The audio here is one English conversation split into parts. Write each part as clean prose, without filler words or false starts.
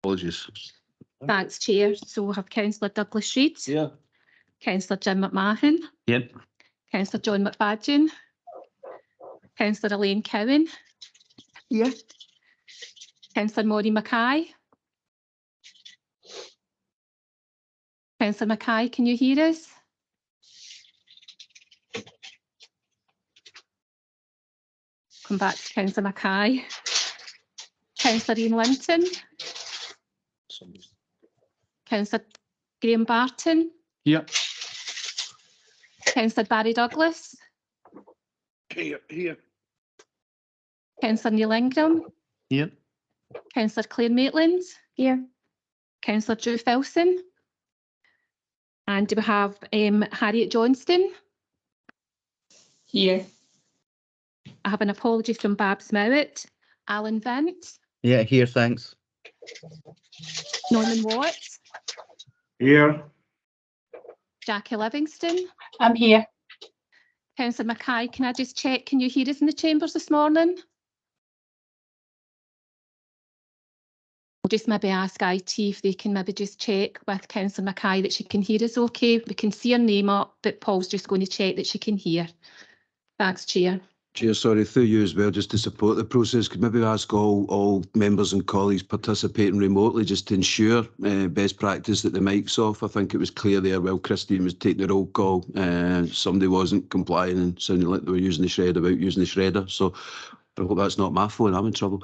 Apologies. Thanks, Chair. So we have Councillor Douglas Reid. Yeah. Councillor Jim McMahon. Yep. Councillor John McFadden. Councillor Elaine Cowan. Here. Councillor Maureen Mackay. Councillor Mackay, can you hear us? Come back to Councillor Mackay. Councillor Ian Linton. Councillor Graham Barton. Yep. Councillor Barry Douglas. Here. Councillor Neil Ingram. Yep. Councillor Claire Maitland. Here. Councillor Drew Filson. And do we have Harriet Johnston? Here. I have an apology from Babs Mowat. Alan Vint. Yeah, here, thanks. Norman Watt. Here. Jackie Livingston. I'm here. Councillor Mackay, can I just check, can you hear us in the chambers this morning? We'll just maybe ask IT if they can maybe just check with Councillor Mackay that she can hear us okay. We can see her name up, but Paul's just going to check that she can hear. Thanks, Chair. Chair, sorry, through you as well, just to support the process, could maybe ask all members and colleagues participating remotely just to ensure best practice that the mic's off. I think it was clear there while Christine was taking the roll call, somebody wasn't complying and sounded like they were using the shredder without using the shredder. So I hope that's not my phone, I'm in trouble.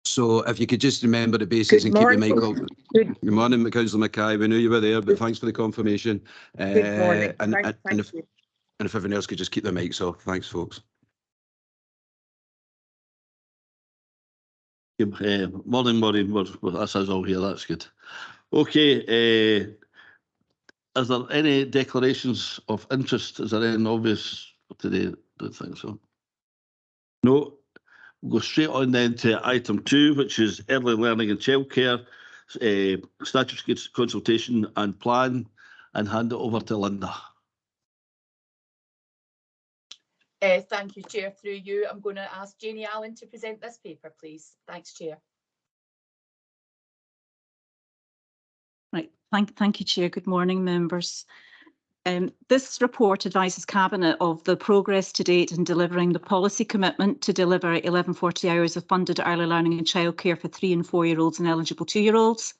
So if you could just remember the basics and keep the mic off. Good morning, Councillor Mackay. We knew you were there, but thanks for the confirmation. Good morning. Thank you. And if everyone else could just keep their mics off. Thanks, folks. Morning. Well, that's us all here. That's good. Okay. Is there any declarations of interest? Is there anything obvious for today? I don't think so. No. We'll go straight on then to item 2, which is early learning and childcare, statutory consultation and plan, and hand it over to Linda. Thank you, Chair. Through you, I'm going to ask Janie Allen to present this paper, please. Thanks, Chair. Right. Thank you, Chair. Good morning, members. This report advises Cabinet of the progress to date in delivering the policy commitment to deliver 1140 hours of funded early learning and childcare for 3 and 4-year-olds and eligible 2-year-olds.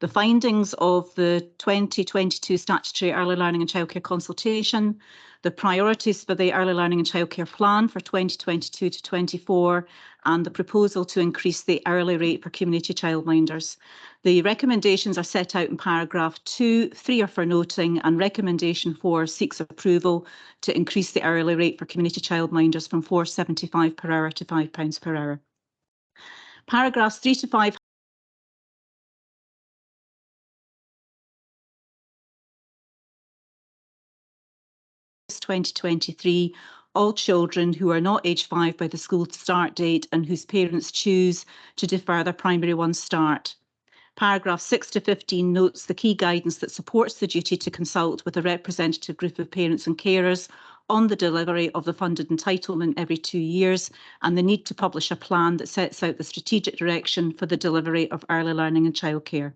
The findings of the 2022 statutory early learning and childcare consultation, the priorities for the early learning and childcare plan for 2022 to 24, and the proposal to increase the hourly rate for community childminders. The recommendations are set out in paragraph 2, 3 are for noting, and recommendation 4 seeks approval to increase the hourly rate for community childminders from £4.75 per hour to £5 per hour. Paragraphs 3 to 5 2023, all children who are not aged 5 by the school start date and whose parents choose to defer their primary 1 start. Paragraph 6 to 15 notes the key guidance that supports the duty to consult with a representative group of parents and carers on the delivery of the funded entitlement every 2 years, and the need to publish a plan that sets out the strategic direction for the delivery of early learning and childcare.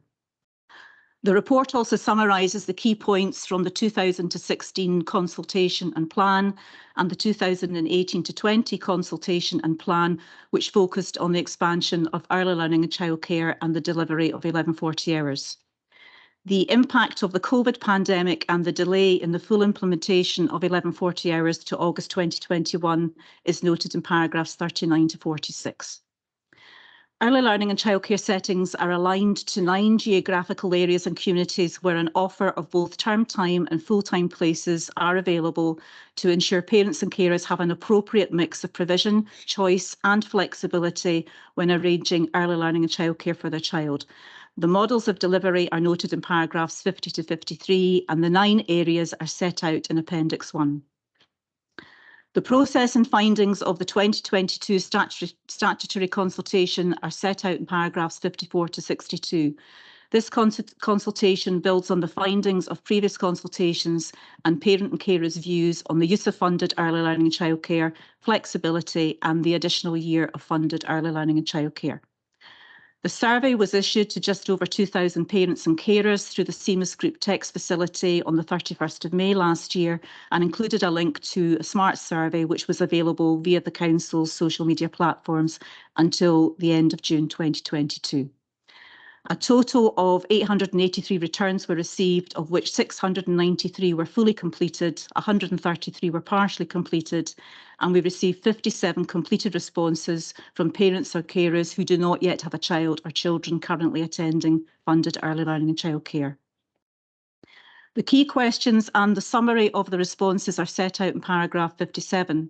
The report also summarises the key points from the 2016 consultation and plan and the 2018 to 20 consultation and plan, which focused on the expansion of early learning and childcare and the delivery of 1140 hours. The impact of the COVID pandemic and the delay in the full implementation of 1140 hours to August 2021 is noted in paragraphs 39 to 46. Early learning and childcare settings are aligned to 9 geographical areas and communities where an offer of both term time and full-time places are available to ensure parents and carers have an appropriate mix of provision, choice and flexibility when arranging early learning and childcare for their child. The models of delivery are noted in paragraphs 50 to 53 and the 9 areas are set out in Appendix 1. The process and findings of the 2022 statutory consultation are set out in paragraphs 54 to 62. This consultation builds on the findings of previous consultations and parent and carers' views on the use of funded early learning and childcare, flexibility and the additional year of funded early learning and childcare. The survey was issued to just over 2,000 parents and carers through the Seamus Group text facility on the 31st of May last year and included a link to a smart survey which was available via the Council's social media platforms until the end of June 2022. A total of 883 returns were received, of which 693 were fully completed, 133 were partially completed, and we received 57 completed responses from parents or carers who do not yet have a child or children currently attending funded early learning and childcare. The key questions and the summary of the responses are set out in paragraph 57.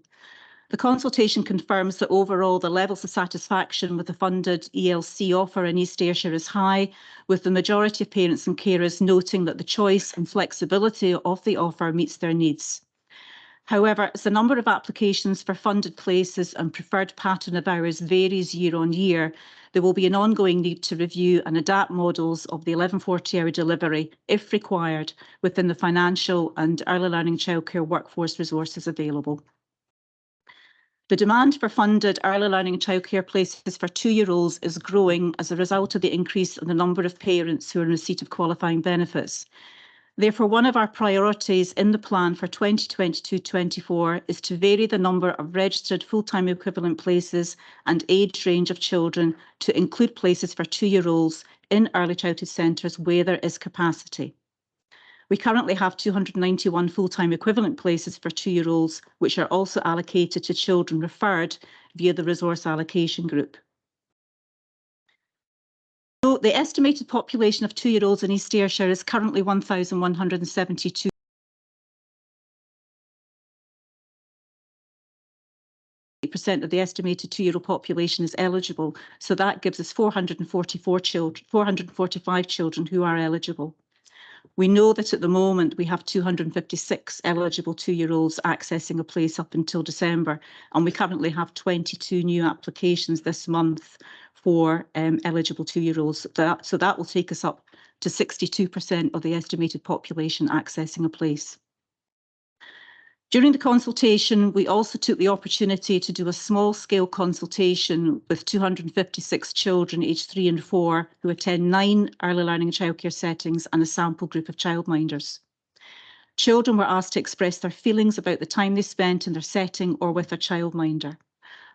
The consultation confirms that overall the levels of satisfaction with the funded ELC offer in East Ayrshire is high, with the majority of parents and carers noting that the choice and flexibility of the offer meets their needs. However, as the number of applications for funded places and preferred pattern of hours varies year on year, there will be an ongoing need to review and adapt models of the 1140-hour delivery, if required, within the financial and early learning childcare workforce resources available. The demand for funded early learning and childcare places for 2-year-olds is growing as a result of the increase in the number of parents who are in receipt of qualifying benefits. Therefore, one of our priorities in the plan for 2022-24 is to vary the number of registered full-time equivalent places and age range of children to include places for 2-year-olds in early childhood centres where there is capacity. We currently have 291 full-time equivalent places for 2-year-olds, which are also allocated to children referred via the resource allocation group. So the estimated population of 2-year-olds in East Ayrshire is currently 1,172. % of the estimated 2-year-old population is eligible, so that gives us 445 children who are eligible. We know that at the moment we have 256 eligible 2-year-olds accessing a place up until December, and we currently have 22 new applications this month for eligible 2-year-olds. So that will take us up to 62% of the estimated population accessing a place. During the consultation, we also took the opportunity to do a small-scale consultation with 256 children aged 3 and 4 who attend 9 early learning and childcare settings and a sample group of childminders. Children were asked to express their feelings about the time they spent in their setting or with their childminder.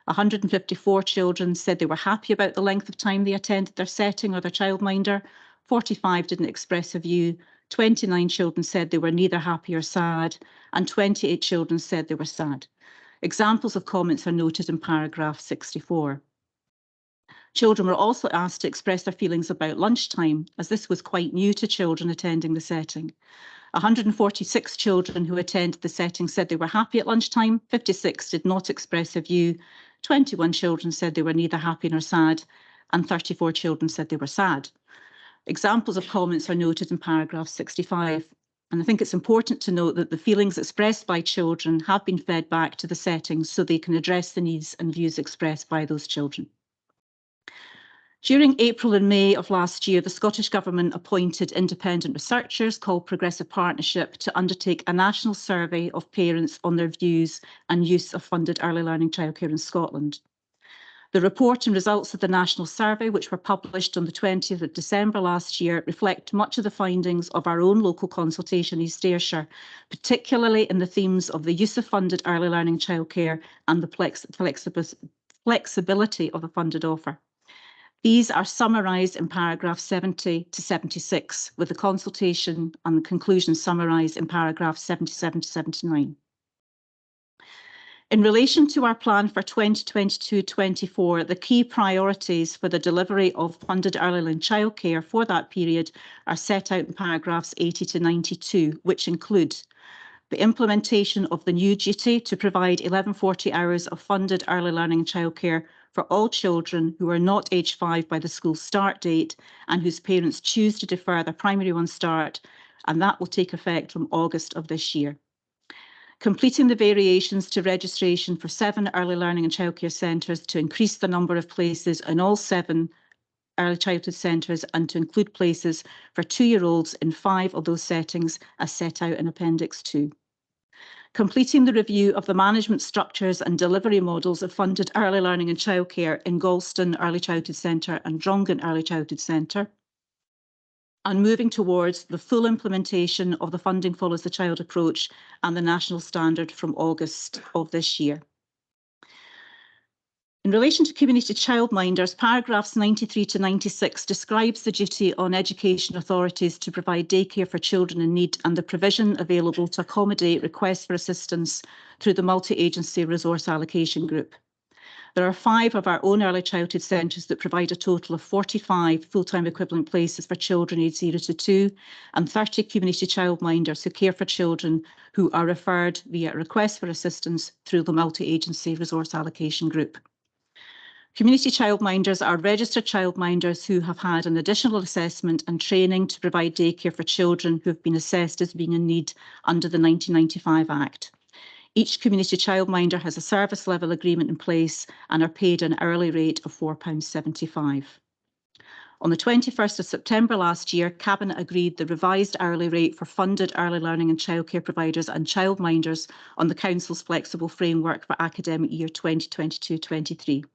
154 children said they were happy about the length of time they attended their setting or their childminder. 45 didn't express a view. 29 children said they were neither happy or sad, and 28 children said they were sad. Examples of comments are noted in paragraph 64. Children were also asked to express their feelings about lunchtime, as this was quite new to children attending the setting. 146 children who attended the setting said they were happy at lunchtime. 56 did not express a view. 21 children said they were neither happy nor sad, and 34 children said they were sad. Examples of comments are noted in paragraph 65. And I think it's important to note that the feelings expressed by children have been fed back to the settings so they can address the needs and views expressed by those children. During April and May of last year, the Scottish Government appointed independent researchers called Progressive Partnership to undertake a national survey of parents on their views and use of funded early learning childcare in Scotland. The report and results of the national survey, which were published on the 20th of December last year, reflect much of the findings of our own local consultation in East Ayrshire, particularly in the themes of the use of funded early learning childcare and the flexibility of the funded offer. These are summarised in paragraph 70 to 76, with the consultation and the conclusion summarised in paragraph 77 to 79. In relation to our plan for 2022-24, the key priorities for the delivery of funded early learning childcare for that period are set out in paragraphs 80 to 92, which include the implementation of the new duty to provide 1140 hours of funded early learning childcare for all children who are not aged 5 by the school start date and whose parents choose to defer their primary one start, and that will take effect from August of this year. Completing the variations to registration for 7 early learning and childcare centres to increase the number of places in all 7 early childhood centres and to include places for 2-year-olds in 5 of those settings as set out in Appendix 2. completing the review of the management structures and delivery models of funded early learning and childcare in Galston Early Childhood Centre and Drongan Early Childhood Centre, and moving towards the full implementation of the Funding Follows the Child approach and the national standard from August of this year. In relation to community childminders, paragraphs 93 to 96 describes the duty on education authorities to provide daycare for children in need and the provision available to accommodate requests for assistance through the multi-agency resource allocation group. There are 5 of our own early childhood centres that provide a total of 45 full-time equivalent places for children aged 0 to 2 and 30 community childminders who care for children who are referred via request for assistance through the multi-agency resource allocation group. Community childminders are registered childminders who have had an additional assessment and training to provide daycare for children who have been assessed as being in need under the 1995 Act. Each community childminder has a service level agreement in place and are paid an hourly rate of £4.75. On the 21st of September last year, Cabinet agreed the revised hourly rate for funded early learning and childcare providers and childminders on the Council's flexible framework for academic year 2022-23.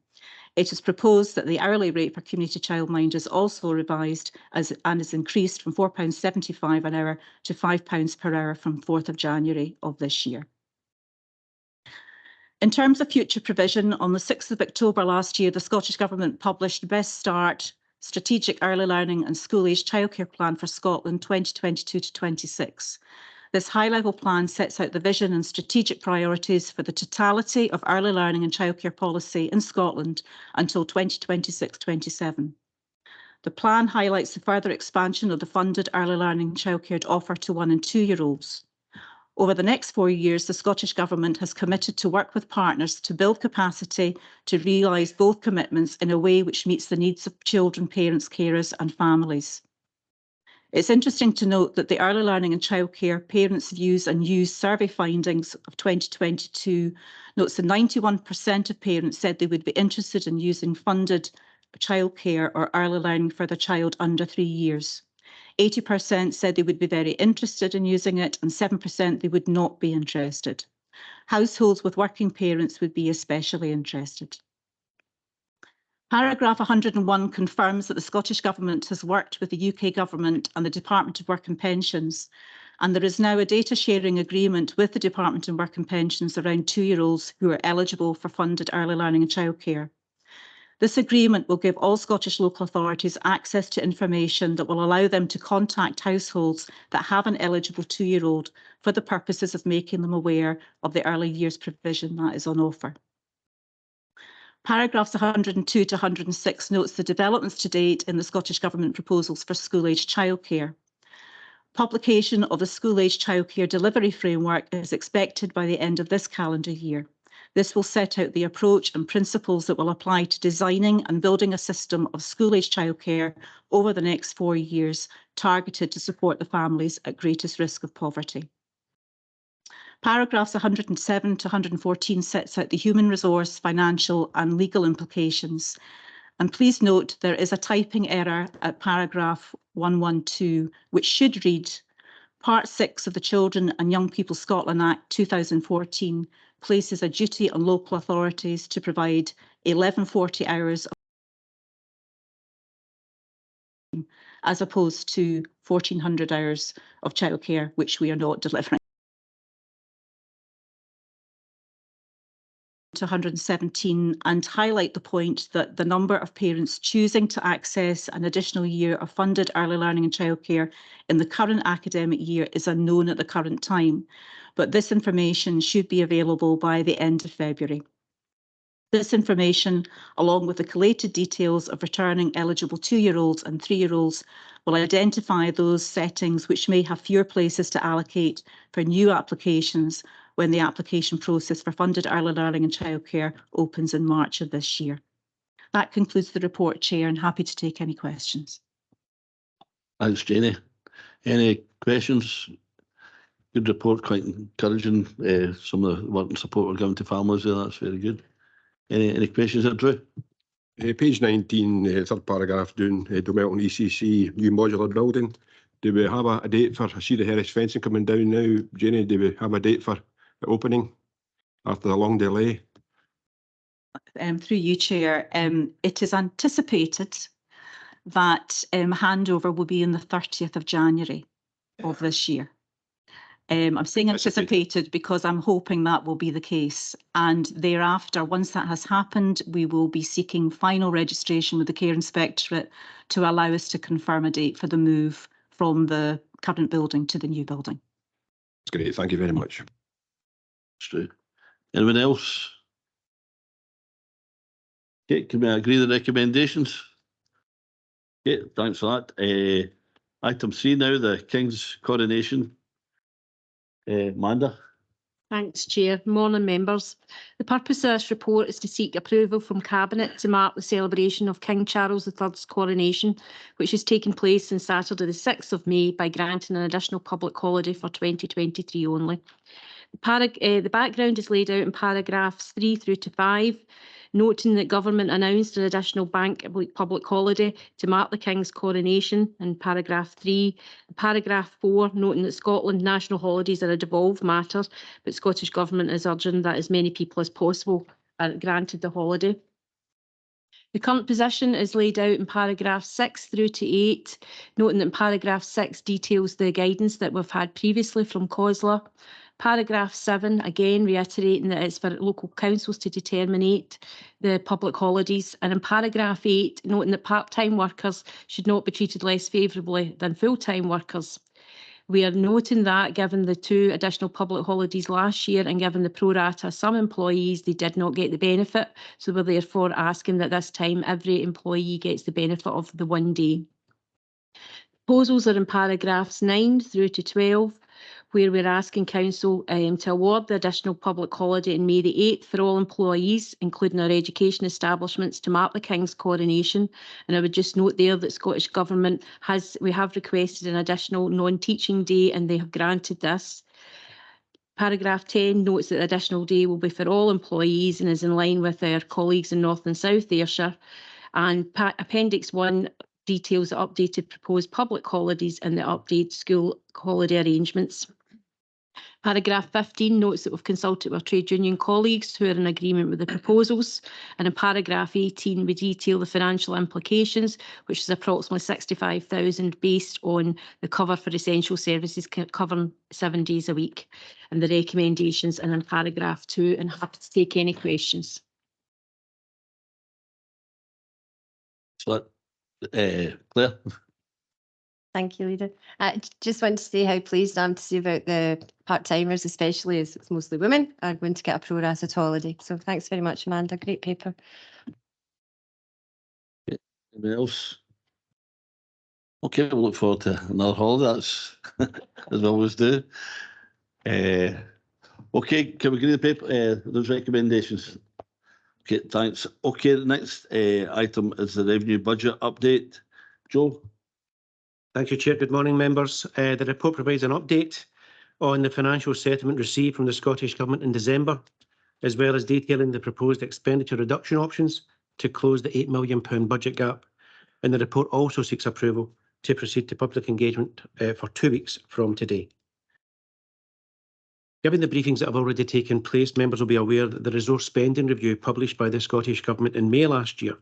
It is proposed that the hourly rate for community childminders is also revised and is increased from £4.75 an hour to £5 per hour from 4th of January of this year. In terms of future provision, on the 6th of October last year, the Scottish Government published Best Start Strategic Early Learning and School-Aged Childcare Plan for Scotland 2022 to 26. This high-level plan sets out the vision and strategic priorities for the totality of early learning and childcare policy in Scotland until 2026-27. The plan highlights the further expansion of the funded early learning and childcare offer to 1 and 2-year-olds. Over the next 4 years, the Scottish Government has committed to work with partners to build capacity to realise both commitments in a way which meets the needs of children, parents, carers and families. It's interesting to note that the Early Learning and Childcare Parents' Views and Use survey findings of 2022 notes that 91% of parents said they would be interested in using funded childcare or early learning for their child under 3 years. 80% said they would be very interested in using it and 7% they would not be interested. Households with working parents would be especially interested. Paragraph 101 confirms that the Scottish Government has worked with the UK Government and the Department of Work and Pensions, and there is now a data sharing agreement with the Department of Work and Pensions around 2-year-olds who are eligible for funded early learning and childcare. This agreement will give all Scottish local authorities access to information that will allow them to contact households that have an eligible 2-year-old for the purposes of making them aware of the early years provision that is on offer. Paragraphs 102 to 106 notes the developments to date in the Scottish Government proposals for school-aged childcare. Publication of the school-aged childcare delivery framework is expected by the end of this calendar year. This will set out the approach and principles that will apply to designing and building a system of school-aged childcare over the next 4 years, targeted to support the families at greatest risk of poverty. Paragraphs 107 to 114 sets out the human resource, financial and legal implications. And please note there is a typing error at paragraph 112, which should read, Part 6 of the Children and Young People Scotland Act 2014 places a duty on local authorities to provide 1140 hours as opposed to 1400 hours of childcare, which we are not delivering. To 117 and highlight the point that the number of parents choosing to access an additional year of funded early learning and childcare in the current academic year is unknown at the current time, but this information should be available by the end of February. This information, along with the collated details of returning eligible 2-year-olds and 3-year-olds, will identify those settings which may have fewer places to allocate for new applications when the application process for funded early learning and childcare opens in March of this year. That concludes the report, Chair, and happy to take any questions. Thanks, Jenny. Any questions? Good report, quite encouraging. Some of the work and support we're giving to families there, that's very good. Any questions there, Drew? Page 19, third paragraph down, Dumelton ECC, new modular building. Do we have a date for, I see the Harris fencing coming down now, Jenny, do we have a date for opening after the long delay. Through you, Chair, it is anticipated that handover will be on the 30th of January of this year. I'm saying anticipated because I'm hoping that will be the case. And thereafter, once that has happened, we will be seeking final registration with the Care Inspectorate to allow us to confirm a date for the move from the current building to the new building. That's great. Thank you very much. True. Anyone else? Okay, can we agree the recommendations? Okay, thanks for that. Item 3 now, the King's coronation. Amanda. Thanks, Chair. Morning, members. The purpose of this report is to seek approval from Cabinet to mark the celebration of King Charles III's coronation, which is taking place on Saturday the 6th of May by granting an additional public holiday for 2023 only. The background is laid out in paragraphs 3 through to 5, noting that government announced an additional bank public holiday to mark the King's coronation in paragraph 3. Paragraph 4, noting that Scotland national holidays are a devolved matter, but Scottish Government is urging that as many people as possible are granted the holiday. The current position is laid out in paragraph 6 through to 8, noting that paragraph 6 details the guidance that we've had previously from COSLA. Paragraph 7, again reiterating that it's for local councils to determine the public holidays. And in paragraph 8, noting that part-time workers should not be treated less favourably than full-time workers. We are noting that given the 2 additional public holidays last year and given the pro rata some employees, they did not get the benefit. So we're therefore asking that this time every employee gets the benefit of the 1 day. Proposals are in paragraphs 9 through to 12, where we're asking Council to award the additional public holiday on May the 8th for all employees, including our education establishments, to mark the King's coronation. And I would just note there that Scottish Government we have requested an additional non-teaching day and they have granted this. Paragraph 10 notes that the additional day will be for all employees and is in line with our colleagues in North and South Ayrshire. And Appendix 1 details the updated proposed public holidays and the updated school holiday arrangements. Paragraph 15 notes that we've consulted with trade union colleagues who are in agreement with the proposals. And in paragraph 18, we detail the financial implications, which is approximately 65,000 based on the cover for essential services covering 7 days a week, and the recommendations are in paragraph 2, and happy to take any questions. So, Claire. Thank you, Leader. Just want to say how pleased I am to see about the part-timers, especially as it's mostly women, are going to get a pro-rata holiday. So thanks very much, Amanda. Great paper. Anyone else? Okay, we'll look forward to another holiday. That's as we always do. Okay, can we agree the paper? Those recommendations. Okay, thanks. Okay, the next item is the revenue budget update. Joe. Thank you, Chair. Good morning, members. The report provides an update on the financial settlement received from the Scottish Government in December, as well as detailing the proposed expenditure reduction options to close the £8 million budget gap. And the report also seeks approval to proceed to public engagement for 2 weeks from today. Given the briefings that have already taken place, members will be aware that the resource spending review published by the Scottish Government in May last year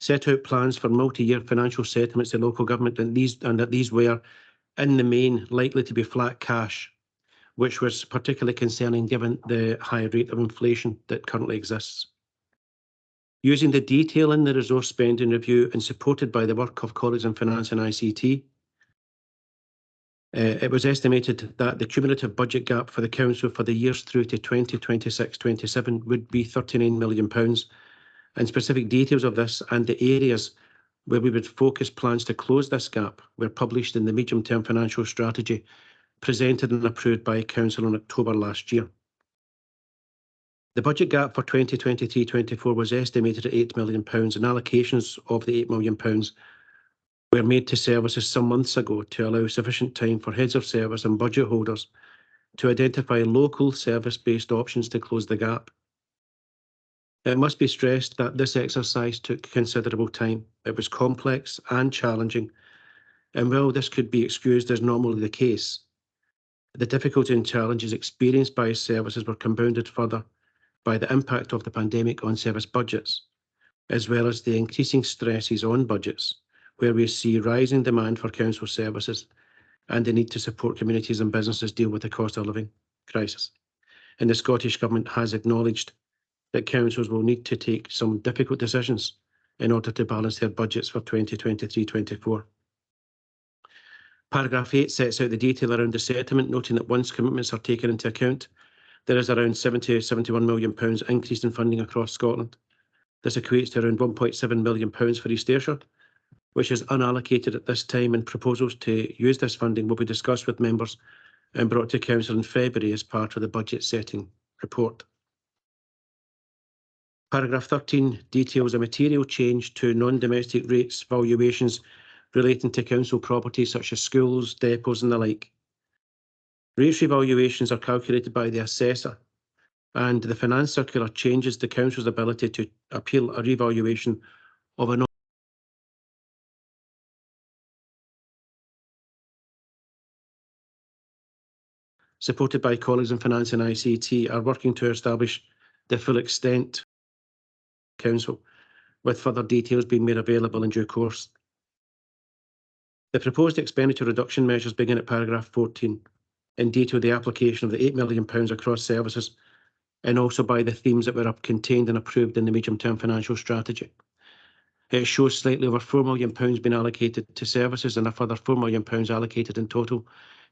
set out plans for multi-year financial settlements to local government, and that these were, in the main, likely to be flat cash, which was particularly concerning given the high rate of inflation that currently exists. Using the detail in the resource spending review and supported by the work of colleagues in Finance and ICT, it was estimated that the cumulative budget gap for the Council for the years through to 2026-27 would be £39 million. And specific details of this and the areas where we would focus plans to close this gap were published in the medium-term financial strategy presented and approved by Council in October last year. The budget gap for 2023-24 was estimated at £8 million, and allocations of the £8 million were made to services some months ago to allow sufficient time for heads of service and budget holders to identify local service-based options to close the gap. It must be stressed that this exercise took considerable time. It was complex and challenging, and while this could be excused as normally the case, The difficulty and challenges experienced by services were compounded further by the impact of the pandemic on service budgets, as well as the increasing stresses on budgets, where we see rising demand for council services and the need to support communities and businesses deal with the cost of living crisis. And the Scottish Government has acknowledged that councils will need to take some difficult decisions in order to balance their budgets for 2023-24. Paragraph 8 sets out the detail around the settlement, noting that once commitments are taken into account, there is around £71 million increase in funding across Scotland. This equates to around £1.7 million for East Ayrshire, which is unallocated at this time, and proposals to use this funding will be discussed with members and brought to Council in February as part of the budget setting report. Paragraph 13 details a material change to non-domestic rates valuations relating to council properties such as schools, depots and the like. Rates revaluations are calculated by the assessor, and the finance circular changes the council's ability to appeal a revaluation of a supported by colleagues in finance and ICT, are working to establish the full extent council, with further details being made available in due course. The proposed expenditure reduction measures begin at paragraph 14 and detail the application of the £8 million across services, and also by the themes that were contained and approved in the medium-term financial strategy. It shows slightly over £4 million being allocated to services and a further £4 million allocated in total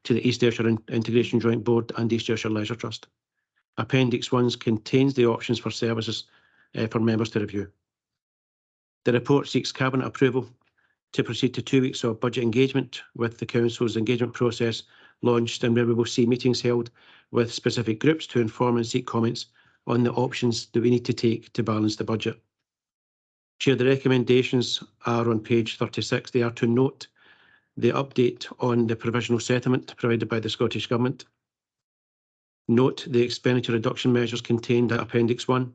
to the East Ayrshire Integration Joint Board and East Ayrshire Leisure Trust. Appendix 1 contains the options for services for members to review. The report seeks Cabinet approval to proceed to 2 weeks of budget engagement, with the Council's engagement process launched, and where we will see meetings held with specific groups to inform and seek comments on the options that we need to take to balance the budget. Chair, the recommendations are on page 36. They are to note the update on the provisional settlement provided by the Scottish Government. Note the expenditure reduction measures contained at Appendix 1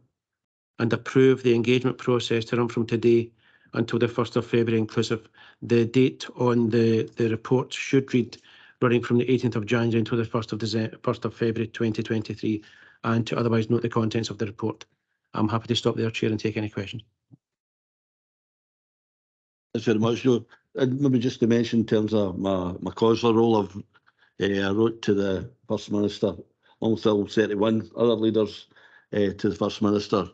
and approve the engagement process to run from today until the 1st of February inclusive. The date on the report should read running from the 18th of January until the 1st of February 2023, and to otherwise note the contents of the report. I'm happy to stop there, Chair, and take any questions. Thanks very much, Joe. And maybe just to mention in terms of my consular role, I wrote to the First Minister, almost all 31 other leaders, to the First Minister,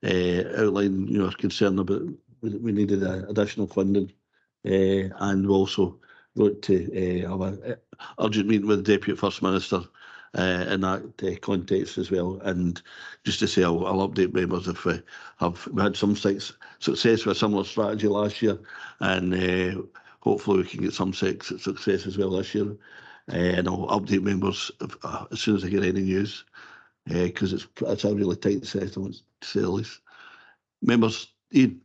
outlining our concern about we needed additional funding, and we also wrote to have an urgent meeting with the Deputy First Minister in that context as well. And just to say, I'll update members if we had some success with a similar strategy last year, and hopefully we can get some success as well this year. And I'll update members as soon as I get any news, because it's a really tight settlement, to say the least. Members, Ian.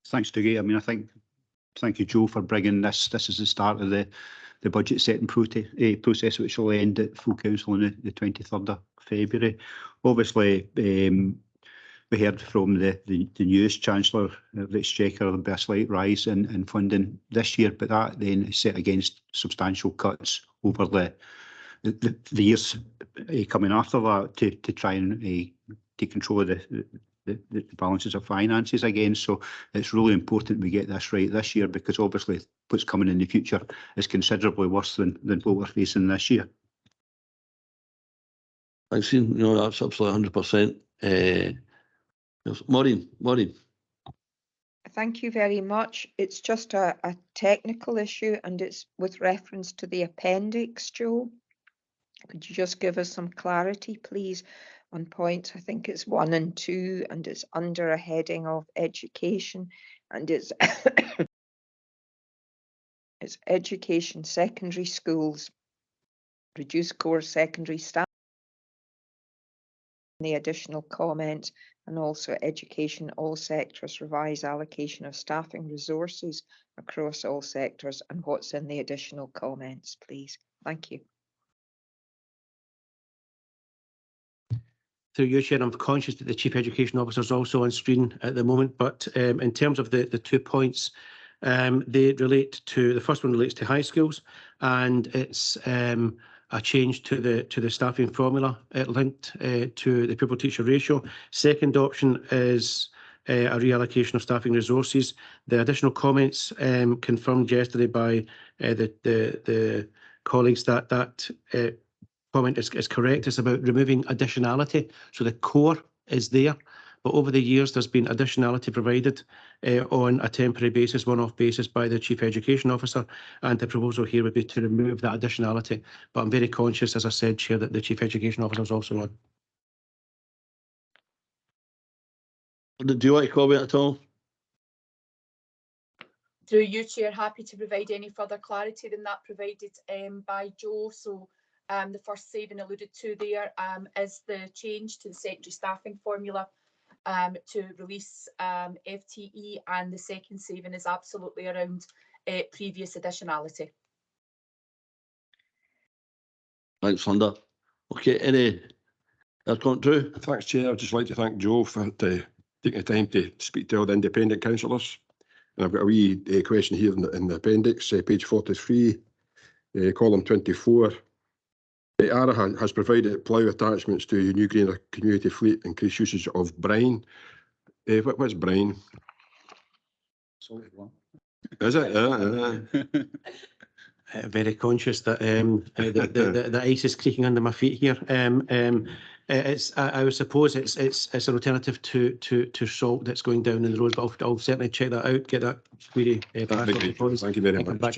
Thanks, Dougie. I mean, thank you, Joe, for bringing this. This is the start of the budget setting process, which will end at full council on the 23rd of February. Obviously, we heard from the newest Chancellor of the Exchequer there'll be a slight rise in funding this year, but that then is set against substantial cuts over the years coming after that to try and take control of the balances of finances again. So it's really important we get this right this year, because obviously what's coming in the future is considerably worse than what we're facing this year. Thanks, Ian. That's absolutely 100%. Maureen. Thank you very much. It's just a technical issue, and it's with reference to the appendix, Joe. Could you just give us some clarity, please, on points? I think it's 1 and 2, and it's under a heading of education, and it's it's education secondary schools, reduce core secondary staff, the additional comment, and also education all sectors, revise allocation of staffing resources across all sectors, and what's in the additional comments, please. Thank you. Through you, Chair, I'm conscious that the Chief Education Officer is also on screen at the moment, but in terms of the 2 points, they relate to, the first one relates to high schools, and it's a a change to the staffing formula linked to the pupil-teacher ratio. Second option is a reallocation of staffing resources. The additional comments confirmed yesterday by the colleagues that comment is correct. It's about removing additionality. So the core is there, but over the years there's been additionality provided on a temporary basis, one-off basis by the Chief Education Officer, and the proposal here would be to remove that additionality. But I'm very conscious, as I said, Chair, that the Chief Education Officer is also on. Do you want to comment at all? Through you, Chair, happy to provide any further clarity than that provided by Joe. So the first saving alluded to there is the change to the secondary staffing formula to release FTE, and the second saving is absolutely around previous additionality. Thanks, Linda. Okay, any other comment, Drew? Thanks, Chair. I'd just like to thank Joe for taking the time to speak to all the independent councillors. And I've got a wee question here in the appendix, page 43, column 24. ARA has provided plough attachments to New Greener community fleet, increased usage of brine. What's brine? Is it? Very conscious that the ice is creaking under my feet here. I would suppose it's an alternative to salt that's going down in the road, but I'll certainly check that out, get that query passed on to colleagues. Thank you very much.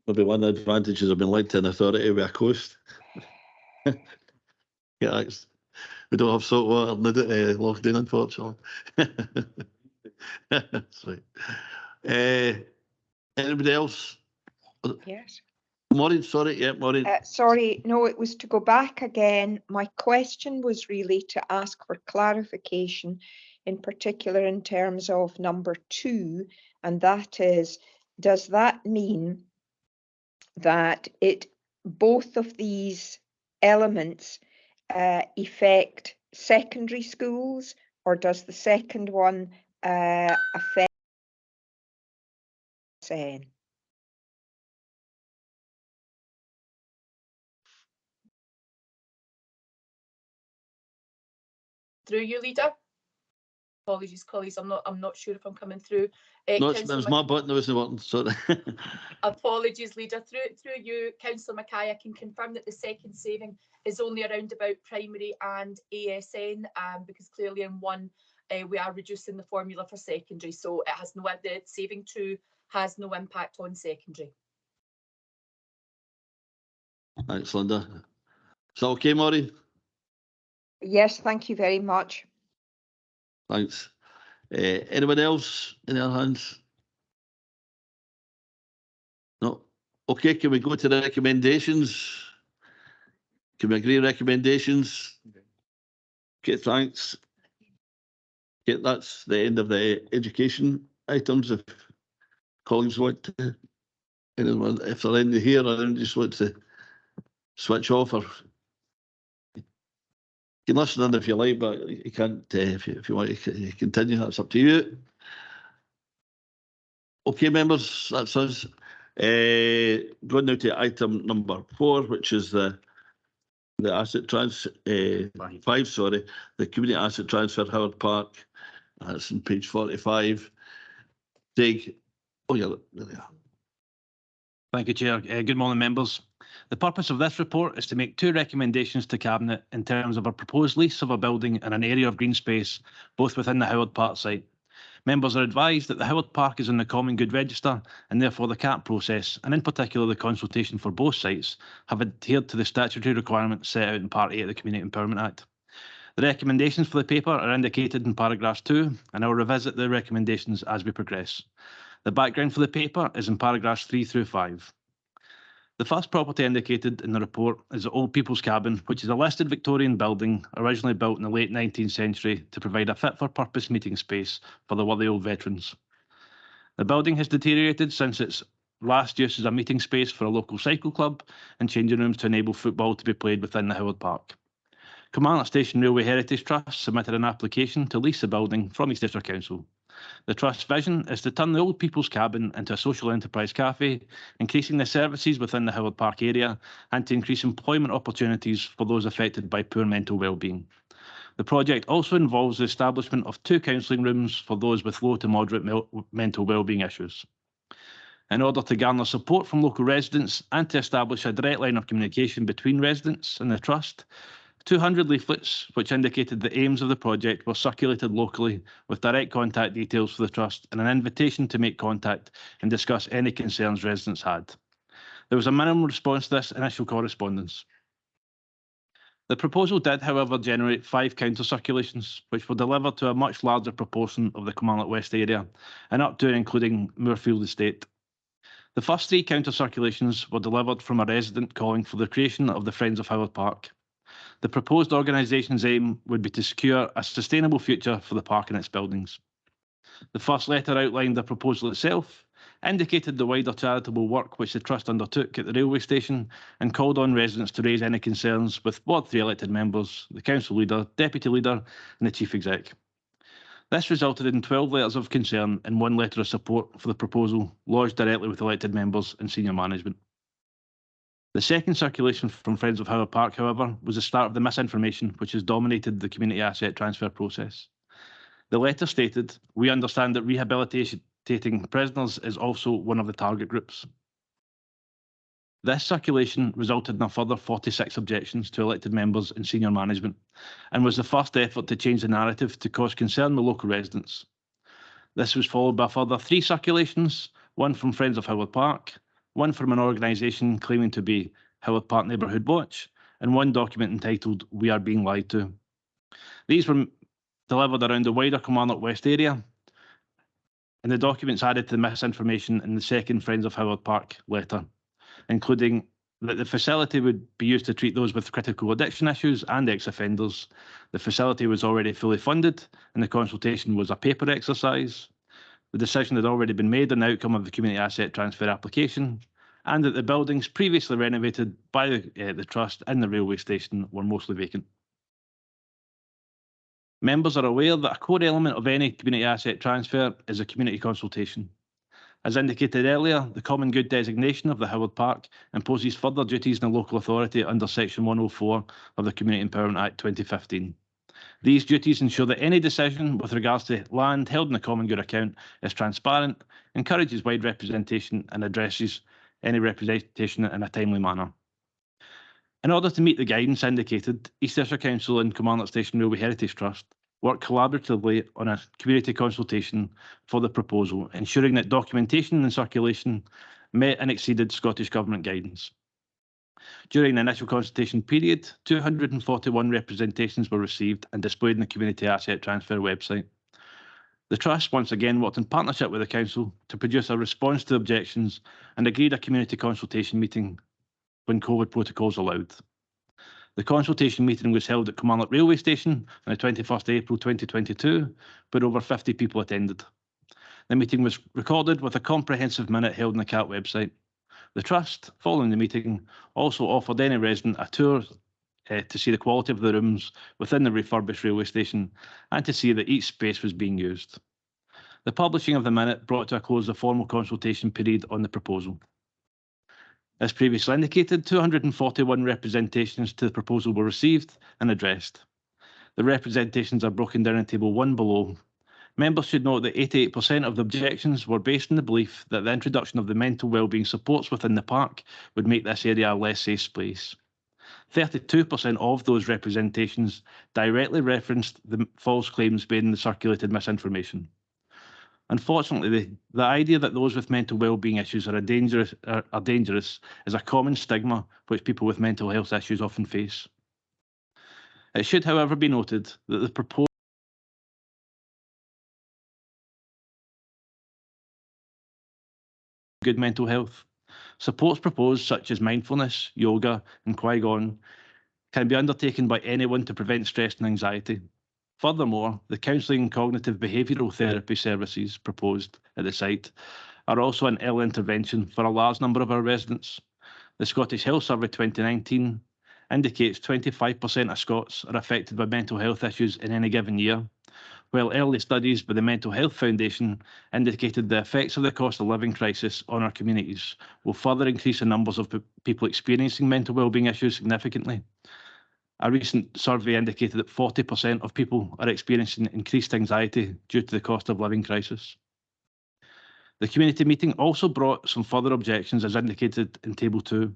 Maybe one of the advantages of being linked to an authority with a coast. Yeah, we don't have salt water in Lochdown, unfortunately. That's right. Anybody else? Yes. Maureen, sorry. Yeah, Maureen. Sorry, no, it was to go back again. My question was really to ask for clarification, in particular in terms of number 2, and that is, does that mean that both of these elements affect secondary schools, or does the second one affect SN? Through you, Leader. Apologies, colleagues. I'm not sure if I'm coming through. No, it was my button that wasn't working. Sorry. Apologies, Leader. Through you, Councillor Mackay, I can confirm that the second saving is only around about primary and ASN, because clearly in one we are reducing the formula for secondary, so it has the saving 2 has no impact on secondary. Thanks, Linda. Is that okay, Maureen? Yes, thank you very much. Thanks. Anyone else in their hands? No. Okay, can we go to the recommendations? Can we agree recommendations? Okay, thanks. Okay, that's the end of the education items. If colleagues want to, anyone, if they're in here, I don't just want to switch off, or you can listen in if you like, but you can't, if you want to continue, that's up to you. Okay, members, that's us. Going now to item number 4, which is the asset transfer, 5, sorry, the community asset transfer, Howard Park. That's on page 45. Dig. Oh, yeah, there they are. Thank you, Chair. Good morning, members. The purpose of this report is to make 2 recommendations to Cabinet in terms of a proposed lease of a building and an area of green space, both within the Howard Park site. Members are advised that the Howard Park is in the Common Good Register, and therefore the CAP process, and in particular the consultation for both sites, have adhered to the statutory requirements set out in Part 8 of the Community Empowerment Act. The recommendations for the paper are indicated in paragraphs 2, and I will revisit the recommendations as we progress. The background for the paper is in paragraphs 3 through 5. The first property indicated in the report is the Old People's Cabin, which is a listed Victorian building originally built in the late 19th century to provide a fit-for-purpose meeting space for the worthy old veterans. The building has deteriorated since its last use as a meeting space for a local cycle club and changing rooms to enable football to be played within the Howard Park. Kilmarnock Station Railway Heritage Trust submitted an application to lease the building from East Ayrshire Council. The Trust's vision is to turn the Old People's Cabin into a social enterprise cafe, increasing the services within the Howard Park area and to increase employment opportunities for those affected by poor mental wellbeing. The project also involves the establishment of 2 counselling rooms for those with low to moderate mental wellbeing issues. In order to garner support from local residents and to establish a direct line of communication between residents and the Trust, 200 leaflets which indicated the aims of the project were circulated locally with direct contact details for the Trust and an invitation to make contact and discuss any concerns residents had. There was a minimal response to this initial correspondence. The proposal did, however, generate 5 counter-circulations, which were delivered to a much larger proportion of the Kilmarnock West area and up to and including Moorfield Estate. The first 3 counter-circulations were delivered from a resident calling for the creation of the Friends of Howard Park. The proposed organisation's aim would be to secure a sustainable future for the park and its buildings. The first letter outlined the proposal itself, indicated the wider charitable work which the Trust undertook at the railway station and called on residents to raise any concerns with Ward 3 elected members, the council leader, deputy leader and the chief exec. This resulted in 12 letters of concern and 1 letter of support for the proposal lodged directly with elected members and senior management. The second circulation from Friends of Howard Park, however, was the start of the misinformation which has dominated the community asset transfer process. The letter stated, "We understand that rehabilitating prisoners is also one of the target groups." This circulation resulted in a further 46 objections to elected members and senior management and was the first effort to change the narrative to cause concern with local residents. This was followed by a further 3 circulations, 1 from Friends of Howard Park, 1 from an organisation claiming to be Howard Park Neighbourhood Watch, and 1 document entitled "We Are Being Lied To." These were delivered around the wider Kilmarnock West area, and the documents added to the misinformation in the second Friends of Howard Park letter, including that the facility would be used to treat those with critical addiction issues and ex-offenders. The facility was already fully funded, and the consultation was a paper exercise. The decision had already been made on the outcome of the community asset transfer application, and that the buildings previously renovated by the Trust and the railway station were mostly vacant. Members are aware that a core element of any community asset transfer is a community consultation. As indicated earlier, the common good designation of the Howard Park imposes further duties on the local authority under Section 104 of the Community Empowerment Act 2015. These duties ensure that any decision with regards to land held in the common good account is transparent, encourages wide representation and addresses any representation in a timely manner. In order to meet the guidance indicated, East Ayrshire Council and Kilmarnock Station Railway Heritage Trust work collaboratively on a community consultation for the proposal, ensuring that documentation and circulation met and exceeded Scottish Government guidance. During the initial consultation period, 241 representations were received and displayed in the Community Asset Transfer website. The Trust once again worked in partnership with the Council to produce a response to objections and agreed a community consultation meeting when COVID protocols allowed. The consultation meeting was held at Kilmarnock Railway Station on the 21st April 2022, where over 50 people attended. The meeting was recorded with a comprehensive minute held on the CAT website. The Trust, following the meeting, also offered any resident a tour to see the quality of the rooms within the refurbished railway station and to see that each space was being used. The publishing of the minute brought to a close the formal consultation period on the proposal. As previously indicated, 241 representations to the proposal were received and addressed. The representations are broken down in Table 1 below. Members should note that 88% of the objections were based on the belief that the introduction of the mental wellbeing supports within the park would make this area a less safe space. 32% of those representations directly referenced the false claims made in the circulated misinformation. Unfortunately, the idea that those with mental wellbeing issues are dangerous is a common stigma which people with mental health issues often face. It should, however, be noted that the proposed good mental health. Supports proposed, such as mindfulness, yoga, and Qigong, can be undertaken by anyone to prevent stress and anxiety. Furthermore, the counselling and cognitive behavioural therapy services proposed at the site are also an early intervention for a large number of our residents. The Scottish Health Survey 2019 indicates 25% of Scots are affected by mental health issues in any given year, while early studies by the Mental Health Foundation indicated the effects of the cost of living crisis on our communities will further increase the numbers of people experiencing mental wellbeing issues significantly. A recent survey indicated that 40% of people are experiencing increased anxiety due to the cost of living crisis. The community meeting also brought some further objections as indicated in Table 2.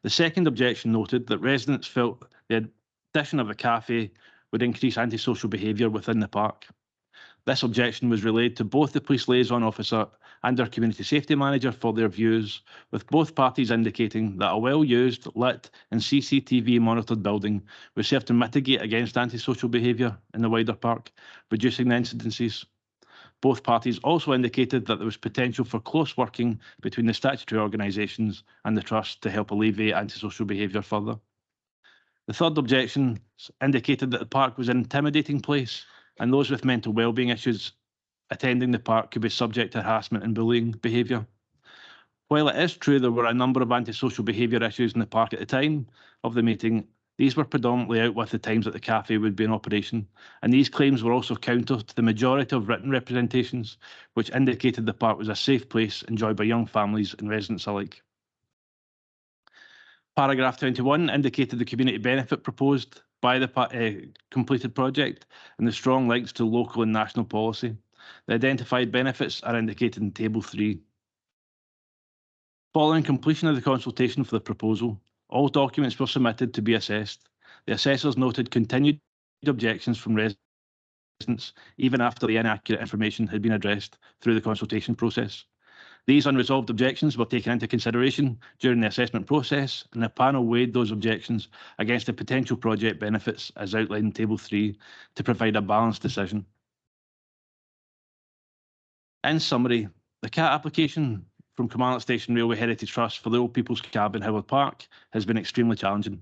The second objection noted that residents felt the addition of a cafe would increase antisocial behaviour within the park. This objection was relayed to both the police liaison officer and our community safety manager for their views, with both parties indicating that a well-used, lit and CCTV monitored building would serve to mitigate against antisocial behaviour in the wider park, reducing the incidences. Both parties also indicated that there was potential for close working between the statutory organisations and the Trust to help alleviate antisocial behaviour further. The third objection indicated that the park was an intimidating place and those with mental wellbeing issues attending the park could be subject to harassment and bullying behaviour. While it is true there were a number of antisocial behaviour issues in the park at the time of the meeting, these were predominantly out with the times that the cafe would be in operation, and these claims were also counter to the majority of written representations, which indicated the park was a safe place enjoyed by young families and residents alike. Paragraph 21 indicated the community benefit proposed by the completed project and the strong links to local and national policy. The identified benefits are indicated in Table 3. Following completion of the consultation for the proposal, all documents were submitted to be assessed. The assessors noted continued objections from residents even after the inaccurate information had been addressed through the consultation process. These unresolved objections were taken into consideration during the assessment process, and the panel weighed those objections against the potential project benefits as outlined in Table 3 to provide a balanced decision. In summary, the CAT application from Kilmarnock Station Railway Heritage Trust for the Old People's Cabin, Howard Park, has been extremely challenging.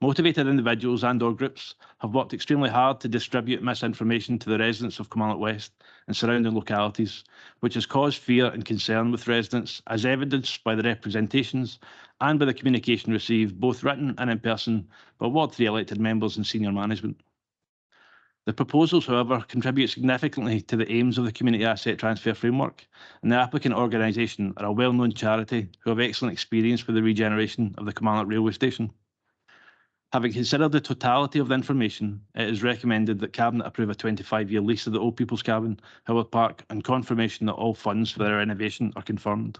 Motivated individuals and/or groups have worked extremely hard to distribute misinformation to the residents of Kilmarnock West and surrounding localities, which has caused fear and concern with residents, as evidenced by the representations and by the communication received, both written and in person, by Ward 3 elected members and senior management. The proposals, however, contribute significantly to the aims of the Community Asset Transfer Framework, and the applicant organisation are a well-known charity who have excellent experience with the regeneration of the Kilmarnock railway station. Having considered the totality of the information, it is recommended that Cabinet approve a 25-year lease of the Old People's Cabin, Howard Park, and confirmation that all funds for their renovation are confirmed.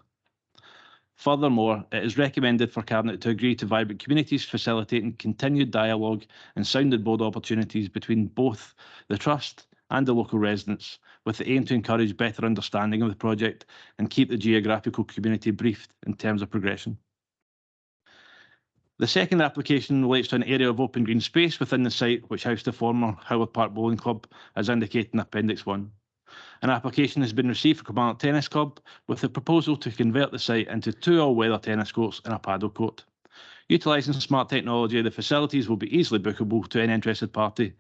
Furthermore, it is recommended for Cabinet to agree to Vibrant Communities facilitating continued dialogue and sounding board opportunities between both the Trust and the local residents, with the aim to encourage better understanding of the project and keep the geographical community briefed in terms of progression. The second application relates to an area of open green space within the site which housed the former Howard Park Bowling Club, as indicated in Appendix 1. An application has been received for Kilmarnock Tennis Club with a proposal to convert the site into 2 all-weather tennis courts and a paddle court. Utilising smart technology, the facilities will be easily bookable to any interested party,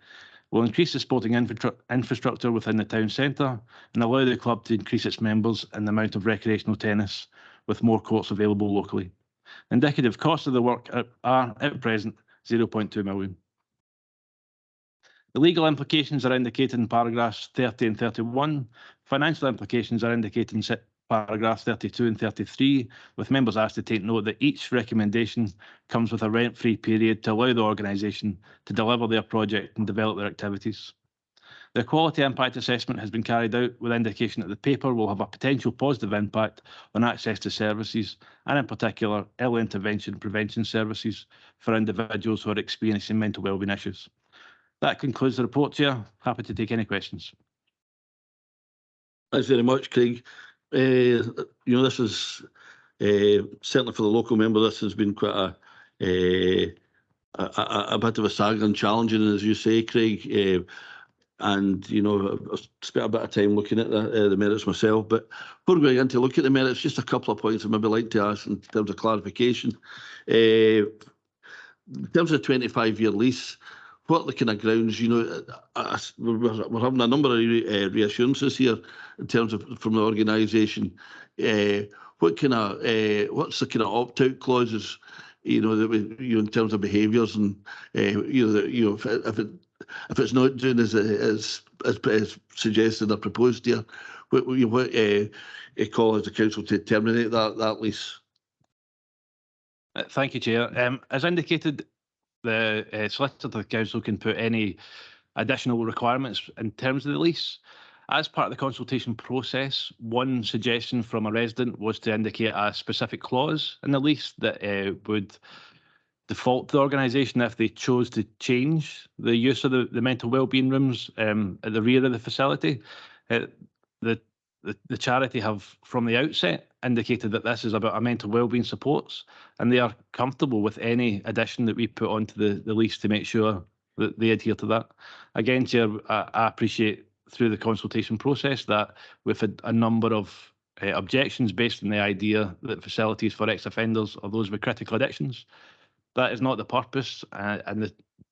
will increase the sporting infrastructure within the town centre and allow the club to increase its members and the amount of recreational tennis with more courts available locally. Indicative costs of the work are, at present, 0.2 million. The legal implications are indicated in paragraphs 30 and 31. Financial implications are indicated in paragraphs 32 and 33, with members asked to take note that each recommendation comes with a rent-free period to allow the organisation to deliver their project and develop their activities. The quality impact assessment has been carried out with indication that the paper will have a potential positive impact on access to services, and in particular, early intervention and prevention services for individuals who are experiencing mental wellbeing issues. That concludes the report, Chair. Happy to take any questions. Thanks very much, Craig. This is certainly for the local member. This has been quite a bit of a saga and challenging, as you say, Craig. And I spent a bit of time looking at the merits myself. But before going into look at the merits, just a couple of points I'd maybe like to ask in terms of clarification. In terms of the 25-year lease, what are the kind of grounds? We're having a number of reassurances here in terms of from the organisation. What's the kind of opt-out clauses? That we, in terms of behaviours and if it's not doing as as suggested or proposed here, what call as the council to terminate that lease? Thank you, Chair. As indicated, the solicitor of the council can put any additional requirements in terms of the lease. As part of the consultation process, one suggestion from a resident was to indicate a specific clause in the lease that would default to the organisation if they chose to change the use of the mental wellbeing rooms at the rear of the facility. The charity have, from the outset, indicated that this is about a mental wellbeing supports, and they are comfortable with any addition that we put onto the lease to make sure that they adhere to that. Again, Chair, I appreciate through the consultation process that we've had a number of objections based on the idea that facilities for ex-offenders are those with critical addictions. That is not the purpose, and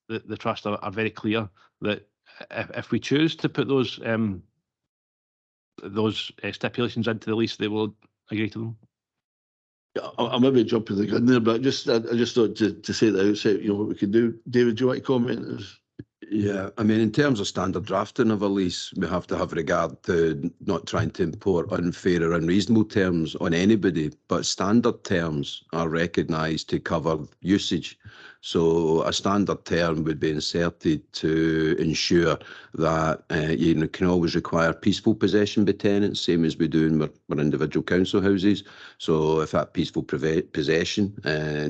the Trust are very clear that if we choose to put those stipulations into the lease, they will agree to them. I maybe jumping the gun there, but I just thought to say at the outset, what we could do. David, do you want to comment? Yeah, I mean, in terms of standard drafting of a lease, we have to have regard to not trying to import unfair or unreasonable terms on anybody, but standard terms are recognised to cover usage. So a standard term would be inserted to ensure that you can always require peaceful possession by tenants, same as we do in our individual council houses. So if that peaceful possession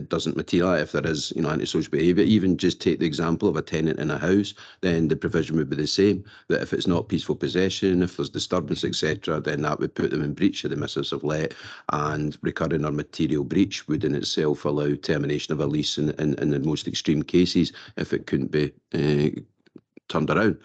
doesn't materialise, if there is antisocial behaviour, even just take the example of a tenant in a house, then the provision would be the same, that if it's not peaceful possession, if there's disturbance, etc., then that would put them in breach of the missives of let, and recurring or material breach would in itself allow termination of a lease in the most extreme cases if it couldn't be turned around.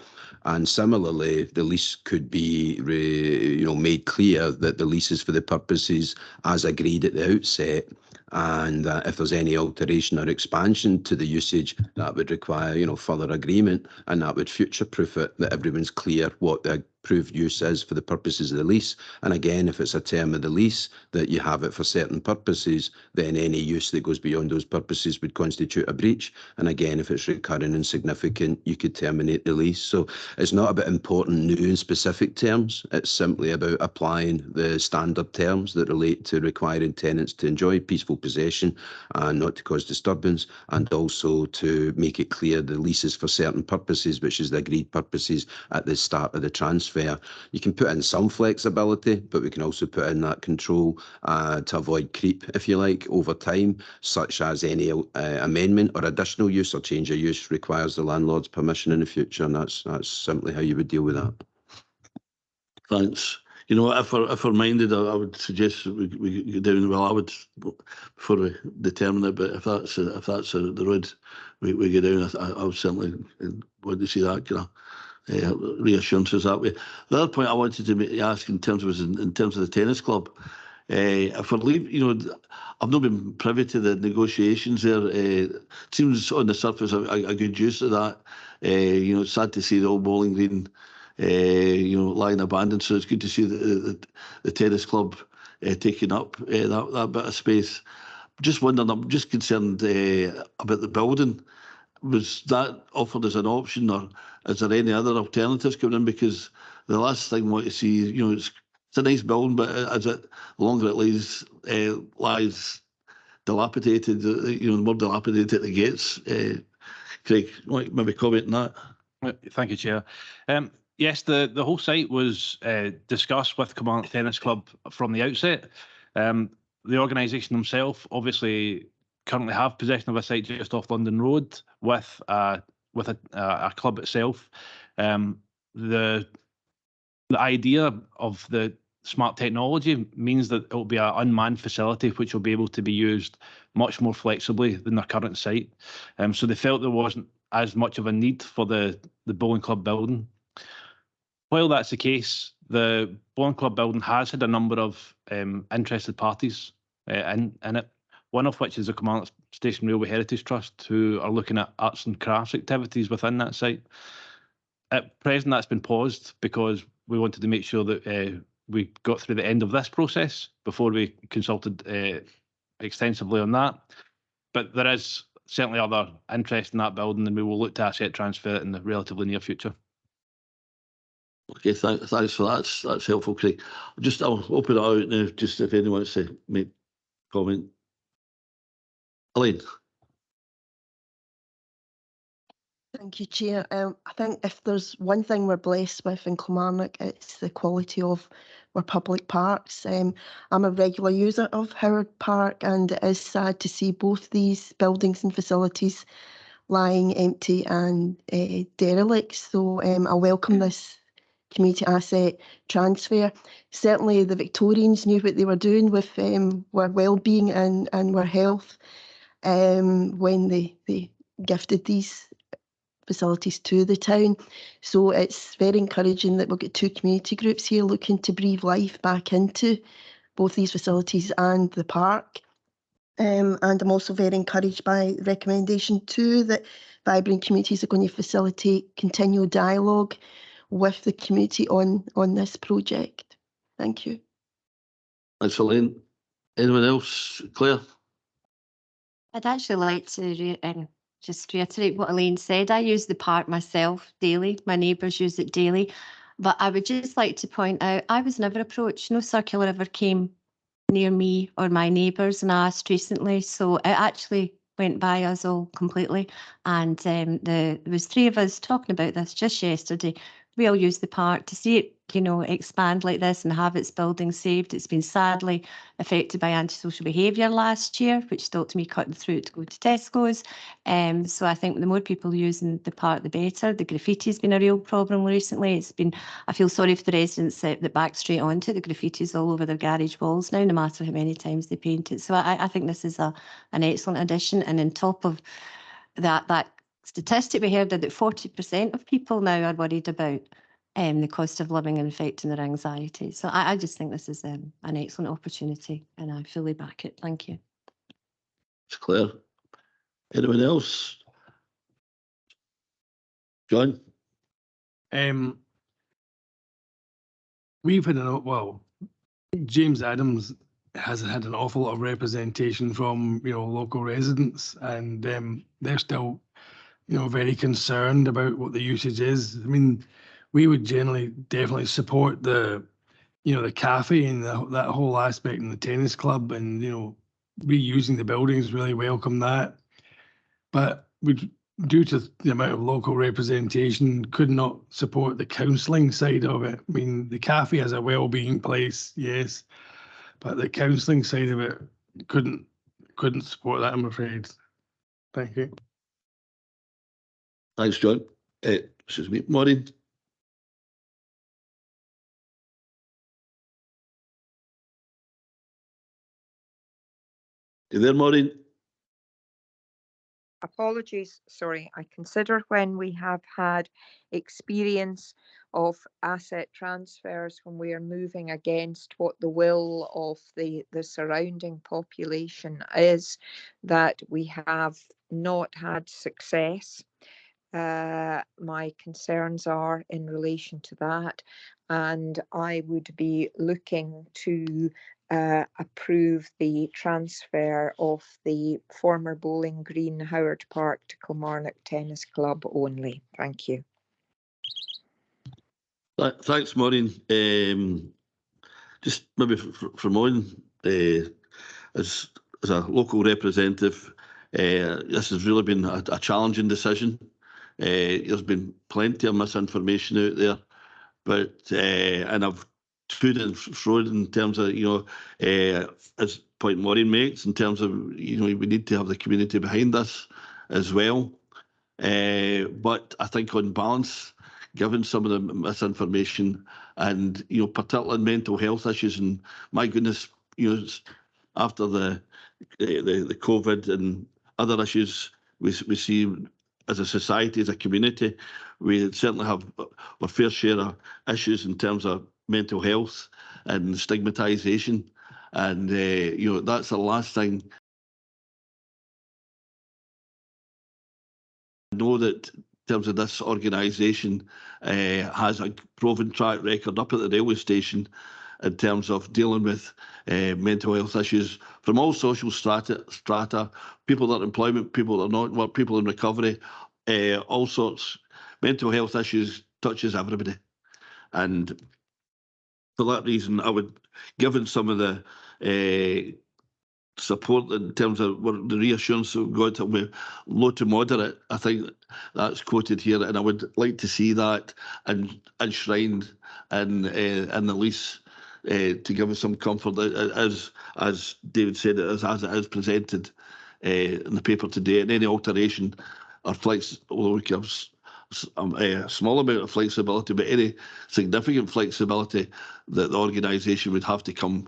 And similarly, the lease could be made clear that the lease is for the purposes as agreed at the outset, and if there's any alteration or expansion to the usage, that would require further agreement, and that would future-proof it, that everyone's clear what the approved use is for the purposes of the lease. And again, if it's a term of the lease that you have it for certain purposes, then any use that goes beyond those purposes would constitute a breach. And again, if it's recurring and significant, you could terminate the lease. So it's not about important new and specific terms. It's simply about applying the standard terms that relate to requiring tenants to enjoy peaceful possession and not to cause disturbance, and also to make it clear the lease is for certain purposes, which is the agreed purposes at the start of the transfer. You can put in some flexibility, but we can also put in that control to avoid creep, if you like, over time, such as any amendment or additional use or change of use requires the landlord's permission in the future, and that's simply how you would deal with that. Thanks. If we're minded, I would suggest we go down. Well, I would before we determine it, but if that's the road we go down, I would certainly want to see that kind of reassurances that way. The other point I wanted to ask in terms of the tennis club, if we leave, I've not been privy to the negotiations there. It seems on the surface a good use of that. It's sad to see the old bowling green lying abandoned, so it's good to see the tennis club taking up that bit of space. Just wondering, I'm just concerned about the building. Was that offered as an option, or is there any other alternatives coming in? Because the last thing I want to see, it's a nice building, but as it longer it lies dilapidated, the more dilapidated it gets. Craig, maybe comment on that. Thank you, Chair. Yes, the whole site was discussed with Kilmarnock Tennis Club from the outset. The organisation themselves obviously currently have possession of a site just off London Road with a club itself. The idea of the smart technology means that it will be an unmanned facility which will be able to be used much more flexibly than their current site. So they felt there wasn't as much of a need for the bowling club building. While that's the case, the bowling club building has had a number of interested parties in it, one of which is the Kilmarnock Station Railway Heritage Trust, who are looking at arts and crafts activities within that site. At present, that's been paused because we wanted to make sure that we got through the end of this process before we consulted extensively on that. But there is certainly other interest in that building, and we will look to asset transfer it in the relatively near future. Okay, thanks for that. That's helpful, Craig. I'll open it out now, just if anyone wants to make comment. Elaine. Thank you, Chair. I think if there's one thing we're blessed with in Kilmarnock, it's the quality of our public parks. I'm a regular user of Howard Park, and it is sad to see both these buildings and facilities lying empty and derelict. So I welcome this community asset transfer. Certainly the Victorians knew what they were doing with our well-being and our health when they gifted these facilities to the town. So it's very encouraging that we've got two community groups here looking to breathe life back into both these facilities and the park. And I'm also very encouraged by recommendation 2 that vibrant communities are going to facilitate continual dialogue with the community on this project. Thank you. Thanks, Elaine. Anyone else? Claire? I'd actually like to just reiterate what Elaine said. I use the park myself daily. My neighbours use it daily. But I would just like to point out, I was never approached. No circular ever came near me or my neighbours and asked recently. So it actually went by us all completely. And there was 3 of us talking about this just yesterday. We all use the park to see it, expand like this and have its buildings saved. It's been sadly affected by antisocial behaviour last year, which stopped me cutting through to go to Tesco's. So I think the more people using the park, the better. The graffiti has been a real problem recently. I feel sorry for the residents that back straight onto it. The graffiti's all over their garage walls now, no matter how many times they paint it. So I think this is an excellent addition. And on top of that statistic we heard that 40% of people now are worried about the cost of living and affecting their anxiety. So I just think this is an excellent opportunity and I fully back it. Thank you. It's Claire. Anyone else? John? We've had James Adams has had an awful lot of representation from local residents, and they're still very concerned about what the usage is. I mean, we would definitely support the cafe and that whole aspect in the tennis club, and reusing the buildings, really welcome that. But due to the amount of local representation, could not support the counselling side of it. I mean, the cafe has a well-being place, yes, but the counselling side of it couldn't support that, I'm afraid. Thank you. Thanks, John. Excuse me, Maureen. You there, Maureen? Apologies, sorry. I consider when we have had experience of asset transfers when we are moving against what the will of the surrounding population is, that we have not had success. My concerns are in relation to that, and I would be looking to approve the transfer of the former Bowling Green Howard Park to Kilmarnock Tennis Club only. Thank you. Thanks, Maureen. Just maybe for Maureen, as a local representative, this has really been a challenging decision. There's been plenty of misinformation out there, but and I've to and fro in terms of as point Maureen makes in terms of we need to have the community behind us as well. But I think on balance, given some of the misinformation and particularly mental health issues, and my goodness, after the COVID and other issues we see as a society, as a community, we certainly have our fair share of issues in terms of mental health and stigmatisation, and that's the last thing. I know that in terms of this organisation has a proven track record up at the railway station in terms of dealing with mental health issues from all social strata, people that are employment, people that are not work, people in recovery, all sorts. Mental health issues touches everybody. And for that reason, I would, given some of the support in terms of what the reassurance that we've got with low to moderate, I think that's quoted here, and I would like to see that enshrined in the lease to give us some comfort, as David said, as it is presented in the paper today. And any alteration or flex, although we have a small amount of flexibility, but any significant flexibility that the organisation would have to come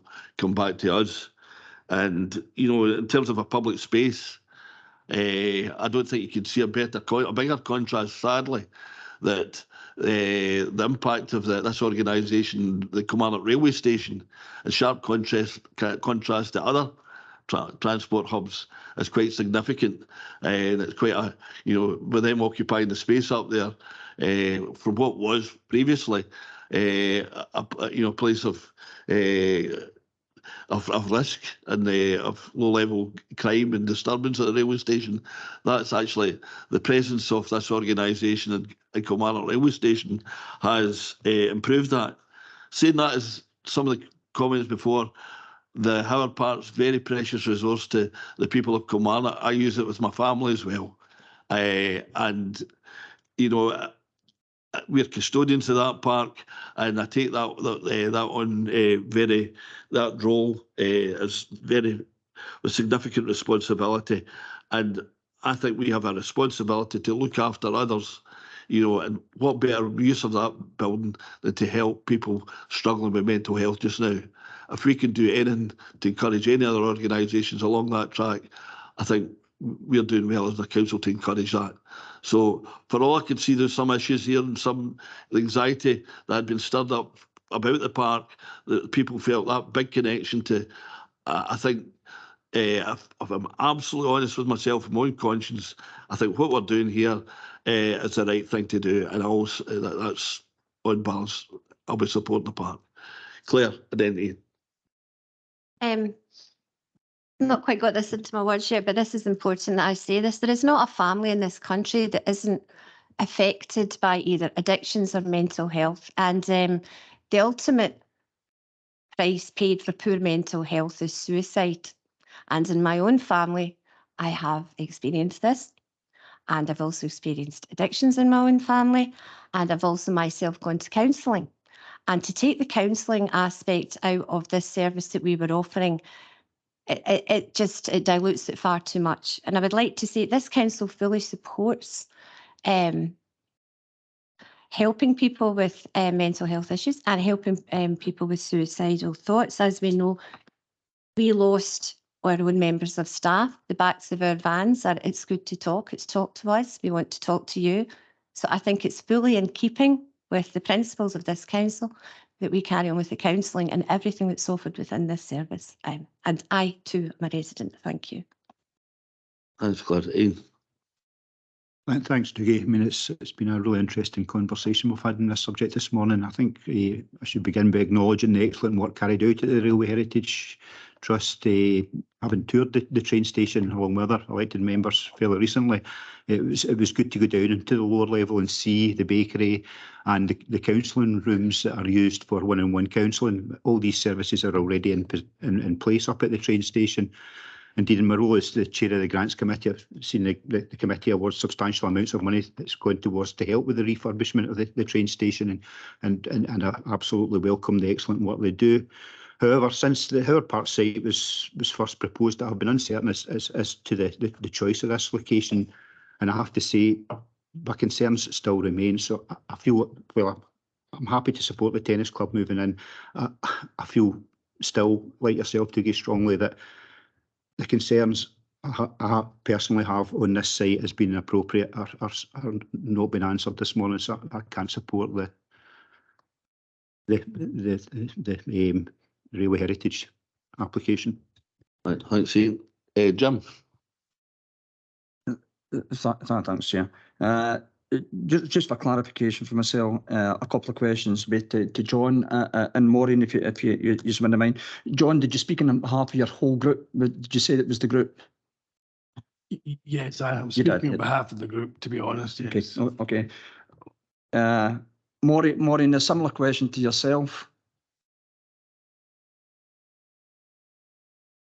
back to us. And, you know, in terms of a public space, I don't think you could see a bigger contrast, sadly, that the impact of this organisation, the Kilmarnock railway station, in sharp contrast to other transport hubs, is quite significant. And it's quite a, you know, with them occupying the space up there, from what was previously a place of risk and of low-level crime and disturbance at the railway station. That's actually the presence of this organisation in Kilmarnock railway station has improved that. Saying that, as some of the comments before, the Howard Park's very precious resource to the people of Kilmarnock. I use it with my family as well, and you know, we're custodians of that park, and I take that on that role as very with significant responsibility, and I think we have a responsibility to look after others, you know, and what better use of that building than to help people struggling with mental health just now. If we can do anything to encourage any other organisations along that track, I think we're doing well as a council to encourage that. So for all I can see, there's some issues here and some anxiety that had been stirred up about the park, that people felt that big connection to. I think if I'm absolutely honest with myself and my own conscience, I think what we're doing here is the right thing to do, and that's on balance. I'll be supporting the park. Claire, and then Ian. Not quite got this into my words yet, but this is important that I say this. There is not a family in this country that isn't affected by either addictions or mental health. And the ultimate price paid for poor mental health is suicide. And in my own family, I have experienced this. And I've also experienced addictions in my own family. And I've also myself gone to counselling. And to take the counselling aspect out of this service that we were offering, it dilutes it far too much. And I would like to say this council fully supports helping people with mental health issues and helping people with suicidal thoughts. As we know, we lost our own members of staff. The backs of our vans are, it's good to talk, it's talk to us, we want to talk to you. So I think it's fully in keeping with the principles of this council that we carry on with the counselling and everything that's offered within this service. And I too am a resident. Thank you. Thanks, Claire. Ian. Thanks, Dougie. I mean, it's been a really interesting conversation we've had on this subject this morning. I think I should begin by acknowledging the excellent work carried out at the Railway Heritage Trust, having toured the train station along with other elected members fairly recently. It was good to go down into the lower level and see the bakery and the counselling rooms that are used for one-on-one counselling. All these services are already in place up at the train station. Indeed, in my role as the chair of the Grants Committee, I've seen the committee award substantial amounts of money that's going towards to help with the refurbishment of the train station, and I absolutely welcome the excellent work they do. However, since the Howard Park site was first proposed, I have been uncertain as to the choice of this location, and I have to say my concerns still remain. So I feel, well, I'm happy to support the tennis club moving in. I feel still, like yourself, Dougie, strongly that the concerns I personally have on this site as being appropriate are not been answered this morning, so I can't support the Railway Heritage application. Right, thanks, Ian. Jim. Thanks, Chair. Just for clarification for myself, a couple of questions to John and Maureen, if you wouldn't mind. John, did you speak on behalf of your whole group? Did you say it was the group? Yes, I am speaking on behalf of the group, to be honest. Yes. Okay. Maureen, a similar question to yourself.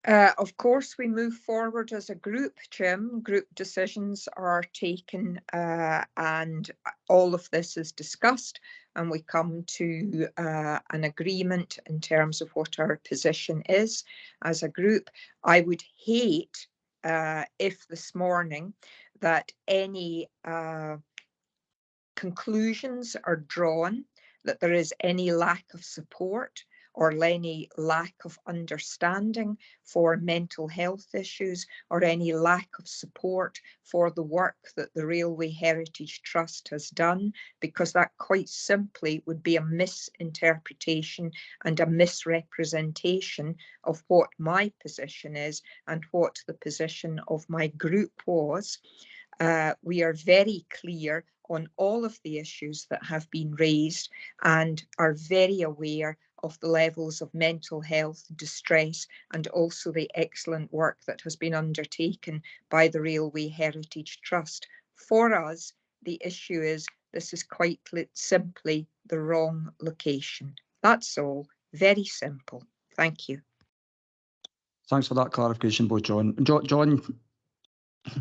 Of course, we move forward as a group, Jim. Group decisions are taken and all of this is discussed, and we come to an agreement in terms of what our position is as a group. I would hate if this morning that any conclusions are drawn, that there is any lack of support or any lack of understanding for mental health issues, or any lack of support for the work that the Railway Heritage Trust has done, because that quite simply would be a misinterpretation and a misrepresentation of what my position is and what the position of my group was. We are very clear on all of the issues that have been raised and are very aware of the levels of mental health distress and also the excellent work that has been undertaken by the Railway Heritage Trust. For us, the issue is this is quite simply the wrong location. That's all. Very simple. Thank you. Thanks for that clarification, both John. John,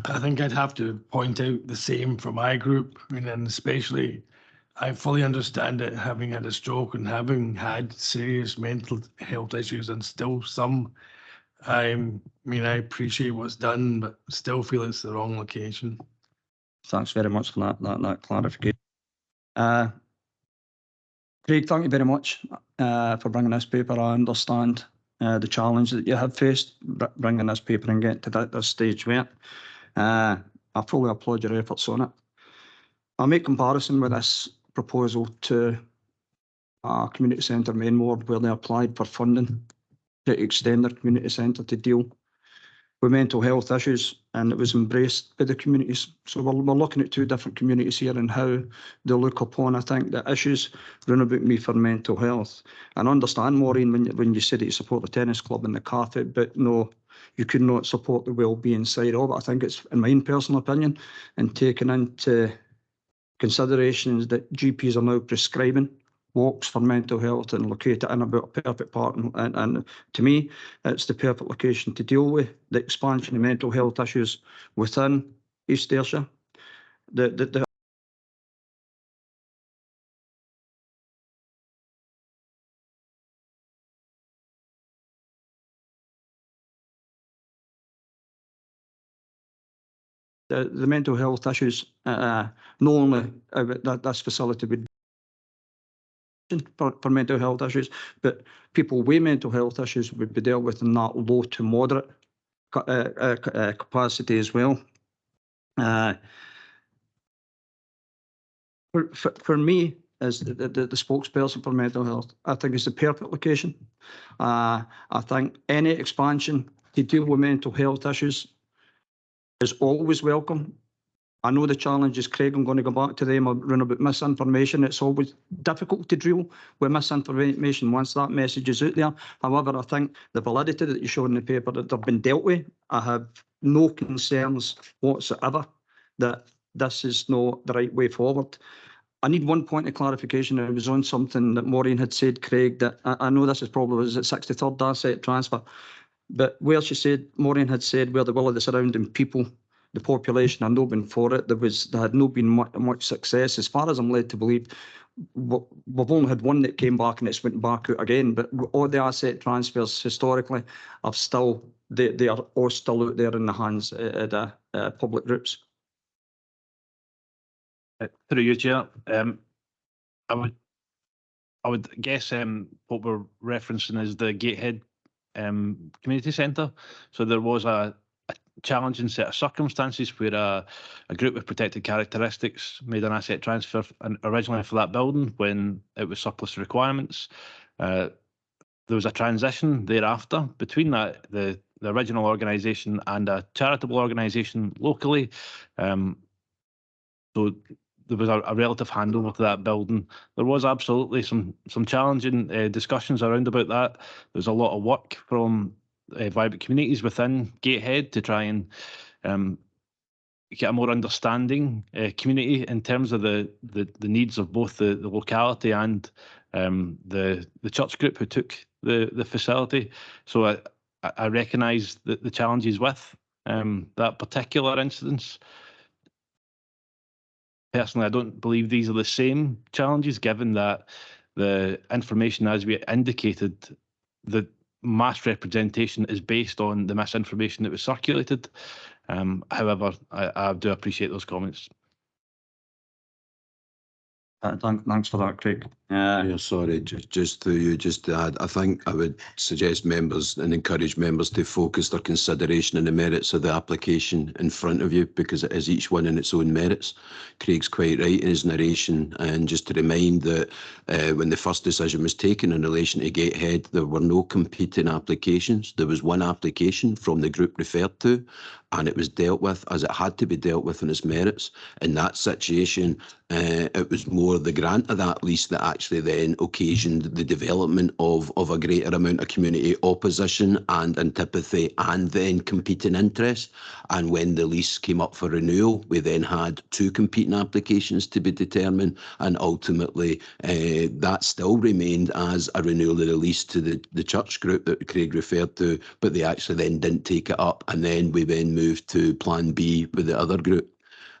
I think I'd have to point out the same for my group. I mean, and especially, I fully understand it, having had a stroke and having had serious mental health issues and still some. I mean, I appreciate what's done, but still feel it's the wrong location. thanks very much for that clarification. Craig, thank you very much for bringing this paper. I understand the challenge that you have faced bringing this paper and getting to this stage where I fully applaud your efforts on it. I'll make comparison with this proposal to a community centre Mainward, where they applied for funding to extend their community centre to deal with mental health issues, and it was embraced by the communities. So we're looking at two different communities here and how they look upon, I think, the issues run about me for mental health. And understand, Maureen, when you said that you support the tennis club and the cafe, but no, you could not support the wellbeing side of it. I think it's, in my personal opinion, and taking into considerations that GPs are now prescribing walks for mental health and located in about a perfect part. And to me, it's the perfect location to deal with the expansion of mental health issues within East Ayrshire. The mental health issues, not only this facility would for mental health issues, but people with mental health issues would be dealt with in that low to moderate capacity as well. For me, as the spokesperson for mental health, I think it's the perfect location. I think any expansion to deal with mental health issues is always welcome. I know the challenges, Craig, I'm going to go back to them around about misinformation. It's always difficult to deal with misinformation once that message is out there. However, I think the validity that you show in the paper that they've been dealt with, I have no concerns whatsoever that this is not the right way forward. I need one point of clarification. It was on something that Maureen had said, Craig, that I know this is probably, is it 63rd asset transfer, but where she said, Maureen had said, where the will of the surrounding people, the population had not been for it, there had not been much success. As far as I'm led to believe, we've only had one that came back and it's went back out again, but all the asset transfers historically have still, they are all still out there in the hands of the public groups. Through you, Chair. I would guess what we're referencing is the Gatehead Community Centre. So there was a challenging set of circumstances where a group with protected characteristics made an asset transfer originally for that building when it was surplus requirements. There was a transition thereafter between the original organisation and a charitable organisation locally. So there was a relative handover to that building. There was absolutely some challenging discussions around about that. There's a lot of work from vibrant communities within Gatehead to try and get a more understanding community in terms of the needs of both the locality and the church group who took the facility. So I recognise the challenges with that particular instance. Personally, I don't believe these are the same challenges, given that the information, as we indicated, the mass representation is based on the misinformation that was circulated. However, I do appreciate those comments. Thanks for that, Craig. Yeah, sorry, just to add, I think I would suggest members and encourage members to focus their consideration on the merits of the application in front of you, because it is each one in its own merits. Craig's quite right in his narration, and just to remind that when the first decision was taken in relation to Gatehead, there were no competing applications. There was one application from the group referred to, and it was dealt with as it had to be dealt with in its merits. In that situation, it was more the grant of that lease that actually then occasioned the development of a greater amount of community opposition and antipathy, and then competing interest. And when the lease came up for renewal, we then had 2 competing applications to be determined, and ultimately that still remained as a renewal of the lease to the church group that Craig referred to, but they actually then didn't take it up, and then we then moved to plan B with the other group.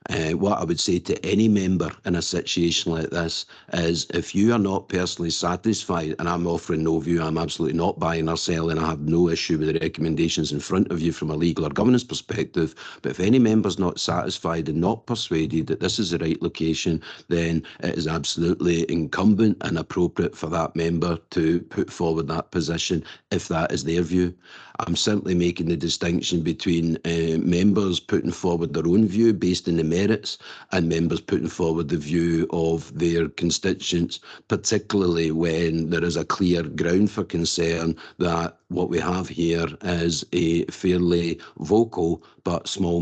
What I would say to any member in a situation like this is, if you are not personally satisfied, and I'm offering no view, I'm absolutely not buying or selling, I have no issue with the recommendations in front of you from a legal or governance perspective, but if any member's not satisfied and not persuaded that this is the right location, then it is absolutely incumbent and appropriate for that member to put forward that position if that is their view. I'm simply making the distinction between members putting forward their own view based on the merits and members putting forward the view of their constituents, particularly when there is a clear ground for concern that what we have here is a fairly vocal but small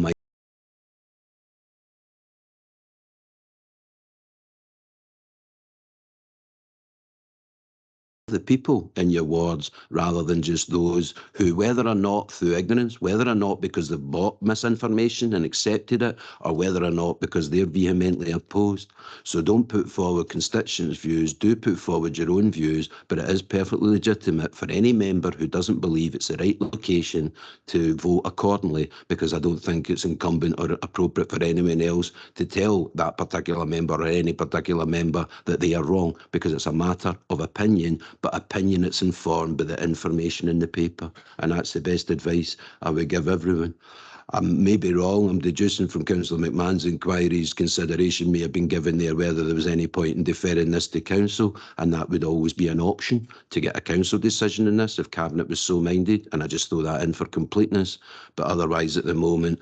the people in your wards, rather than just those who, whether or not through ignorance, whether or not because they've bought misinformation and accepted it, or whether or not because they're vehemently opposed. So don't put forward constituents' views, do put forward your own views, but it is perfectly legitimate for any member who doesn't believe it's the right location to vote accordingly, because I don't think it's incumbent or appropriate for anyone else to tell that particular member or any particular member that they are wrong, because it's a matter of opinion, but opinion that's informed by the information in the paper. And that's the best advice I would give everyone. I may be wrong. I'm deducing from Councillor McMahon's inquiries consideration may have been given there whether there was any point in deferring this to council, and that would always be an option to get a council decision in this if Cabinet was so minded, and I just throw that in for completeness. But otherwise at the moment,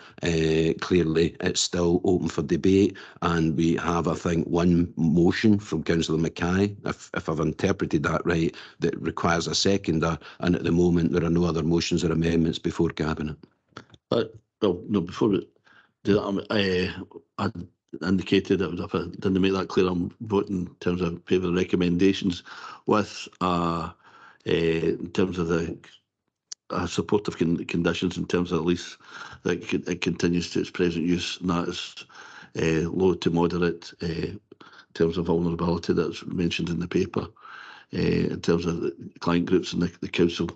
clearly it's still open for debate, and we have, I think, one motion from Councillor Mackay, if I've interpreted that right, that requires a seconder, and at the moment there are no other motions or amendments before Cabinet. Well, no, before we do that, I indicated that if I didn't make that clear, I'm voting in terms of favour of recommendations with in terms of the supportive conditions in terms of the lease, that it continues to its present use, and that is low to moderate in terms of vulnerability that's mentioned in the paper. In terms of the client groups, and the council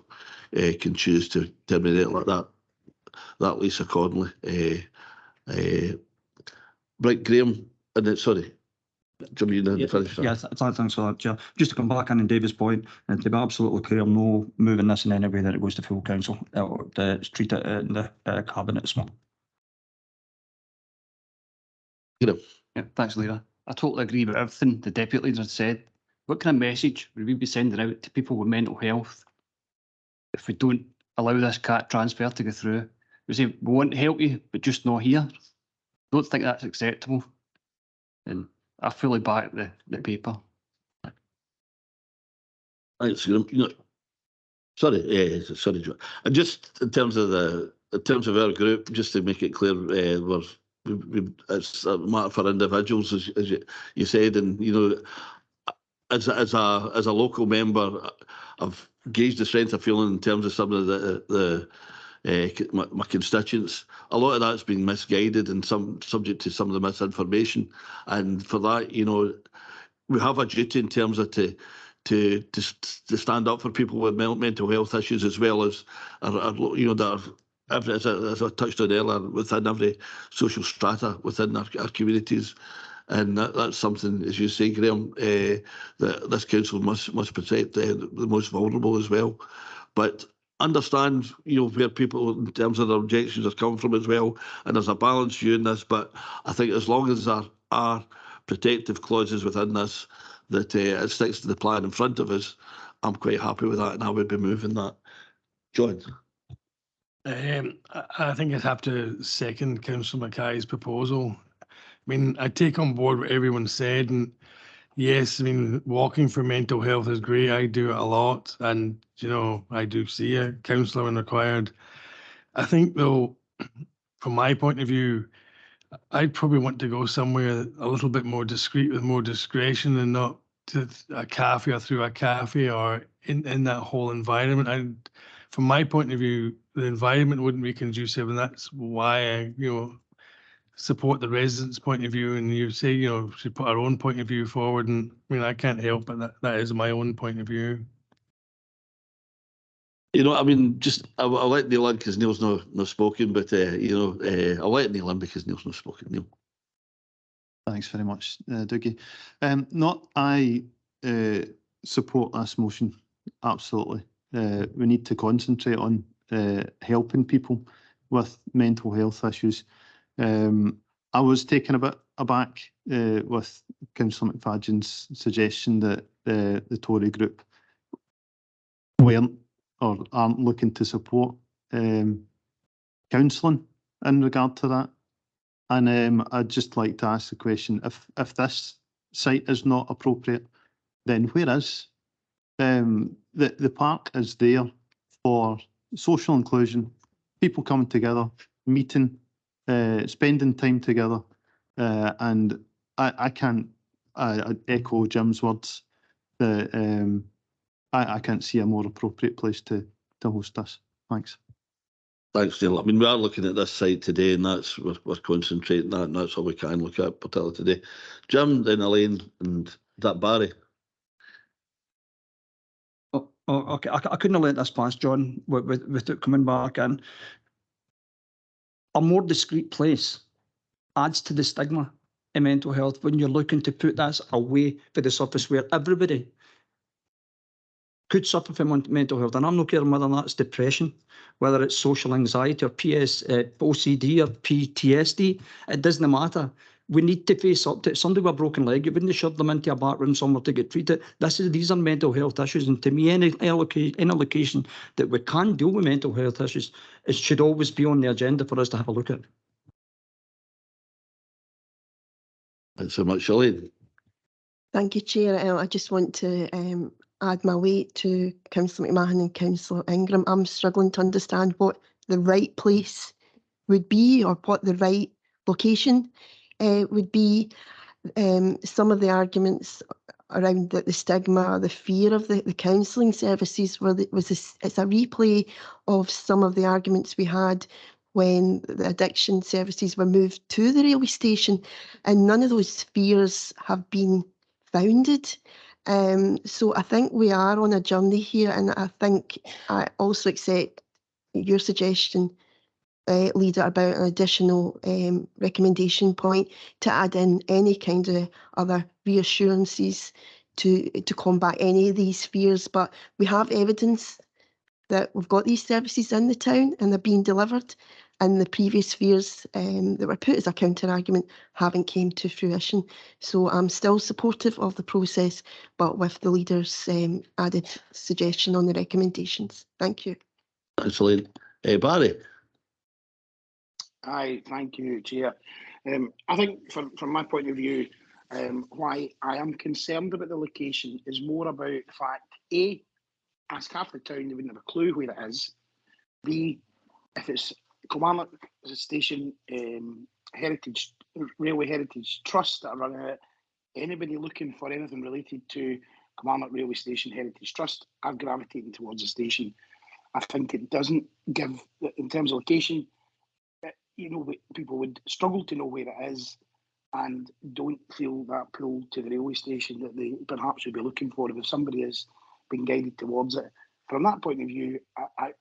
can choose to terminate like that lease accordingly. Right, Graham, and sorry, Jimmy, you didn't finish that. Yes, thanks for that, Chair. Just to come back on David's point, and to be absolutely clear, I'm no moving this in any way that it goes to full council. It's treated in the Cabinet as well. Yeah, thanks, Leader. I totally agree with everything the Deputy Leader said. What kind of message would we be sending out to people with mental health if we don't allow this CAT transfer to go through? We say, we want to help you, but just not here. Don't think that's acceptable. And I fully back the paper. Thanks, Graham. Sorry, sorry, Joe. And just in terms of our group, just to make it clear, it's a matter for individuals, as you said, and as a local member, I've gauged the strength of feeling in terms of some of the my constituents. A lot of that's been misguided and some subject to some of the misinformation, and for that, you know, we have a duty in terms of to stand up for people with mental health issues, as well as you know, that are, as I touched on earlier, within every social strata within our communities. And that's something, as you say, Graham, that this council must protect the most vulnerable as well. But understand, you know, where people in terms of their objections are coming from as well. And there's a balanced view in this. But I think as long as there are protective clauses within this, that it sticks to the plan in front of us, I'm quite happy with that, and I would be moving that. John. I think I'd have to second Councillor Mackay's proposal. I mean, I take on board what everyone said, and yes, I mean, walking for mental health is great. I do it a lot, and you know, I do see a counsellor when required. I think, though, from my point of view, I'd probably want to go somewhere a little bit more discreet with more discretion, and not to a cafe or through a cafe or in that whole environment. And from my point of view, the environment wouldn't be conducive, and that's why I, you know, support the residents' point of view. And you say, you know, should put our own point of view forward. And I mean, I can't help but that is my own point of view. You know, I mean, just I'll let Neil in because Neil's not spoken, but you know, I'll let Neil in because Neil's not spoken. Neil. Thanks very much, Dougie. I support this motion, absolutely. We need to concentrate on helping people with mental health issues. I was taken a bit aback with Councillor McFadden's suggestion that the Tory group weren't or aren't looking to support counselling in regard to that. And I'd just like to ask the question, if this site is not appropriate, then where is? The park is there for social inclusion, people coming together, meeting, spending time together. And I can't echo Jim's words that I can't see a more appropriate place to host this. Thanks. Thanks, Neil. I mean, we are looking at this site today, and that's we're concentrating that, and that's all we can look at particularly today. Jim, then Elaine, and that Barry. Oh, okay. I couldn't have let this pass, John, without coming back in. A more discreet place adds to the stigma in mental health when you're looking to put this away for the surface where everybody could suffer from mental health. And I'm not caring whether that's depression, whether it's social anxiety or OCD or PTSD. It doesn't matter. We need to face up to it. Somebody with a broken leg, you wouldn't shove them into a back room somewhere to get treated. These are mental health issues. And to me, any location that we can deal with mental health issues, it should always be on the agenda for us to have a look at. Thanks so much, Elaine. Thank you, Chair. I just want to add my weight to Councillor McMahon and Councillor Ingram. I'm struggling to understand what the right place would be or what the right location would be. Some of the arguments around the stigma or the fear of the counselling services it's a replay of some of the arguments we had when the addiction services were moved to the railway station, and none of those fears have been founded. So I think we are on a journey here, and I think I also accept your suggestion, Leader, about an additional recommendation point to add in any kind of other reassurances to combat any of these fears. But we have evidence that we've got these services in the town and they're being delivered, and the previous fears that were put as a counter-argument haven't came to fruition. So I'm still supportive of the process, but with the Leader's added suggestion on the recommendations. Thank you. Thanks, Elaine. Barry. Aye, thank you, Chair. I think from my point of view, why I am concerned about the location is more about the fact, A, ask half the town, they wouldn't have a clue where it is. B, if it's Kilmarnock Station Railway Heritage Trust that are running it, anybody looking for anything related to Kilmarnock Railway Station Heritage Trust are gravitating towards the station. I think it doesn't give, in terms of location, you know, people would struggle to know where it is and don't feel that pull to the railway station that they perhaps would be looking for if somebody has been guided towards it. From that point of view,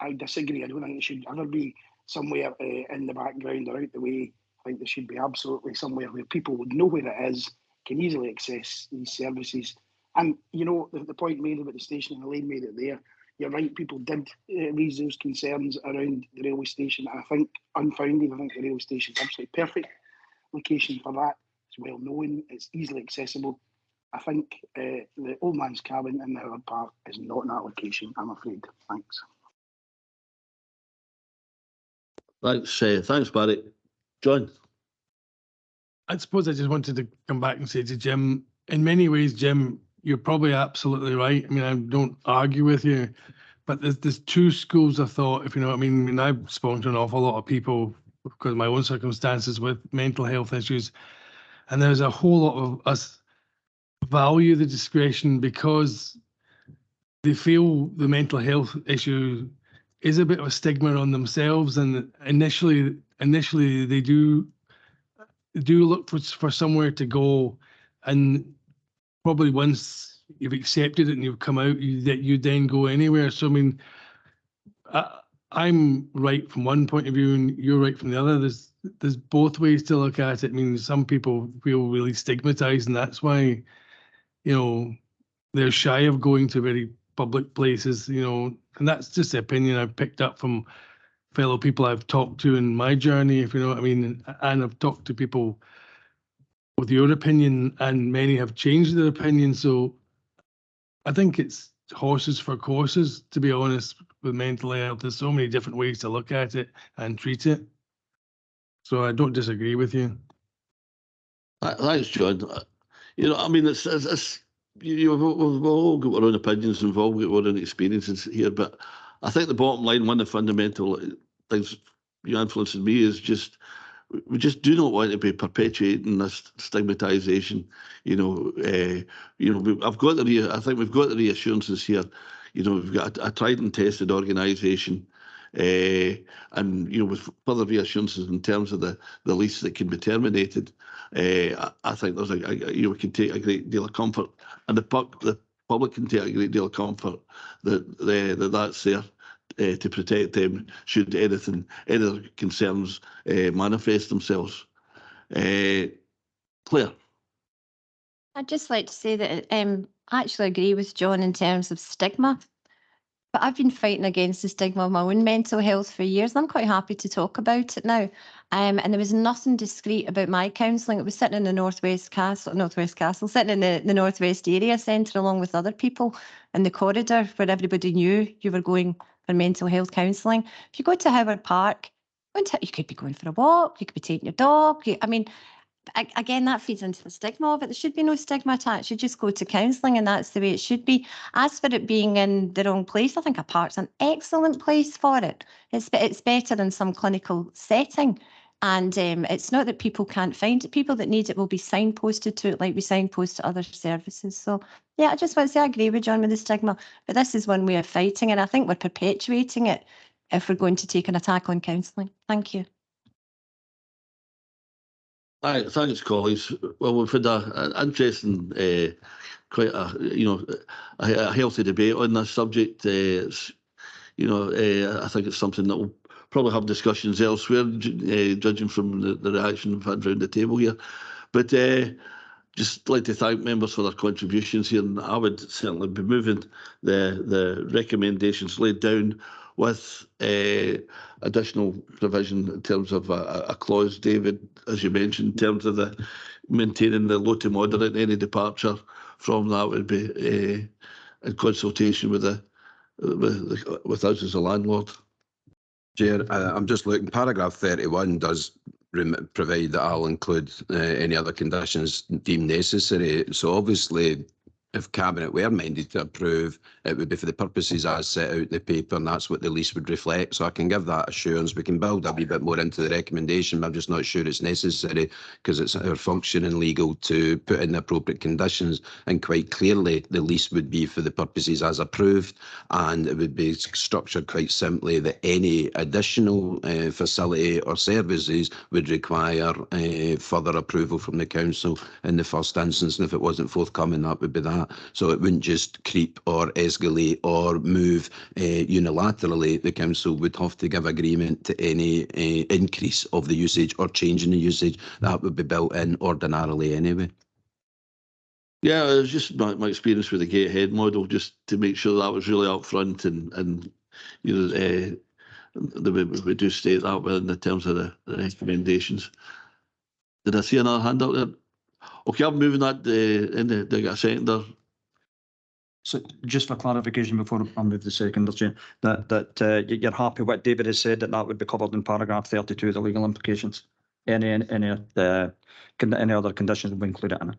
I disagree. I don't think it should ever be somewhere in the background or out the way. I think there should be absolutely somewhere where people would know where it is, can easily access these services. And, you know, the point made about the station, and Elaine made it there, you're right, people did raise those concerns around the railway station. And I think, unfounded, I think the railway station is absolutely perfect location for that. It's well known, it's easily accessible. I think the Old Man's Cabin in the Howard Park is not in that location, I'm afraid. Thanks. Thanks, Barry. John? I suppose I just wanted to come back and say to Jim, in many ways, Jim, you're probably absolutely right. I mean, I don't argue with you, but there's two schools of thought, if you know what I mean. I mean, I've spoken to an awful lot of people because of my own circumstances with mental health issues, and there's a whole lot of us value the discretion because they feel the mental health issue is a bit of a stigma on themselves, and initially they do look for somewhere to go, and probably once you've accepted it and you've come out, you then go anywhere. So I mean, I'm right from one point of view and you're right from the other. There's both ways to look at it. I mean, some people feel really stigmatized, and that's why, you know, they're shy of going to very public places, you know, and that's just the opinion I've picked up from fellow people I've talked to in my journey, if you know what I mean. And I've talked to people with your opinion, and many have changed their opinion. So I think it's horses for courses, to be honest, with mental health. There's so many different ways to look at it and treat it. So I don't disagree with you. Thanks, John. You know, I mean, it's we've all got our own opinions and we've all got our own experiences here, but I think the bottom line, one of the fundamental things influencing me is just, we just do not want to be perpetuating this stigmatisation. You know, I've got I think we've got the reassurances here. You know, we've got a tried and tested organisation, and you know, with further reassurances in terms of the lease that can be terminated. I think there's we can take a great deal of comfort, and the public can take a great deal of comfort that that's there. To protect them should any other concerns manifest themselves. Claire? I'd just like to say that I actually agree with John in terms of stigma, but I've been fighting against the stigma of my own mental health for years, and I'm quite happy to talk about it now. And there was nothing discreet about my counselling. It was sitting in the Northwest Castle, sitting in the Northwest Area Centre along with other people in the corridor where everybody knew you were going for mental health counselling. If you go to Howard Park, you could be going for a walk, you could be taking your dog. I mean, again, that feeds into the stigma of it. There should be no stigma attached. You just go to counselling, and that's the way it should be. As for it being in the wrong place, I think a park's an excellent place for it. It's better in some clinical setting. And it's not that people can't find it. People that need it will be signposted to it like we signpost to other services. So, yeah, I just want to say I agree with John with the stigma, but this is one way of fighting, and I think we're perpetuating it if we're going to take an attack on counselling. Thank you. Thanks, colleagues. Well, we've had an interesting, quite a healthy debate on this subject. I think it's something that we'll probably have discussions elsewhere, judging from the reaction we've had around the table here. But just like to thank members for their contributions here, and I would certainly be moving the recommendations laid down with additional provision in terms of a clause, David, as you mentioned, in terms of the maintaining the low to moderate. Any departure from that would be in consultation with us as a landlord. Chair, I'm just looking, paragraph 31 does provide that I'll include any other conditions deemed necessary. So obviously if Cabinet were minded to approve, it would be for the purposes as set out in the paper, and that's what the lease would reflect. So I can give that assurance. We can build a wee bit more into the recommendation, but I'm just not sure it's necessary because it's our function in legal to put in the appropriate conditions. And quite clearly, the lease would be for the purposes as approved, and it would be structured quite simply that any additional facility or services would require further approval from the council in the first instance. And if it wasn't forthcoming, that would be that. So it wouldn't just creep or escalate or move unilaterally. The council would have to give agreement to any increase of the usage or change in the usage. That would be built in ordinarily anyway. Yeah, it was just my experience with the Gatehead model, just to make sure that was really up front and you know, we do state that within the terms of the recommendations. Did I see another hand up there? Okay, I'm moving that in the a second there. So just for clarification before I move the second, Chair, that you're happy what David has said, that would be covered in paragraph 32, the legal implications. Any other conditions will be included in it.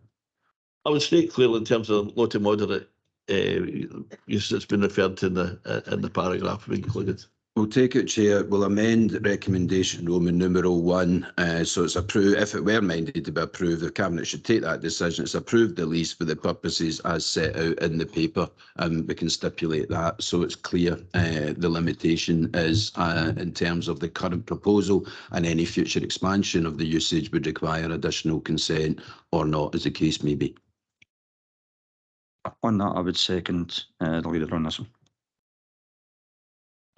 I would state clearly in terms of low to moderate use that's been referred to in the paragraph we included. We'll take it, Chair. We'll amend recommendation Roman numeral 1. So it's approved. If it were minded to be approved, the Cabinet should take that decision. It's approved the lease for the purposes as set out in the paper, and we can stipulate that so it's clear. The limitation is in terms of the current proposal, and any future expansion of the usage would require additional consent or not, as the case may be. On that, I would second the leader on this one.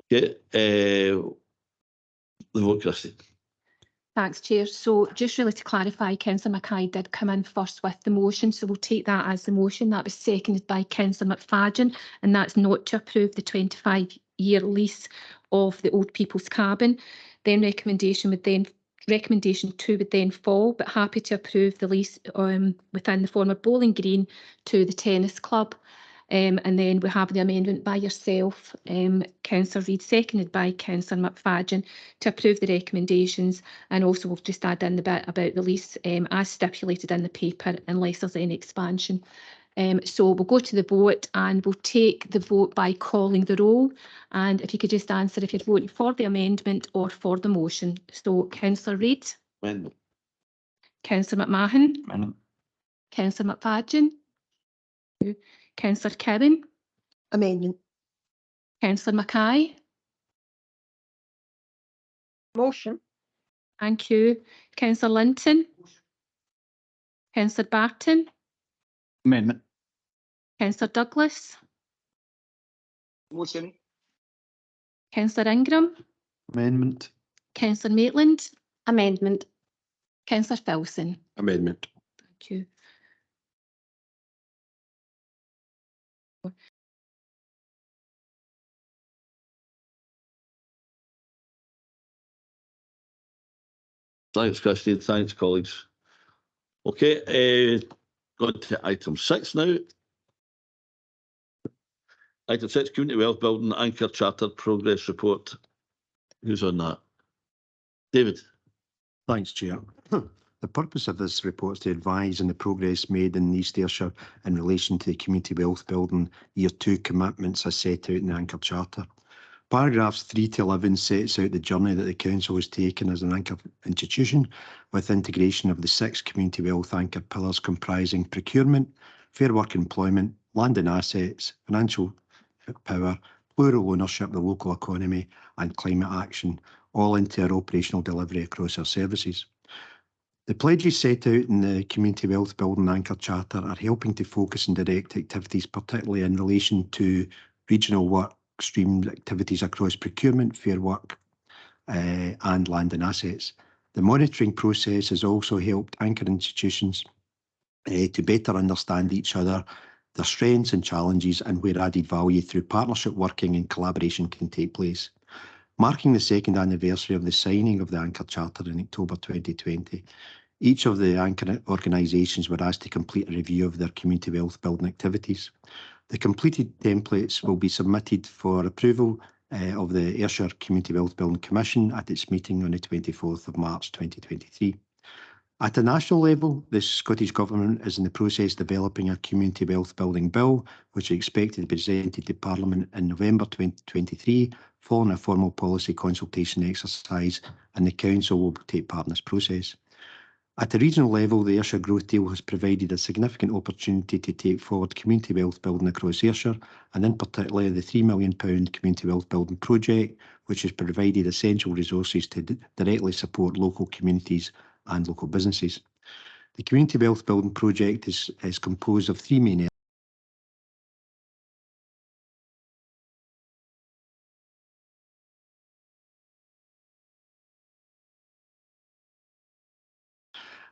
Okay, the vote, Christie. Thanks, Chair. So just really to clarify, Councillor Mackay did come in first with the motion, so we'll take that as the motion. That was seconded by Councillor McFadden, and that's not to approve the 25-year lease of the Old People's Cabin. Then recommendation 2 would then fall, but happy to approve the lease within the former Bowling Green to the tennis club. And then we have the amendment by yourself, Councillor Reid, seconded by Councillor McFadden, to approve the recommendations, and also we'll just add in the bit about the lease as stipulated in the paper unless there's any expansion. So we'll go to the vote, and we'll take the vote by calling the roll, and if you could just answer if you're voting for the amendment or for the motion. So Councillor Reid. Amendment. Councillor McMahon. Amendment. Councillor McFadden. Councillor Kevin. Amendment. Councillor Mackay. Motion. Thank you. Councillor Linton. Councillor Barton. Amendment. Councillor Douglas. Motion. Councillor Ingram. Amendment. Councillor Maitland. Amendment. Councillor Filson. Amendment. Thank you. Thanks, Christine. Thanks, colleagues. Okay, going to item 6 now. Item 6, Community Wealth Building Anchor Charter Progress Report. Who's on that? David. Thanks, Chair. The purpose of this report is to advise on the progress made in East Ayrshire in relation to the Community Wealth Building Year 2 commitments as set out in the Anchor Charter. Paragraphs 3 to 11 sets out the journey that the Council has taken as an anchor institution, with integration of the 6 community wealth anchor pillars comprising procurement, fair work employment, land and assets, financial power, plural ownership of the local economy and climate action, all into our operational delivery across our services. The pledges set out in the Community Wealth Building Anchor Charter are helping to focus and direct activities, particularly in relation to regional work stream activities across procurement, fair work and land and assets. The monitoring process has also helped anchor institutions to better understand each other, their strengths and challenges, and where added value through partnership working and collaboration can take place. Marking the 2nd anniversary of the signing of the Anchor Charter in October 2020, each of the anchor organisations were asked to complete a review of their community wealth building activities. The completed templates will be submitted for approval of the Ayrshire Community Wealth Building Commission at its meeting on the 24th of March 2023. At a national level, the Scottish Government is in the process of developing a Community Wealth Building Bill, which is expected to be presented to Parliament in November 2023, following a formal policy consultation exercise, and the Council will take part in this process. At the regional level, the Ayrshire Growth Deal has provided a significant opportunity to take forward community wealth building across Ayrshire, and in particular the £3 million Community Wealth Building Project, which has provided essential resources to directly support local communities and local businesses. The Community Wealth Building Project is composed of three main areas.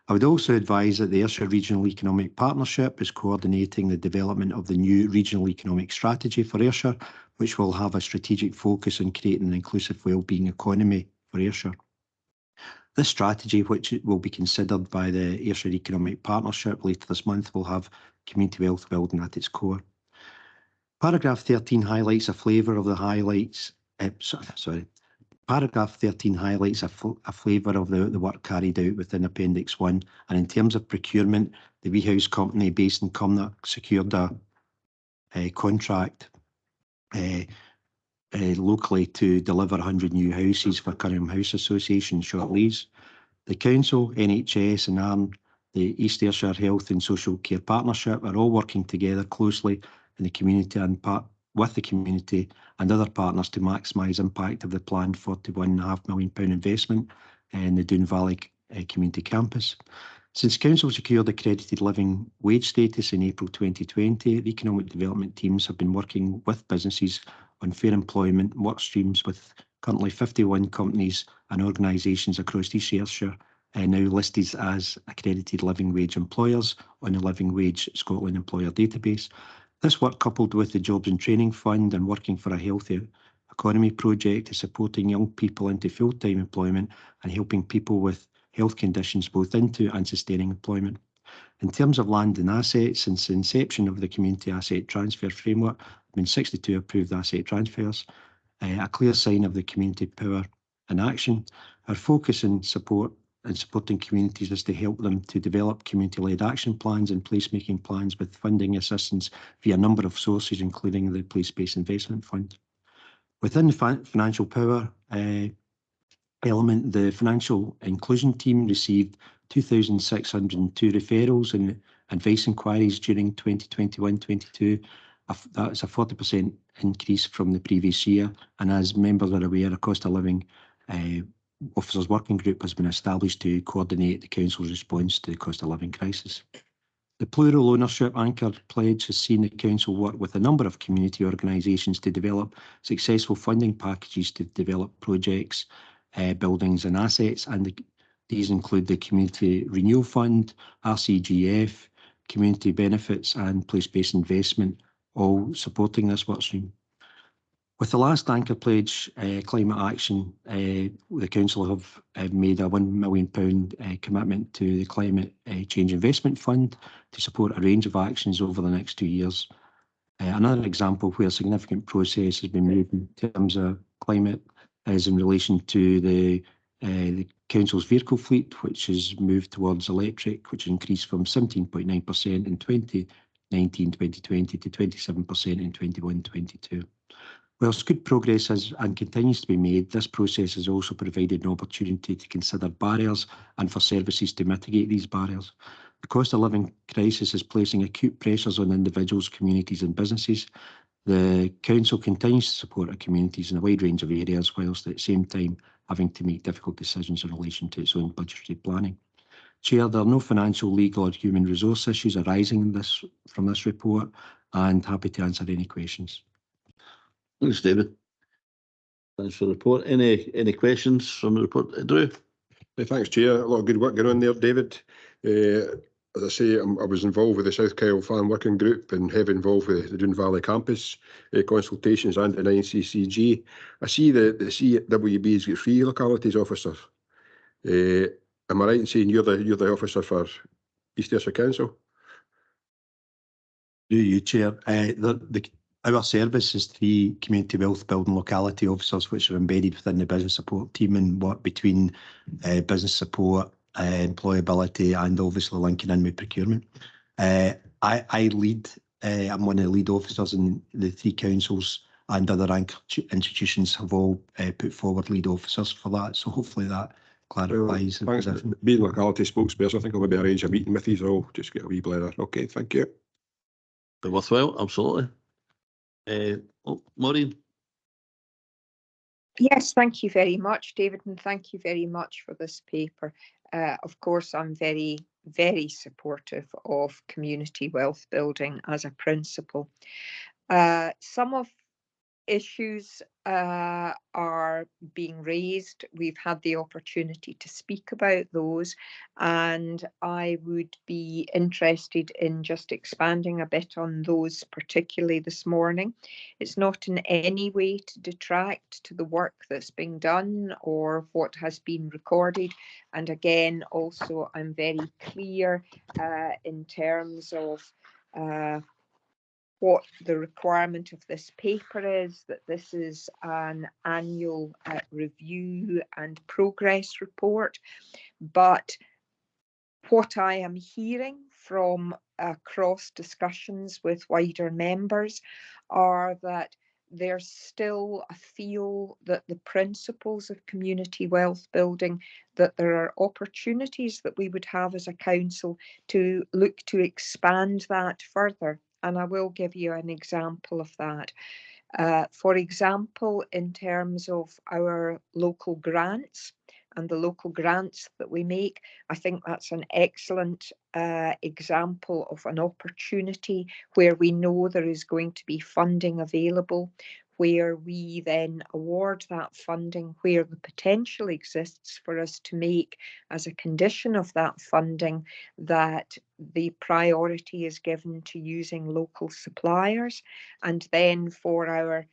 I would also advise that the Ayrshire Regional Economic Partnership is coordinating the development of the new Regional Economic Strategy for Ayrshire, which will have a strategic focus on creating an inclusive wellbeing economy for Ayrshire. This strategy, which will be considered by the Ayrshire Economic Partnership later this month, will have community wealth building at its core. Paragraph 13 highlights a flavour of the highlights. Paragraph 13 highlights a flavour of the work carried out within Appendix 1. And in terms of procurement, the Wee House company based in Cumnock secured a contract locally to deliver 100 new houses for Cunningham House Association short lease. The Council, NHS and ARN, the East Ayrshire Health and Social Care Partnership are all working together closely in the community and with the community and other partners to maximise impact of the planned £41.5 million investment in the Doon Valley Community Campus. Since Council secured accredited living wage status in April 2020, the economic development teams have been working with businesses on fair employment work streams with currently 51 companies and organisations across East Ayrshire now listed as accredited living wage employers on the Living Wage Scotland Employer Database. This work, coupled with the Jobs and Training Fund and Working for a Healthy Economy project, is supporting young people into full-time employment and helping people with health conditions both into and sustaining employment. In terms of land and assets, since the inception of the Community Asset Transfer Framework, there have been 62 approved asset transfers, a clear sign of the community power in action. Our focus and supporting communities is to help them to develop community-led action plans and placemaking plans with funding assistance via a number of sources, including the Place-Based Investment Fund. Within the financial power element, the financial inclusion team received 2,602 referrals and advice inquiries during 2021-22. That's a 40% increase from the previous year. And as members are aware, a cost of living officers working group has been established to coordinate the Council's response to the cost of living crisis. The plural ownership anchor pledge has seen the Council work with a number of community organisations to develop successful funding packages to develop projects, buildings and assets, and these include the Community Renewal Fund, RCGF, Community Benefits and Place-Based Investment, all supporting this work stream. With the last anchor pledge, climate action, the Council have made a £1 million commitment to the Climate Change Investment Fund to support a range of actions over the next 2 years. Another example where significant progress has been made in terms of climate is in relation to the Council's vehicle fleet, which has moved towards electric, which increased from 17.9% in 2019-2020 to 27% in 21-22. Whilst good progress has and continues to be made, this process has also provided an opportunity to consider barriers and for services to mitigate these barriers. The cost of living crisis is placing acute pressures on individuals, communities and businesses. The Council continues to support our communities in a wide range of areas, whilst at the same time having to make difficult decisions in relation to its own budgetary planning. Chair, there are no financial, legal or human resource issues arising from this report, and happy to answer any questions. Thanks, David. Thanks for the report. Any questions from the report? Drew? Thanks, Chair. A lot of good work going on there, David. As I say, I was involved with the South Kyle Farm Working Group and heavily involved with the Doon Valley Campus consultations and an NCCG. I see the CWB's got 3 localities officers. Am I right in saying you're the officer for East Ayrshire Council? Through you, Chair. Our service is 3 community wealth building locality officers, which are embedded within the business support team and work between business support employability, and obviously linking in with procurement. I lead, I'm one of the lead officers in the 3 councils, and other institutions have all put forward lead officers for that. So hopefully that clarifies. Well, thanks. Being locality spokesperson, I think I'll maybe arrange a meeting with you all, just get a wee blather. Okay, thank you. Be worthwhile, absolutely. Maureen? Yes, thank you very much, David, and thank you very much for this paper. Of course, I'm very, very supportive of community wealth building as a principle. Some of issues are being raised. We've had the opportunity to speak about those, and I would be interested in just expanding a bit on those, particularly this morning. It's not in any way to detract to the work that's being done or what has been recorded. And again, also, I'm very clear in terms of what the requirement of this paper is, that this is an annual review and progress report. But what I am hearing from across discussions with wider members are that there's still a feel that the principles of community wealth building, that there are opportunities that we would have as a council to look to expand that further. And I will give you an example of that. For example, in terms of our local grants and the local grants that we make, I think that's an excellent example of an opportunity where we know there is going to be funding available, where we then award that funding, where the potential exists for us to make as a condition of that funding that the priority is given to using local suppliers, and then for our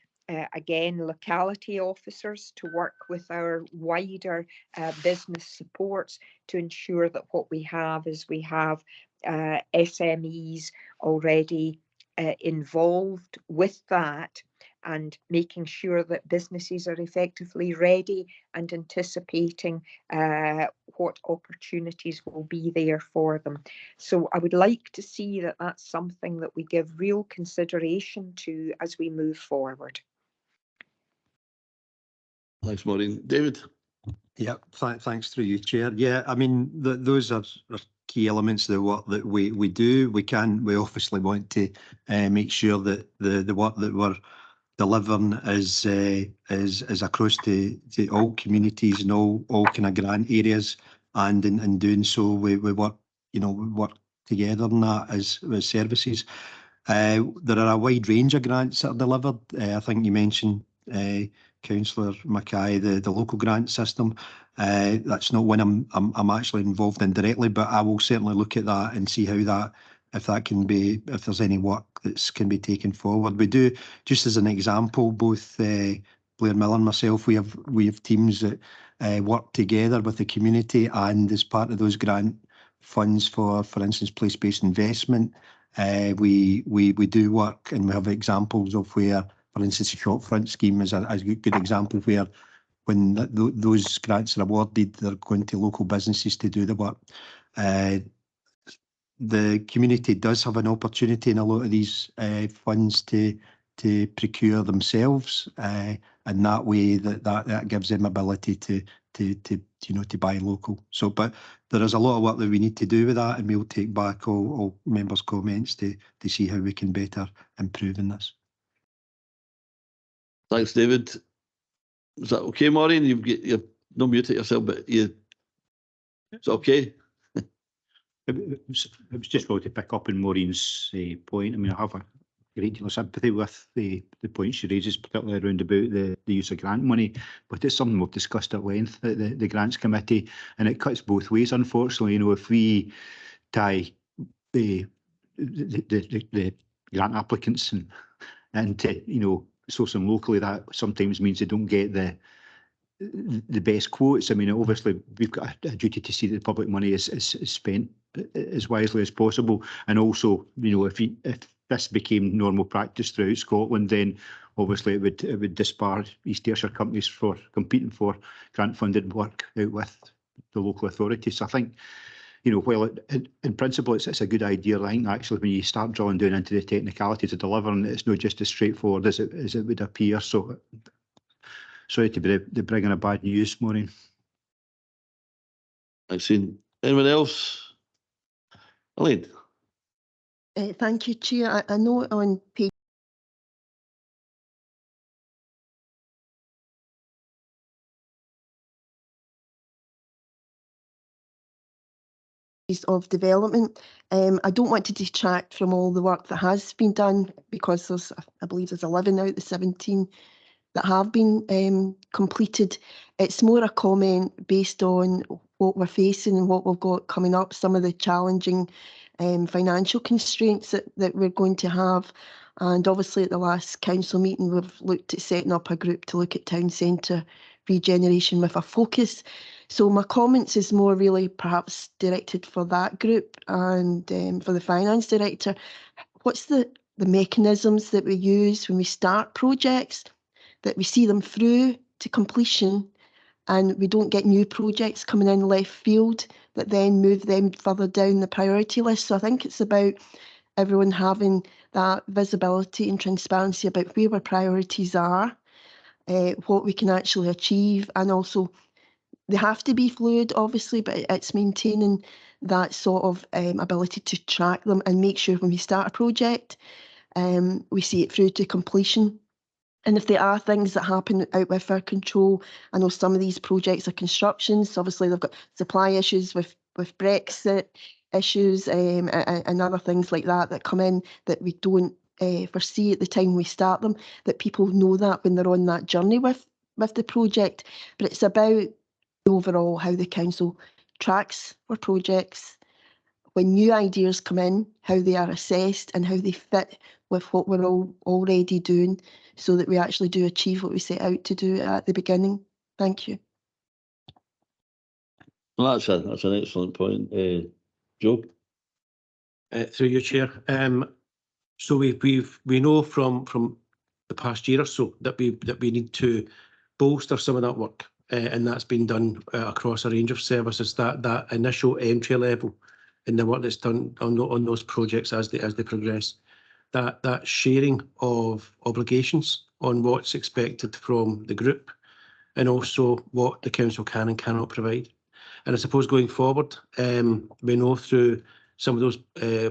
again, locality officers to work with our wider business supports to ensure that what we have is we have SMEs already involved with that, and making sure that businesses are effectively ready and anticipating what opportunities will be there for them. So I would like to see that that's something that we give real consideration to as we move forward. Thanks, Maureen. David? Yeah, thanks through you, Chair. Yeah, I mean, those are key elements of the work that we do. We obviously want to make sure that the work that we're delivering is across to all communities and all kind of grant areas, and in doing so we work, we work together on that as services. There are a wide range of grants that are delivered. I think you mentioned, Councillor Mackay, the local grant system. That's not one I'm actually involved in directly, but I will certainly look at that and see how if there's any work that can be taken forward. We do, just as an example, both Blair Miller and myself, we have teams that work together with the community, and as part of those grant funds for instance, place-based investment, we do work, and we have examples of where, for instance, the shopfront scheme is a good example where when those grants are awarded, they're going to local businesses to do the work. The community does have an opportunity in a lot of these funds to procure themselves, and that way that gives them ability to buy local. So, but there is a lot of work that we need to do with that, and we'll take back all members' comments to see how we can better improve in this. Thanks, David. Is that okay, Maureen? You've not muted yourself, but is it okay? It was just really to pick up on Maureen's point. I mean, I have a great deal of sympathy with the point she raises, particularly around about the use of grant money, but it's something we've discussed at length at the Grants Committee, and it cuts both ways, unfortunately. If we tie the grant applicants and to source them locally, that sometimes means they don't get the best quotes. I mean, obviously we've got a duty to see that the public money is spent as wisely as possible, and also if this became normal practice throughout Scotland, then obviously it would disbar East Ayrshire companies for competing for grant funded work out with local authorities. So I think, while in principle it's a good idea, I think actually when you start drawing down into the technicalities of delivering, it's not just as straightforward as it would appear. So sorry to be bringing a bad news, Maureen. I've seen anyone else? Elaine? Thank you, Chair. I know on page of development. I don't want to detract from all the work that has been done, because I believe there's 11 out of the 17 that have been completed. It's more a comment based on what we're facing and what we've got coming up, some of the challenging financial constraints that we're going to have. And obviously at the last council meeting, we've looked at setting up a group to look at town centre regeneration with a focus. So my comments is more really perhaps directed for that group and for the finance director. What's the mechanisms that we use when we start projects, that we see them through to completion and we don't get new projects coming in left field that then move them further down the priority list? So I think it's about everyone having that visibility and transparency about where our priorities are, what we can actually achieve, and also they have to be fluid, obviously, but it's maintaining that sort of ability to track them and make sure when we start a project, we see it through to completion. And if there are things that happen out with our control, I know some of these projects are constructions. Obviously, they've got supply issues with Brexit issues and other things like that come in that we don't foresee at the time we start them, that people know that when they're on that journey with the project. But it's about overall how the council tracks for projects, when new ideas come in, how they are assessed and how they fit with what we're all already doing, so that we actually do achieve what we set out to do at the beginning. Thank you. Well, that's an excellent point. Joe? Through you, Chair. So we know from the past year or so that we need to bolster some of that work, and that's been done across a range of services. That initial entry level in the work that's done on those projects as they progress. That sharing of obligations on what's expected from the group, and also what the council can and cannot provide. And I suppose going forward, we know through some of those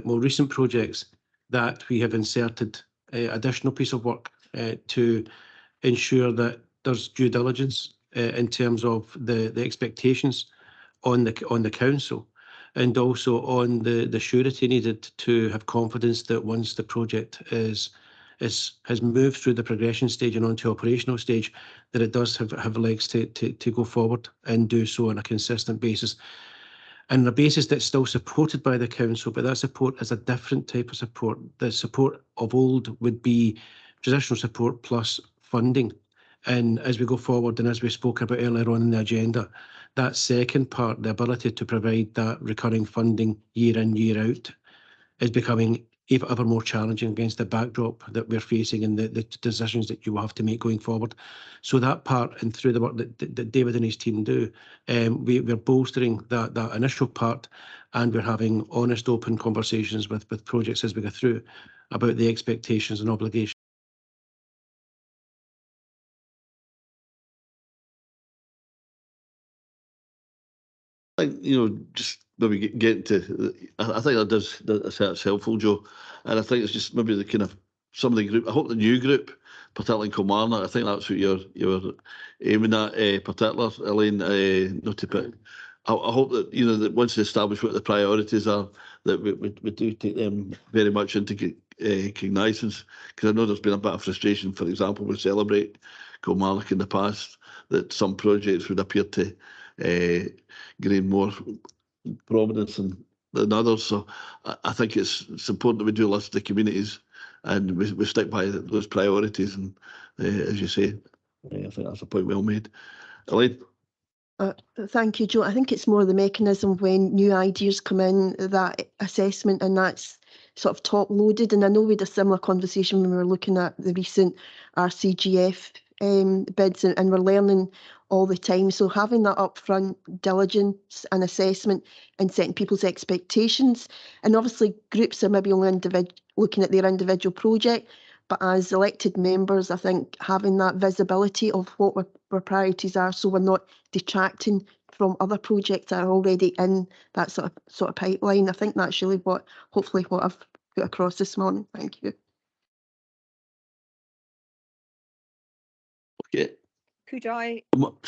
more recent projects that we have inserted additional piece of work to ensure that there's due diligence in terms of the expectations on the council, and also on the surety needed to have confidence that once the project has moved through the progression stage and onto operational stage, that it does have legs to go forward and do so on a consistent basis. And a basis that's still supported by the council, but that support is a different type of support. The support of old would be traditional support plus funding. And as we go forward, and as we spoke about earlier on in the agenda, that second part, the ability to provide that recurring funding year in, year out, is becoming ever more challenging against the backdrop that we're facing and the decisions that you will have to make going forward. So that part, and through the work that David and his team do, we're bolstering that initial part, and we're having honest, open conversations with projects as we go through about the expectations and obligations. I think, just maybe get to, I think that's helpful, Joe. And I think it's just maybe the kind of some of the group, I hope the new group, particularly in Kilmarnock, I think that's what you're aiming at, particular, Elaine, not to put, I hope that, that once they establish what the priorities are, that we do take them very much into cognizance, because I know there's been a bit of frustration, for example, with Celebrate Kilmarnock in the past, that some projects would appear to gain more prominence than others. So I think it's important that we do listen to communities and we stick by those priorities. And as you say, I think that's a point well made. Elaine? Thank you, Joe. I think it's more the mechanism when new ideas come in, that assessment, and that's sort of top loaded. And I know we had a similar conversation when we were looking at the recent RCGF bids, and we're learning all the time. So having that upfront diligence and assessment and setting people's expectations, and obviously groups are maybe only looking at their individual project, but as elected members, I think having that visibility of what our priorities are, so we're not detracting from other projects that are already in that sort of pipeline. I think that's really hopefully what I've put across this morning. Thank you. Okay. Could I?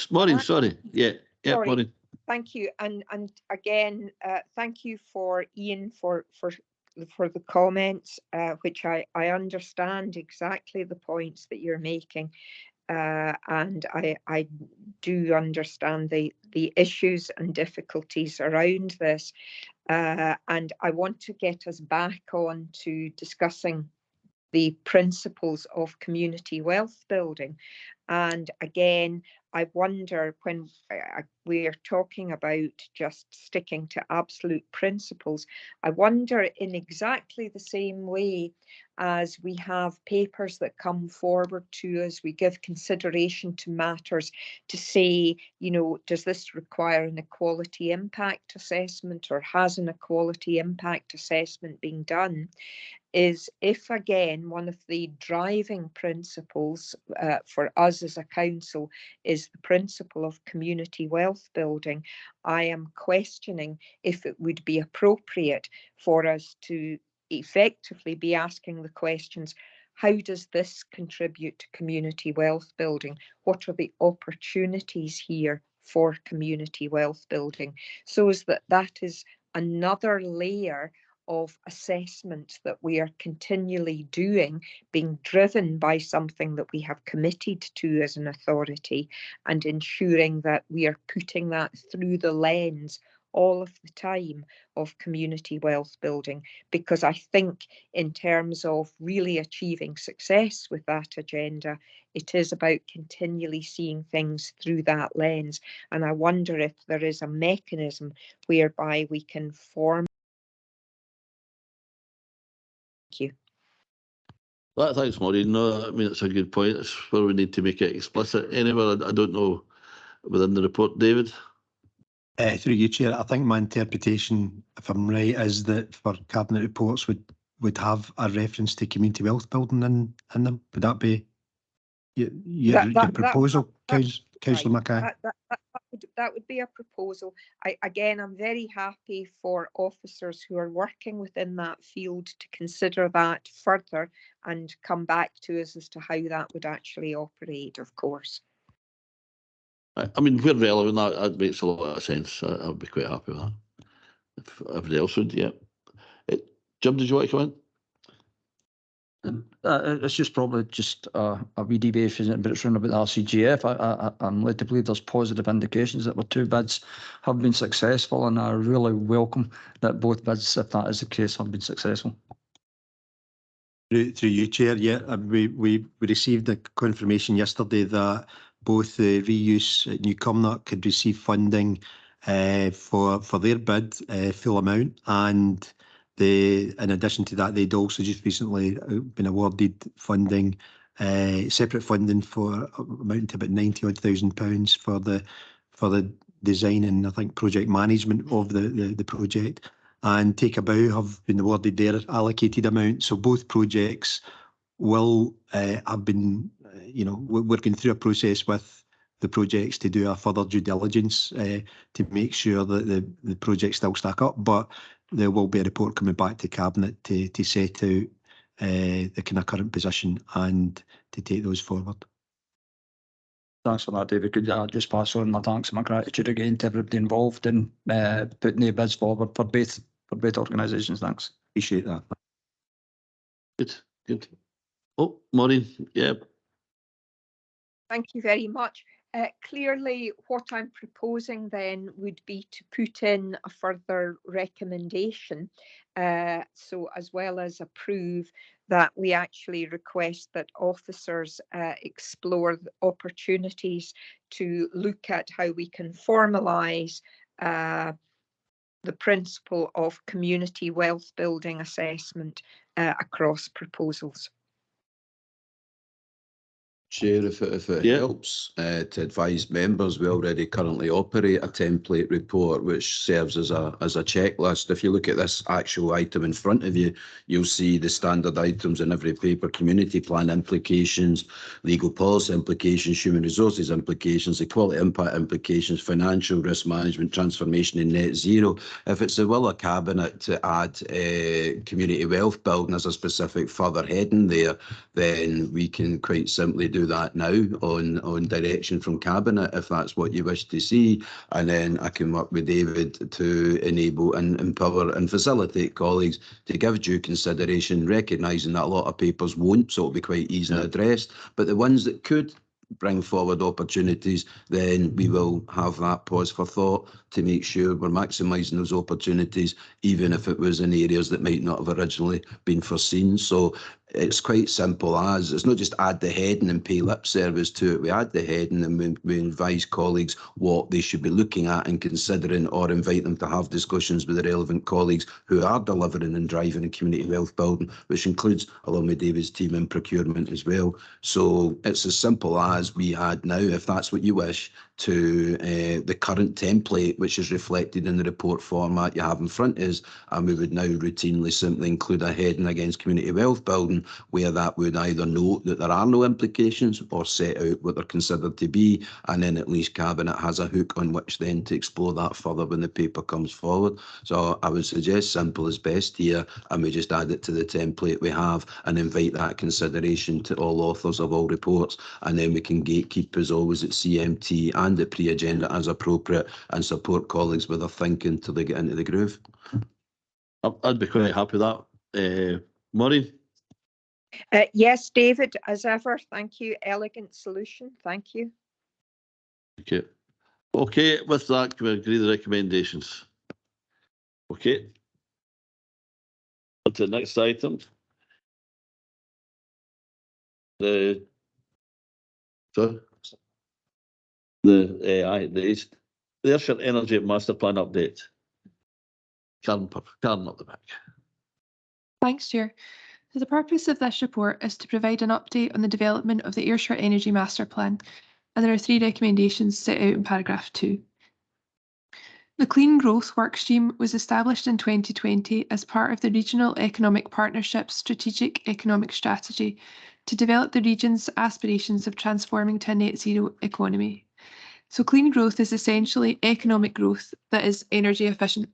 Maureen, sorry. Yeah, Sorry. Maureen. Thank you, and again, thank you for Ian for the comments, which I understand exactly the points that you're making, and I do understand the issues and difficulties around this, and I want to get us back on to discussing the principles of community wealth building. And again, I wonder when we're talking about just sticking to absolute principles, I wonder in exactly the same way as we have papers that come forward to us, we give consideration to matters to say, you know, does this require an equality impact assessment, or has an equality impact assessment been done? Is if again one of the driving principles for us as a council is the principle of community wealth building, I am questioning if it would be appropriate for us to effectively be asking the questions, how does this contribute to community wealth building? What are the opportunities here for community wealth building? So is that is another layer of assessment that we are continually doing, being driven by something that we have committed to as an authority, and ensuring that we are putting that through the lens all of the time of community wealth building, because I think in terms of really achieving success with that agenda, it is about continually seeing things through that lens. And I wonder if there is a mechanism whereby we can form. Thank you. Thanks, Maureen. No, I mean, it's a good point. It's where we need to make it explicit. Anywhere, I don't know, within the report, David? Through you, Chair, I think my interpretation, if I'm right, is that for cabinet reports would have a reference to community wealth building in them. Would that be your proposal, Councillor Mackay? That would be a proposal. I'm very happy for officers who are working within that field to consider that further and come back to us as to how that would actually operate, of course. I mean, where relevant, that makes a lot of sense. I'd be quite happy with that. If everybody else would, yeah. Jim, did you want to come in? It's just probably just a wee deviation, but it's around about the RCGF. I'm led to believe there's positive indications that our two bids have been successful, and I really welcome that both bids, if that is the case, have been successful. Through you, Chair, yeah, we received a confirmation yesterday that both the reuse at New Cumnock could receive funding for their bid, full amount, and in addition to that, they'd also just recently been awarded funding, separate funding for amounting to about £90,000 for the design and I think project management of the project. And Take a Bow have been awarded their allocated amount. So both projects will have been, we're going through a process with the projects to do a further due diligence to make sure that the projects still stack up. But there will be a report coming back to Cabinet to set out the kind of current position and to take those forward. Thanks for that, David. Could I just pass on my thanks and my gratitude again to everybody involved in putting the bids forward for both organisations. Thanks. Appreciate that. Good. Oh, Maureen, yeah. Thank you very much. Clearly, what I'm proposing then would be to put in a further recommendation, so as well as approve, that we actually request that officers explore the opportunities to look at how we can formalise the principle of community wealth building assessment across proposals. Chair, if it Yeah. helps to advise members, we already currently operate a template report which serves as a checklist. If you look at this actual item in front of you, you'll see the standard items in every paper: community plan implications, legal policy implications, human resources implications, equality impact implications, financial risk management, transformation and net zero. If it's the will of Cabinet to add community wealth building as a specific further heading there, then we can quite simply do that now on direction from Cabinet, if that's what you wish to see. And then I can work with David to enable and empower and facilitate colleagues to give due consideration, recognising that a lot of papers won't, so it'll be quite easily addressed. But the ones that could bring forward opportunities, then we will have that pause for thought to make sure we're maximising those opportunities, even if it was in areas that might not have originally been foreseen. So it's quite simple as, it's not just add the heading and pay lip service to it. We add the heading and we advise colleagues what they should be looking at and considering, or invite them to have discussions with the relevant colleagues who are delivering and driving in community wealth building, which includes, along with David's team, in procurement as well. So it's as simple as we add now, if that's what you wish, to the current template, which is reflected in the report format you have in front of us, and we would now routinely simply include a heading against community wealth building, where that would either note that there are no implications or set out what they're considered to be, and then at least Cabinet has a hook on which then to explore that further when the paper comes forward. So I would suggest simple is best here, and we just add it to the template we have and invite that consideration to all authors of all reports, and then we can gatekeep as always at CMT and at pre-agenda as appropriate, and support colleagues with their thinking till they get into the groove. I'd be quite happy with that. Maureen? Yes, David, as ever, thank you. Elegant solution, thank you. Okay. Okay, with that, can we agree the recommendations? Okay. On to the next item. The Ayrshire Energy Master Plan update. Karen up the back. Thanks, Chair. So the purpose of this report is to provide an update on the development of the Ayrshire Energy Master Plan, and there are 3 recommendations set out in paragraph 2. The Clean Growth Workstream was established in 2020 as part of the Regional Economic Partnership's Strategic Economic Strategy to develop the region's aspirations of transforming to a net zero economy. So clean growth is essentially economic growth that is energy efficient.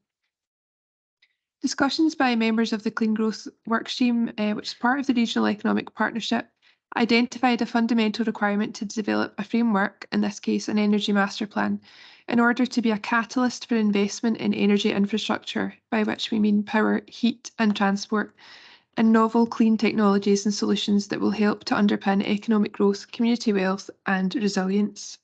Discussions by members of the Clean Growth Workstream, which is part of the Regional Economic Partnership, identified a fundamental requirement to develop a framework, in this case an energy master plan, in order to be a catalyst for investment in energy infrastructure, by which we mean power, heat and transport, and novel clean technologies and solutions that will help to underpin economic growth, community wealth and resilience.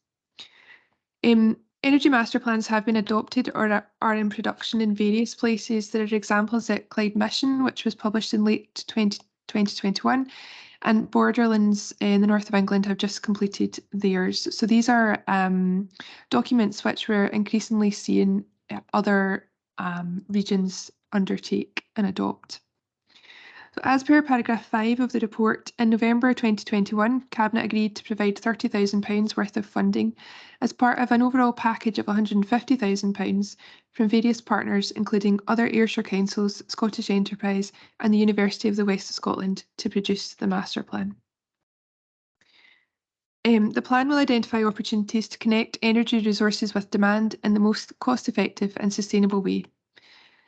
Energy master plans have been adopted or are in production in various places. There are examples at Clyde Mission, which was published in late 2021, and Borderlands in the north of England have just completed theirs. So these are documents which we're increasingly seeing other regions undertake and adopt. So as per paragraph 5 of the report, in November 2021, Cabinet agreed to provide £30,000 worth of funding as part of an overall package of £150,000 from various partners, including other Ayrshire councils, Scottish Enterprise and the University of the West of Scotland, to produce the master plan. The plan will identify opportunities to connect energy resources with demand in the most cost-effective and sustainable way.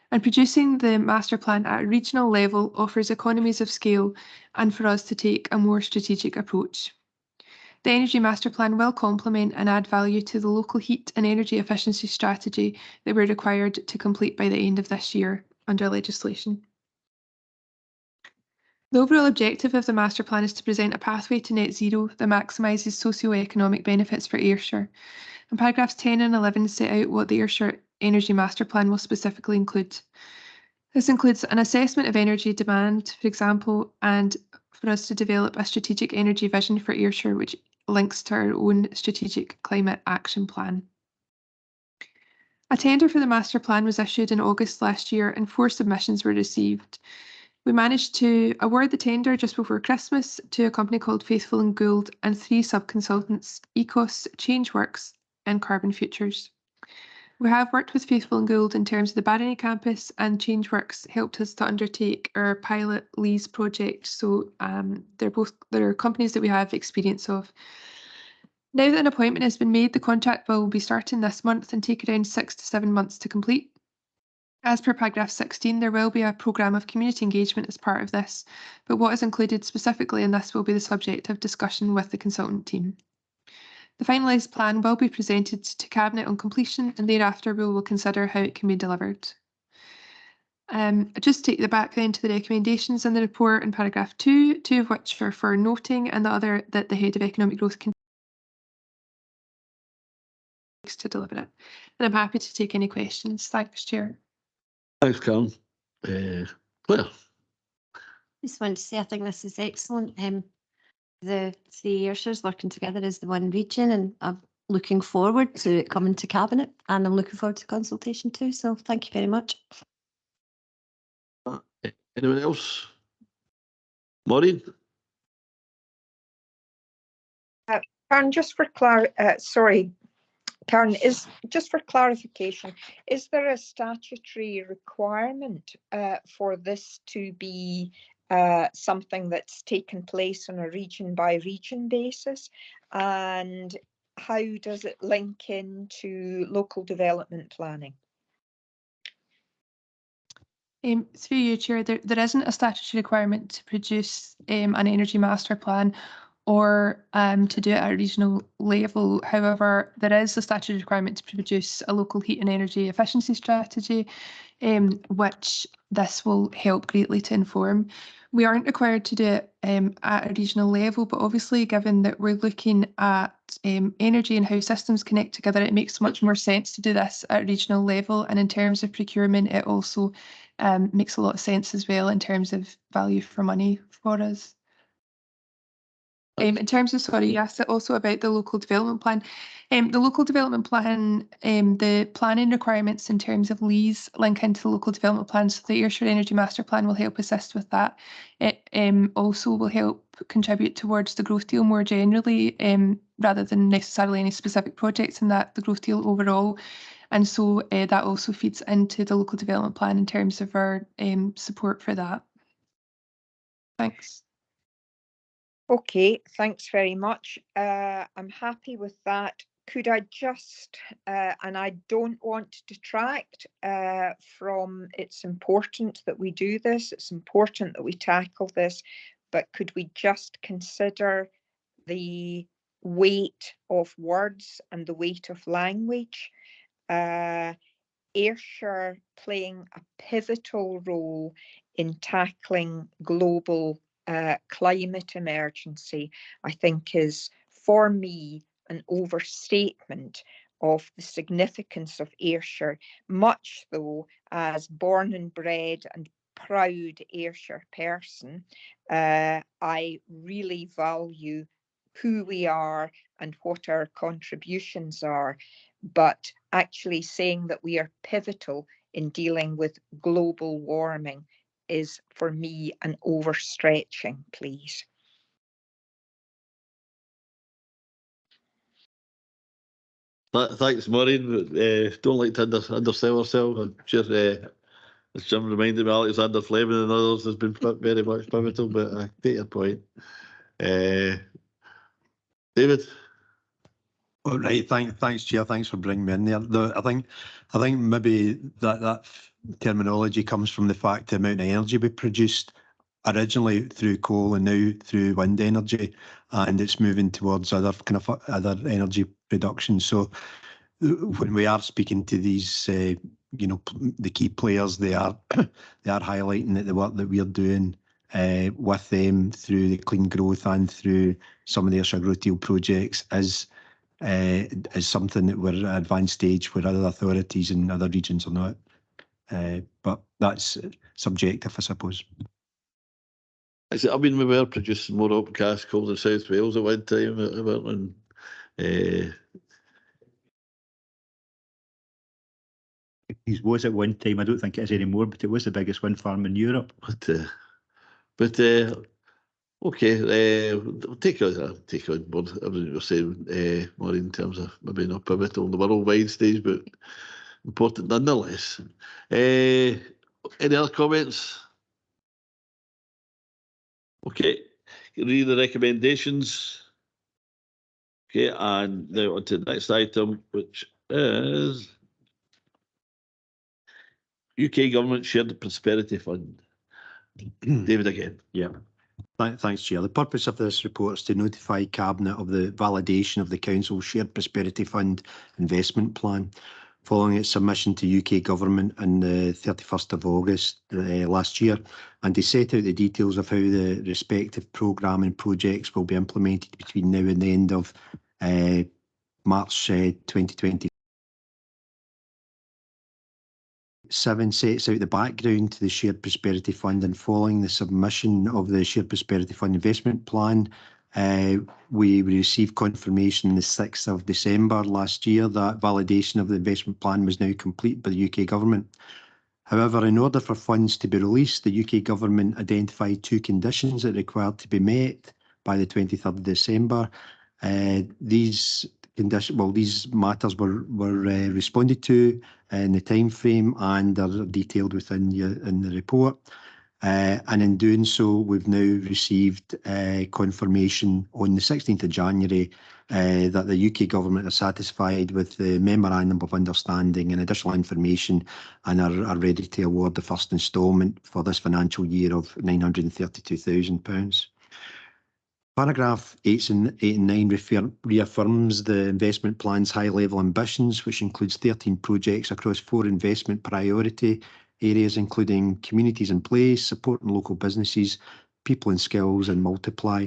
And producing the master plan at a regional level offers economies of scale and for us to take a more strategic approach. The Energy Master Plan will complement and add value to the local heat and energy efficiency strategy that we're required to complete by the end of this year under legislation. The overall objective of the Master Plan is to present a pathway to net zero that maximises socio-economic benefits for Ayrshire. And paragraphs 10 and 11 set out what the Ayrshire Energy Master Plan will specifically include. This includes an assessment of energy demand, for example, and for us to develop a strategic energy vision for Ayrshire, which links to our own strategic climate action plan. A tender for the master plan was issued in August last year and 4 submissions were received. We managed to award the tender just before Christmas to a company called Faithful and Gould and 3 sub-consultants, Ecos, Changeworks and Carbon Futures. We have worked with Faithful and Gould in terms of the Barony campus, and Changeworks helped us to undertake our pilot lease project. So they're companies that we have experience of. Now that an appointment has been made, the contract will be starting this month and take around 6 to 7 months to complete. As per paragraph 16, there will be a programme of community engagement as part of this, but what is included specifically in this will be the subject of discussion with the consultant team. The finalised plan will be presented to Cabinet on completion, and thereafter we will consider how it can be delivered. Just take the back then to the recommendations in the report in paragraph 2, 2 of which are for noting, and the other that the Head of Economic Growth can to deliver it. And I'm happy to take any questions. Thanks, Chair. Thanks, Karen. Claire. Just want to say I think this is excellent. The 3 Ayrshires working together as the one region, and I'm looking forward to it coming to Cabinet, and I'm looking forward to consultation too. So thank you very much. Anyone else? Maureen? Karen, just for Karen, just for clarification, is there a statutory requirement for this to be something that's taken place on a region by region basis? And how does it link into local development planning? Through you, Chair, there isn't a statutory requirement to produce an energy master plan or to do it at a regional level. However, there is a statutory requirement to produce a local heat and energy efficiency strategy, which this will help greatly to inform. We aren't required to do it at a regional level, but obviously given that we're looking at energy and how systems connect together, it makes much more sense to do this at a regional level. And in terms of procurement, it also makes a lot of sense as well in terms of value for money for us. In terms of, sorry, you asked also about the local development plan. The local development plan, the planning requirements in terms of lease link into the local development plan. So the Ayrshire Energy Master Plan will help assist with that. It also will help contribute towards the growth deal more generally, rather than necessarily any specific projects in that, the growth deal overall. And so that also feeds into the local development plan in terms of our support for that. Thanks. Okay, thanks very much. I'm happy with that. Could I just, and I don't want to detract from it's important that we do this, it's important that we tackle this, but could we just consider the weight of words and the weight of language? Ayrshire playing a pivotal role in tackling global climate emergency, I think is, for me, an overstatement of the significance of Ayrshire, much though as born and bred and proud Ayrshire person, I really value who we are and what our contributions are. But actually saying that we are pivotal in dealing with global warming is, for me, an overstretching, please. Thanks, Maureen. Don't like to undersell ourselves. I'm just, as Jim reminded me, Alexander Fleming and others has been very much pivotal, but I take your point. David? All right, thanks, Chair. Thanks for bringing me in there. I think maybe that terminology comes from the fact the amount of energy we produced originally through coal and now through wind energy, and it's moving towards other energy production. So when we are speaking to these, the key players, they are highlighting that the work that we're doing with them through the clean growth and through some of the Ayrshire Growth Deal projects is something that we're at advanced stage where other authorities in other regions are not. But that's subjective, I suppose. I mean, we were producing more open cast coal in South Wales at one time, and It was at one time. I don't think it is anymore, but it was the biggest wind farm in Europe. But But okay, we'll take on board everything you're saying, Maureen, in terms of maybe not pivotal on the worldwide stage, but important nonetheless. Any other comments? Okay, read the recommendations. Okay, and now on to the next item, which is UK Government Shared Prosperity Fund. David again. Yeah. Thanks, Chair. The purpose of this report is to notify Cabinet of the validation of the Council's Shared Prosperity Fund investment plan following its submission to UK Government on the 31st of August last year, and to set out the details of how the respective programme and projects will be implemented between now and the end of March 2020. 7 sets out the background to the Shared Prosperity Fund, and following the submission of the Shared Prosperity Fund investment plan, we received confirmation on the 6th of December last year that validation of the investment plan was now complete by the UK Government. However, in order for funds to be released, the UK Government identified 2 conditions that required to be met by the 23rd of December. These matters were responded to in the time frame and are detailed within in the report. And in doing so, we've now received confirmation on the 16th of January that the UK Government are satisfied with the Memorandum of Understanding and additional information, and are ready to award the first instalment for this financial year of £932,000. Paragraph 8 and 9 reaffirms the investment plan's high-level ambitions, which includes 13 projects across 4 investment priority areas, including communities in place, supporting local businesses, people and skills, and multiply.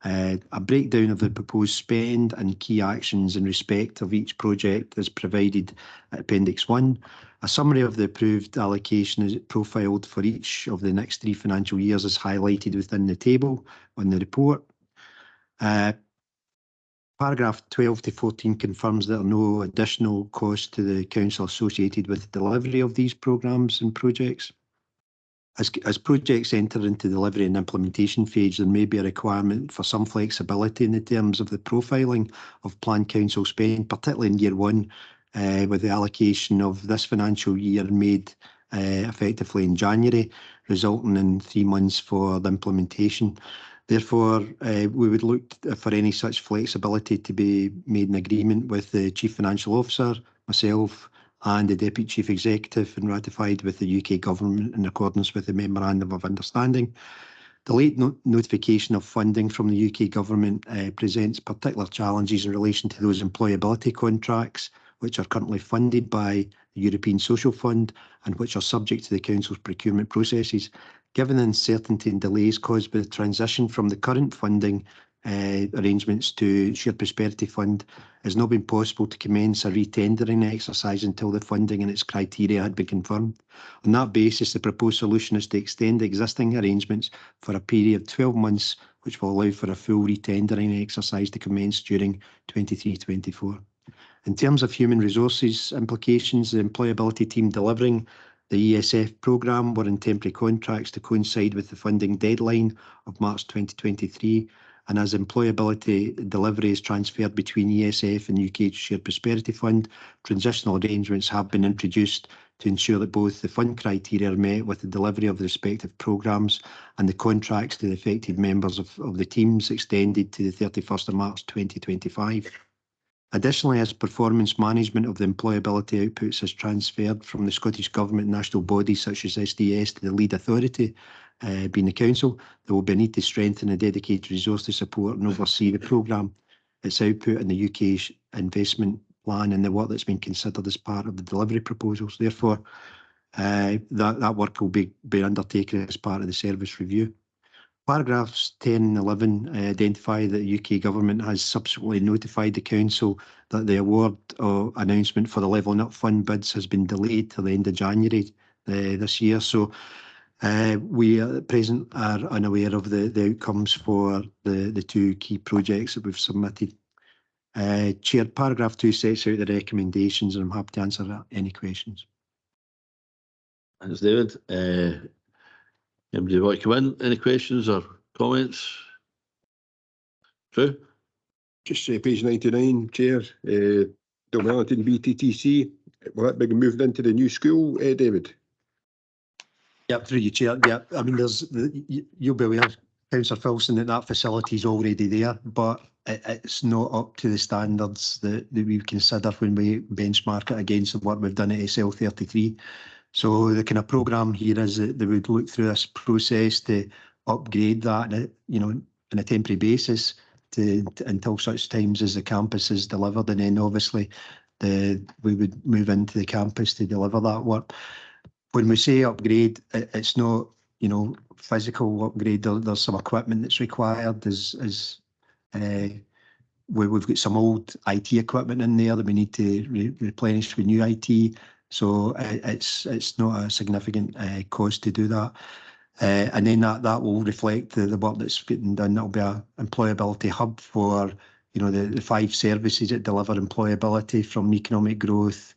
A breakdown of the proposed spend and key actions in respect of each project is provided at Appendix 1. A summary of the approved allocation is profiled for each of the next 3 financial years is highlighted within the table on the report. Paragraph 12 to 14 confirms there are no additional costs to the Council associated with the delivery of these programmes and projects. As projects enter into delivery and implementation phase, there may be a requirement for some flexibility in the terms of the profiling of planned council spend, particularly in year 1, with the allocation of this financial year made effectively in January, resulting in 3 months for the implementation. Therefore, we would look for any such flexibility to be made in agreement with the Chief Financial Officer, myself, and the Deputy Chief Executive, and ratified with the UK Government in accordance with the Memorandum of Understanding. The late notification of funding from the UK Government presents particular challenges in relation to those employability contracts, which are currently funded by the European Social Fund and which are subject to the Council's procurement processes. Given the uncertainty and delays caused by the transition from the current funding arrangements to Shared Prosperity Fund, it has not been possible to commence a re-tendering exercise until the funding and its criteria had been confirmed. On that basis, the proposed solution is to extend the existing arrangements for a period of 12 months, which will allow for a full re-tendering exercise to commence during 23-24. In terms of human resources implications, the employability team delivering the ESF programme were in temporary contracts to coincide with the funding deadline of March 2023, and as employability delivery is transferred between ESF and UK Shared Prosperity Fund, transitional arrangements have been introduced to ensure that both the fund criteria are met with the delivery of the respective programmes, and the contracts to the affected members of the teams extended to the 31st of March 2025. Additionally, as performance management of the employability outputs is transferred from the Scottish Government national bodies such as SDS to the lead authority, being the Council, there will be a need to strengthen a dedicated resource to support and oversee the programme, its output and the UK investment plan and the work that's been considered as part of the delivery proposals. Therefore, that work will be undertaken as part of the service review. Paragraphs 10 and 11 identify that the UK Government has subsequently notified the Council that the award announcement for the Levelling Up Fund bids has been delayed till the end of January this year. So we at present are unaware of the outcomes for the 2 key projects that we've submitted. Chair, paragraph 2 sets out the recommendations, and I'm happy to answer any questions. Thanks, David. Anybody want to come in? Any questions or comments? True. Just page 99, Chair. Wellington BTTC. Will that be moved into the new school, David? Yep, through you, Chair. Yeah, I mean, you'll be aware, Councillor Filson, that facility is already there, but it's not up to the standards that we consider when we benchmark it against the work we've done at SL33. So the kind of programme here is that they would look through this process to upgrade that, on a temporary basis until such times as the campus is delivered, and then obviously we would move into the campus to deliver that work. When we say upgrade, it's not, physical upgrade. There's some equipment that's required. We've got some old IT equipment in there that we need to replenish with new IT. So it's not a significant cost to do that. And then that will reflect the work that's getting done. That'll be an employability hub for, the 5 services that deliver employability, from economic growth,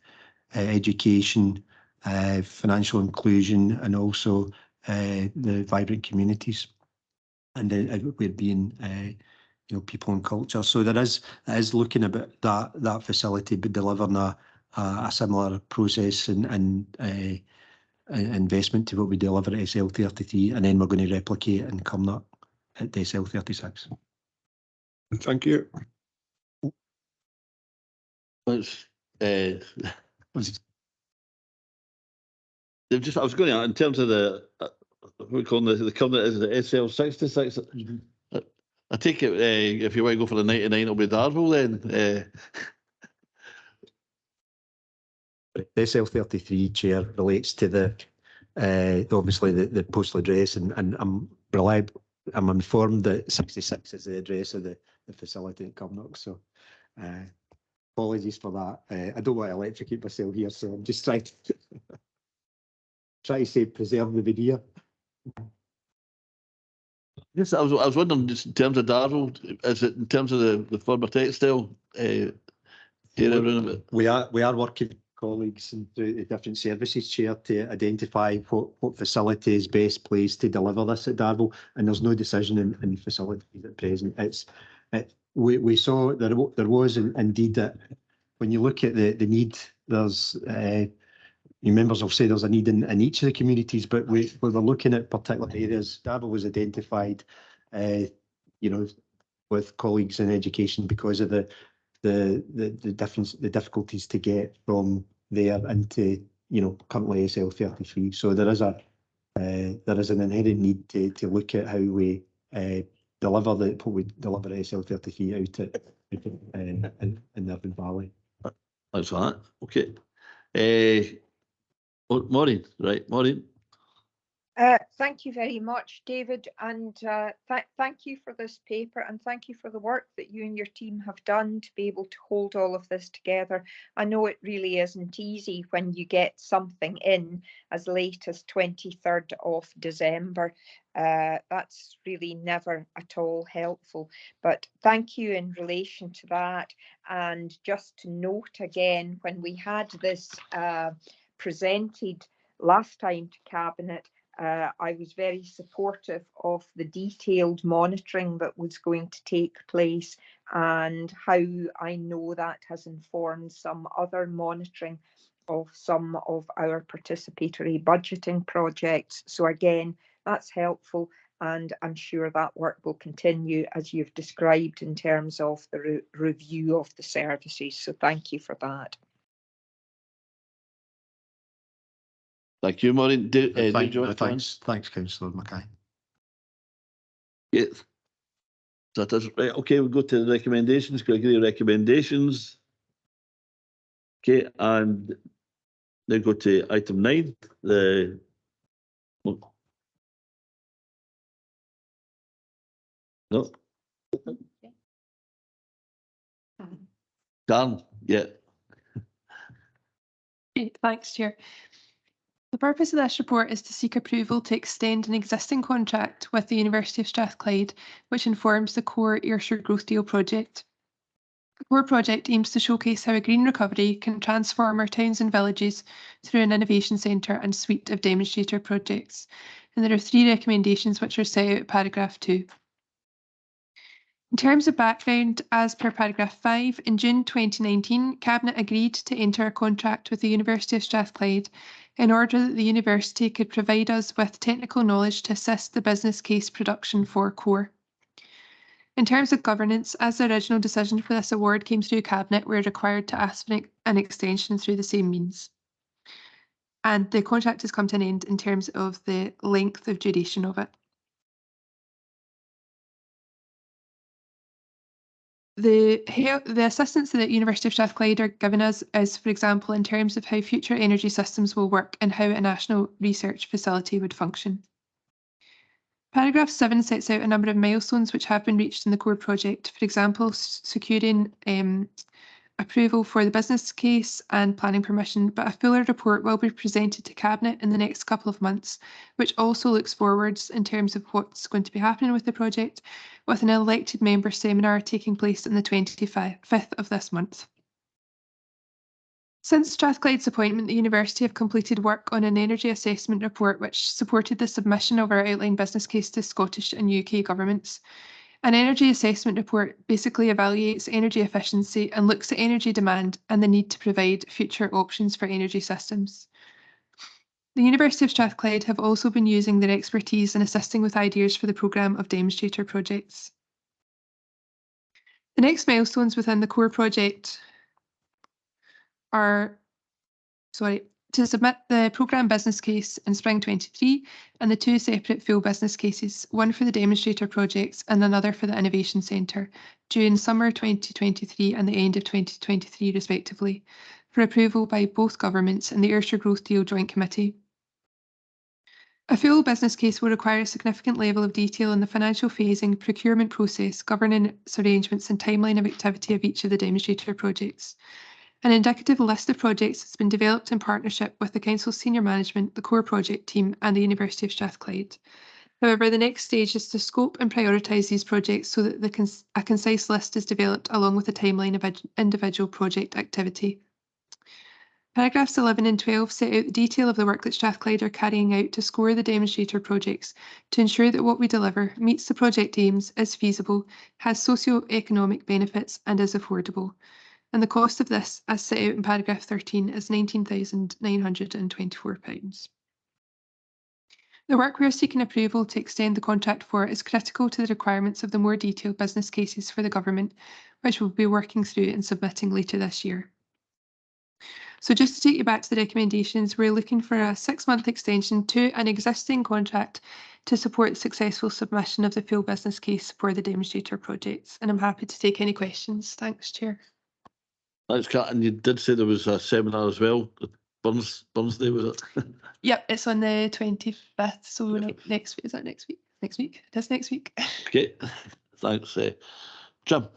education, financial inclusion, and also the vibrant communities. And then we're being, people and culture. So it is looking about that facility, but delivering a similar process and investment to what we deliver at SL33, and then we're going to replicate it and come up at the SL36. Thank you. Let's, they've just, I was going to, in terms of the, what we call the current is the SL66. I take it if you want to go for the 99, it'll be Darvel then. The SL33, Chair, relates to the obviously the postal address, and I'm informed that 66 is the address of the facility at Cumnock. So apologies for that. I don't want to electrocute myself here, so I'm just trying to say preserve the video. Yes, I was wondering, just in terms of Darvel, is it in terms of the former textile area around it? We are working with colleagues and the different services, Chair, to identify what facility is best placed to deliver this at Darvel, and there's no decision in facilities at present. We saw there was indeed that when you look at the need, there's your members will say there's a need in each of the communities, but we were looking at particular areas. Darvel was identified, with colleagues in education because of the difficulties to get from there into, currently SL33. So there is an inherent need to look at how we deliver what we deliver at SL33 out in the Urban Valley. Thanks for that. Okay. Maureen, right, Maureen. Thank you very much, David, and thank you for this paper, and thank you for the work that you and your team have done to be able to hold all of this together. I know it really isn't easy when you get something in as late as 23rd of December. That's really never at all helpful, but thank you in relation to that. And just to note again, when we had this presented last time to Cabinet, I was very supportive of the detailed monitoring that was going to take place, and how I know that has informed some other monitoring of some of our participatory budgeting projects. So again, that's helpful, and I'm sure that work will continue as you've described in terms of the review of the services. So thank you for that. Thank you, Maureen. Thanks, Councillor Mackay. Yes. That is right. Okay, we'll go to the recommendations. Can I give you recommendations? Okay, and then go to item 9. No. Dan, yeah. Thanks, Chair. The purpose of this report is to seek approval to extend an existing contract with the University of Strathclyde, which informs the core Ayrshire Growth Deal project. The core project aims to showcase how a green recovery can transform our towns and villages through an innovation centre and suite of demonstrator projects. and there are 3 recommendations which are set out in paragraph 2. In terms of background, as per paragraph 5, in June 2019, Cabinet agreed to enter a contract with the University of Strathclyde in order that the university could provide us with technical knowledge to assist the business case production for CORE. In terms of governance, as the original decision for this award came through Cabinet, we are required to ask for an extension through the same means. And the contract has come to an end in terms of the length of duration of it. The assistance that the University of Strathclyde are giving us is, for example, in terms of how future energy systems will work and how a national research facility would function. Paragraph 7 sets out a number of milestones which have been reached in the CORE project, for example, securing approval for the business case and planning permission, but a fuller report will be presented to Cabinet in the next couple of months, which also looks forwards in terms of what's going to be happening with the project, with an elected member seminar taking place on the 25th of this month. Since Strathclyde's appointment, the University have completed work on an energy assessment report which supported the submission of our outline business case to Scottish and UK governments. An energy assessment report basically evaluates energy efficiency and looks at energy demand and the need to provide future options for energy systems. The University of Strathclyde have also been using their expertise in assisting with ideas for the programme of demonstrator projects. The next milestones within the CORE project are, to submit the programme business case in spring 23 and the 2 separate full business cases, one for the demonstrator projects and another for the Innovation Centre, during summer 2023 and the end of 2023 respectively, for approval by both governments and the Ayrshire Growth Deal Joint Committee. A full business case will require a significant level of detail in the financial phasing, procurement process, governance arrangements and timeline of activity of each of the demonstrator projects. An indicative list of projects has been developed in partnership with the Council's senior management, the CORE project team and the University of Strathclyde. However, the next stage is to scope and prioritise these projects so that a concise list is developed along with a timeline of individual project activity. Paragraphs 11 and 12 set out the detail of the work that Strathclyde are carrying out to score the demonstrator projects to ensure that what we deliver meets the project aims, is feasible, has socio-economic benefits and is affordable. And the cost of this, as set out in paragraph 13, is £19,924. The work we are seeking approval to extend the contract for is critical to the requirements of the more detailed business cases for the government, which we'll be working through and submitting later this year. So just to take you back to the recommendations, we're looking for a 6-month extension to an existing contract to support the successful submission of the full business case for the demonstrator projects. And I'm happy to take any questions. Thanks, Chair. Thanks, Kat. And you did say there was a seminar as well. Burnsday, was it? Yep, it's on the 25th. So next week, is that next week? Next week? It is next week. Okay, thanks, Jim.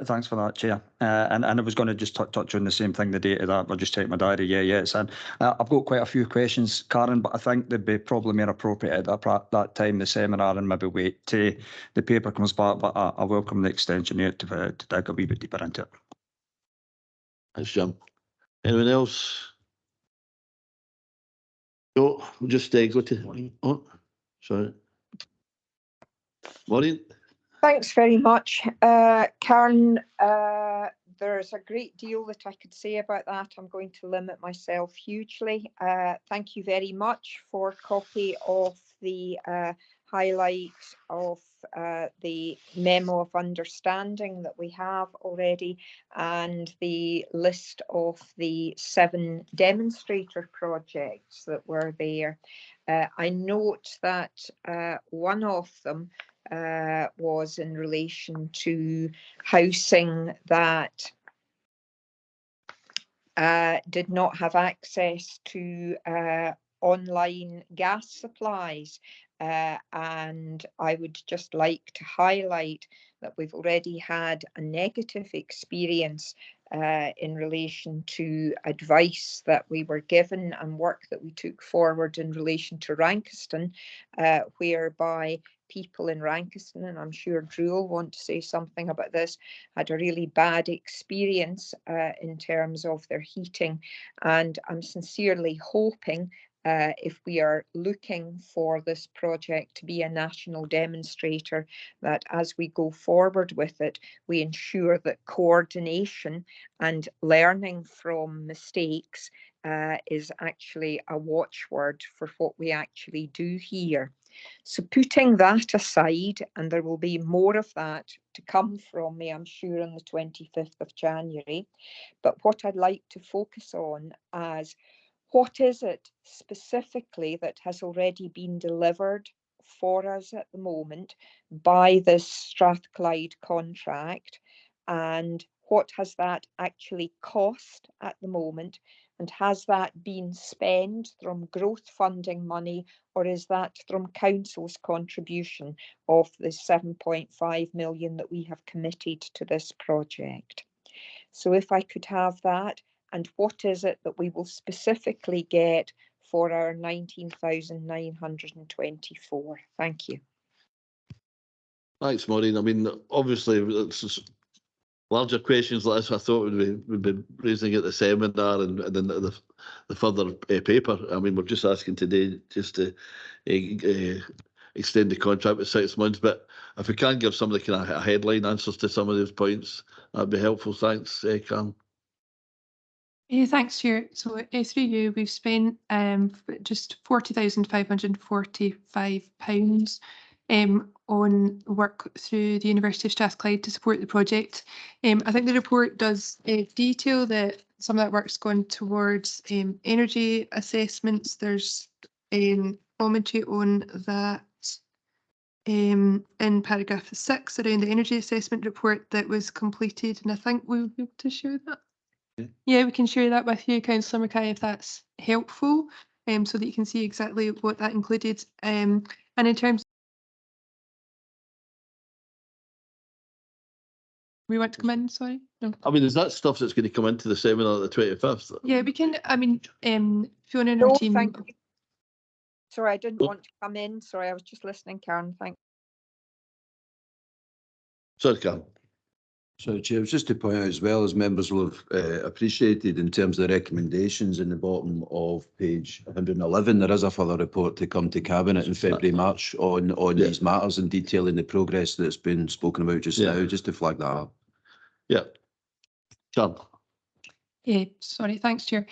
Thanks for that, Chair. And I was going to just touch on the same thing, the date of that. I'll just check my diary. Yeah, it's in. I've got quite a few questions, Karen, but I think they'd be probably more appropriate at that time, the seminar, and maybe wait till the paper comes back. But I welcome the extension here to dig a wee bit deeper into it. Thanks, Jim. Anyone else? No, we'll just go to. Oh, sorry. Maureen. Thanks very much, Karen. There's a great deal that I could say about that. I'm going to limit myself hugely. Thank you very much for a copy of the highlight of the memo of understanding that we have already and the list of the 7 demonstrator projects that were there. I note that one of them was in relation to housing that did not have access to online gas supplies. And I would just like to highlight that we've already had a negative experience in relation to advice that we were given and work that we took forward in relation to Rankeston, whereby people in Rankeston, and I'm sure Drew will want to say something about this, had a really bad experience in terms of their heating. And I'm sincerely hoping if we are looking for this project to be a national demonstrator, that as we go forward with it, we ensure that coordination and learning from mistakes is actually a watchword for what we actually do here. So putting that aside, and there will be more of that to come from me, I'm sure, on the 25th of January, but what I'd like to focus on as what is it specifically that has already been delivered for us at the moment by this Strathclyde contract, and what has that actually cost at the moment, and has that been spent from growth funding money, or is that from council's contribution of the 7.5 million that we have committed to this project? So if I could have that, and what is it that we will specifically get for our 19,924? Thank you. Thanks, Maureen. I mean, obviously, it's larger questions like this I thought we'd be raising at the seminar and then the further paper. I mean, we're just asking today just to extend the contract with 6 months, but if we can give somebody kind of headline answers to some of those points, that'd be helpful. Thanks, Karen. Thanks, Chair. So through you, we've spent just £40,545 on work through the University of Strathclyde to support the project. I think the report does detail that some of that work's gone towards energy assessments. There's commentary on that in paragraph 6 around the energy assessment report that was completed, and I think we'll be able to share that. Yeah, we can share that with you, Councillor Mackay, if that's helpful, so that you can see exactly what that included. And in terms, we want to come in, sorry? No. I mean, is that stuff that's going to come into the seminar at the 25th? Yeah, we can, I mean, Fiona and No, her team. thank you. Sorry, I didn't want to come in. Sorry, I was just listening, Karen. Thank you. Sorry, Karen. So, Chair, just to point out as well, as members will have appreciated in terms of the recommendations in the bottom of page 111, there is a further report to come to Cabinet in February, March on these matters and detailing the progress that's been spoken about just now, just to flag that up. Yeah. Karen. Yeah, sorry, thanks, Chair.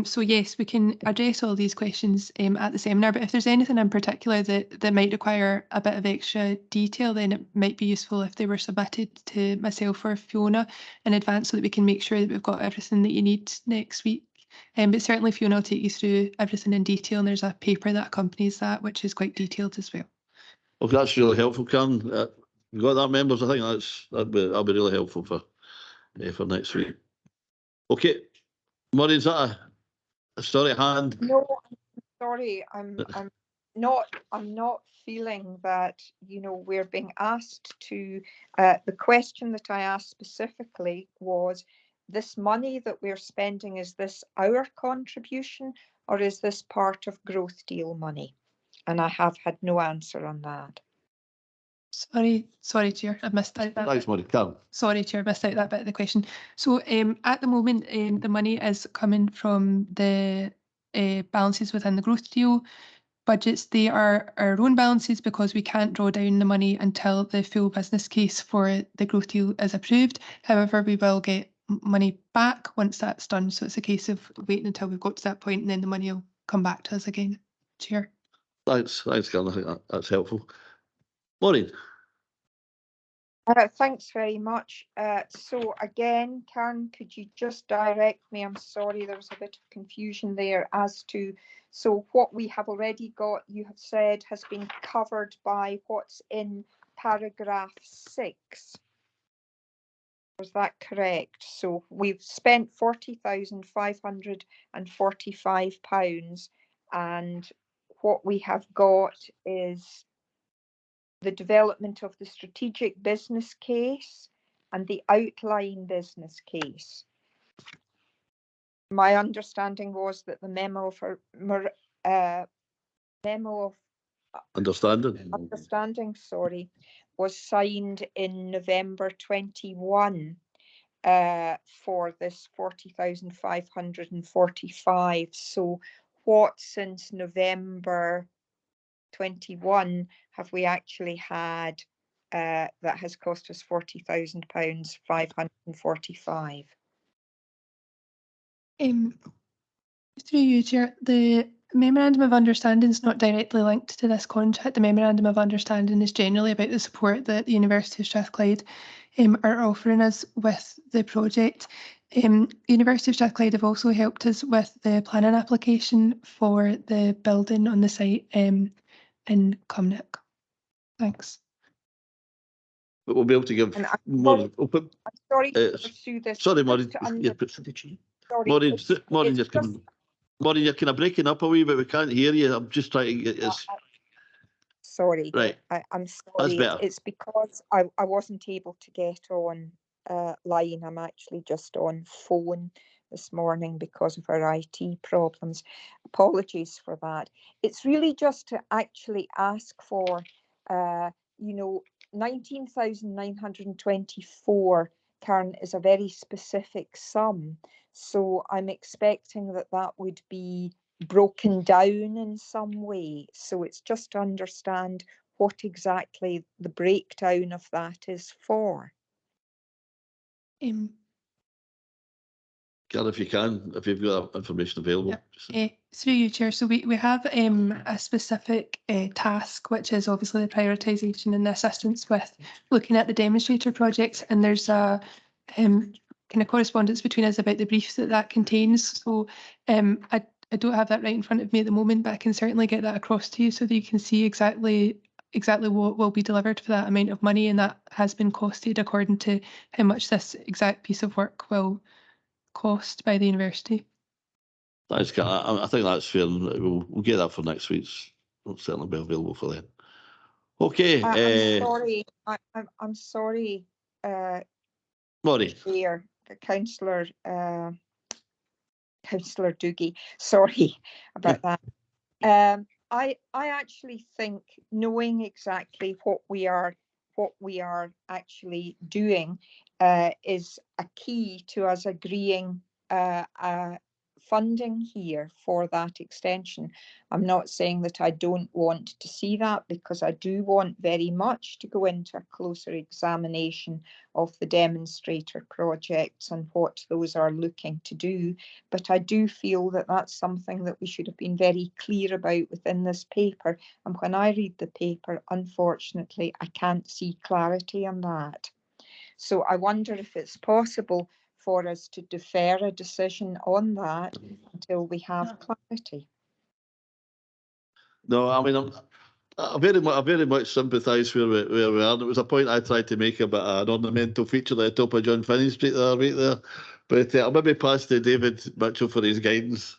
So yes, we can address all these questions at the seminar, but if there's anything in particular that might require a bit of extra detail, then it might be useful if they were submitted to myself or Fiona in advance so that we can make sure that we've got everything that you need next week. But certainly Fiona will take you through everything in detail, and there's a paper that accompanies that, which is quite detailed as well. Okay, that's really helpful, Karen. You got that, members? I think that'll be really helpful for next week. Okay, Maureen, is that a story at hand? No, I'm sorry, I'm not feeling that, you know, we're being asked to, the question that I asked specifically was, this money that we're spending, is this our contribution or is this part of growth deal money? And I have had no answer on that. Sorry, Chair, I missed out that. Thanks, Maureen. Karen. Sorry, Chair, missed out that bit of the question. So at the moment, the money is coming from the balances within the growth deal budgets. They are our own balances because we can't draw down the money until the full business case for the growth deal is approved. However, we will get money back once that's done. So it's a case of waiting until we've got to that point and then the money will come back to us again. Chair. Thanks, Karen. I think that's helpful. Maureen. Thanks very much. So again, Karen, could you just direct me? I'm sorry, there was a bit of confusion there as to, so what we have already got, you have said, has been covered by what's in paragraph 6. Was that correct? So we've spent £40,545 and what we have got is the development of the strategic business case and the outline business case. My understanding was that the memo of understanding, sorry, was signed in November 21 for this 40,545. So what since November 21 have we actually had that has cost us £40,000, 545? Through you, Chair, the Memorandum of Understanding is not directly linked to this contract. The Memorandum of Understanding is generally about the support that the University of Strathclyde are offering us with the project. University of Strathclyde have also helped us with the planning application for the building on the site in Cumnock. Thanks. But we'll be able to give And more. I'm sorry to pursue this. Sorry, just Maureen. to sorry, Maureen, it's Maureen, just- Maureen, you're kind of breaking up a wee bit. We can't hear you. I'm just trying to get this. Sorry. Right. I'm That's sorry. better. It's because I wasn't able to get on line. I'm actually just on phone this morning because of our IT problems. Apologies for that. It's really just to actually ask for, 19,924, Karen, is a very specific sum. So I'm expecting that that would be broken down in some way. So it's just to understand what exactly the breakdown of that is for. Karen, if you can, if you've got that information available. Through you, Chair. So we have a specific task, which is obviously the prioritisation and the assistance with looking at the demonstrator projects, and there's a kind of correspondence between us about the briefs that contains. So I don't have that right in front of me at the moment, but I can certainly get that across to you so that you can see exactly what will be delivered for that amount of money, and that has been costed according to how much this exact piece of work will cost by the university. Thanks, Karen. I think that's fair. We'll get that for next week's. It'll certainly be available for then. Okay. I'm sorry. I'm sorry. Maureen. Chair, Councillor Doogie. Sorry about that. I actually think knowing exactly what we are actually doing is a key to us agreeing funding here for that extension. I'm not saying that I don't want to see that, because I do want very much to go into a closer examination of the demonstrator projects and what those are looking to do. But I do feel that that's something that we should have been very clear about within this paper. And when I read the paper, unfortunately, I can't see clarity on that. So I wonder if it's possible for us to defer a decision on that until we have clarity. No, I mean, I very much sympathise where we are. And it was a point I tried to make about an ornamental feature at the top of John Finney Street there, right there. But I'll maybe pass to David Mitchell for his guidance.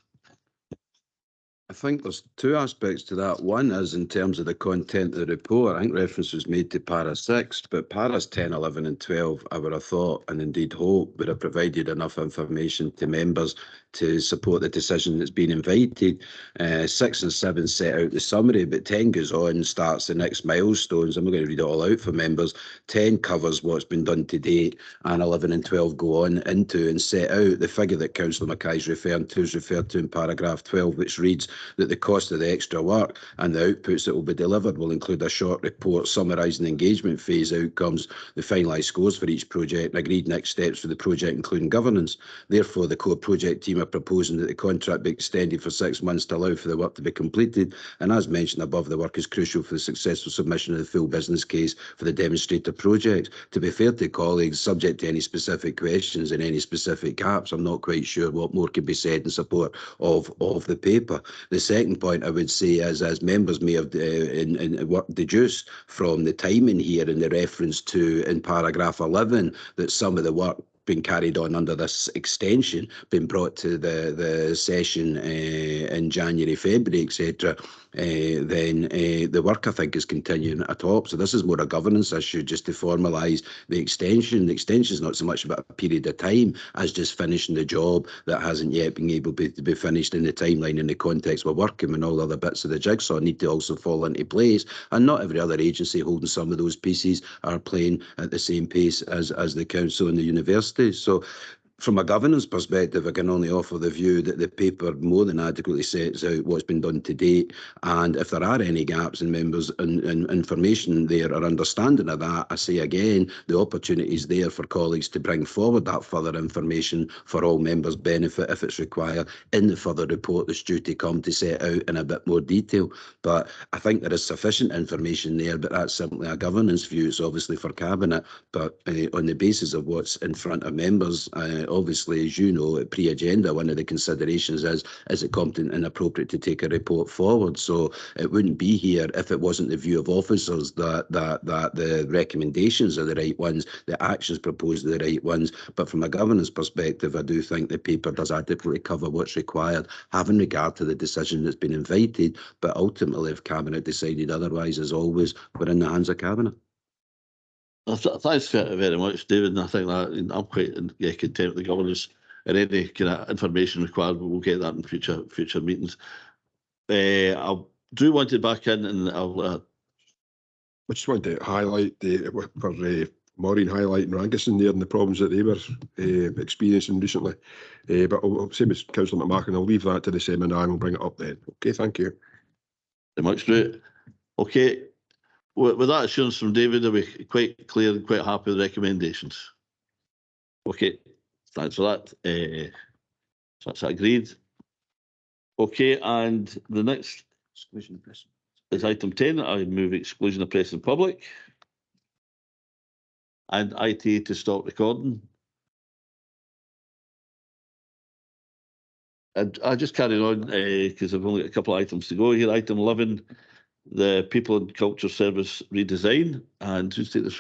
I think there's two aspects to that. One is in terms of the content of the report. I think reference was made to para 6, but paras 10, 11 and 12, I would have thought and indeed hope would have provided enough information to members to support the decision that's been invited. 6 and 7 set out the summary, but 10 goes on and starts the next milestones. I'm not going to read it all out for members. 10 covers what's been done to date, and 11 and 12 go on into and set out the figure that Councillor Mackay's referring to is referred to in paragraph 12, which reads that the cost of the extra work and the outputs that will be delivered will include a short report summarising the engagement phase outcomes, the finalised scores for each project, and agreed next steps for the project, including governance. Therefore, the core project team are proposing that the contract be extended for 6 months to allow for the work to be completed. And as mentioned above, the work is crucial for the successful submission of the full business case for the demonstrator project. To be fair to colleagues, subject to any specific questions and any specific gaps, I'm not quite sure what more can be said in support of the paper. The second point I would say is, as members may have deduced from the timing here in the reference to in paragraph 11 that some of the work being carried on under this extension, been brought to the session in January, February, etc., then the work, I think, is continuing at top. So this is more a governance issue, just to formalise the extension. The extension is not so much about a period of time as just finishing the job that hasn't yet been able to be finished in the timeline in the context we're working, and all other bits of the jigsaw need to also fall into place. And not every other agency holding some of those pieces are playing at the same pace as the council and the university. So From a governance perspective, I can only offer the view that the paper more than adequately sets out what's been done to date, and if there are any gaps in members' information there or understanding of that, I say again, the opportunity is there for colleagues to bring forward that further information for all members' benefit if it's required in the further report that's due to come to set out in a bit more detail. But I think there is sufficient information there, but that's simply a governance view. It's obviously for Cabinet, but on the basis of what's in front of members, obviously, as you know, pre-agenda, one of the considerations is it competent and appropriate to take a report forward? So it wouldn't be here if it wasn't the view of officers that the recommendations are the right ones, the actions proposed are the right ones. But from a governance perspective, I do think the paper does adequately cover what's required, having regard to the decision that's been invited. But ultimately, if Cabinet decided otherwise, as always, we're in the hands of Cabinet. Thanks very much, David. And I think that I'm quite content with the governance and any kind of information required. We'll get that in future meetings. I do want it back in, and I'll. I just want to highlight for Maureen highlighting Ranguson there and the problems that they were experiencing recently. But I'll say with Councillor McMahon, I'll leave that to the seminar and we'll bring it up then. Okay, thank you. Very much, Drew. Okay. With that assurance from David, are we quite clear and quite happy with the recommendations? Okay, thanks for that. So that's agreed. Okay, and the next exclusion of press is item 10. I move exclusion of press and public, and IT to stop recording. And I just carry on because I've only got a couple of items to go here. Item 11. The People and Culture Service redesign, and who's take this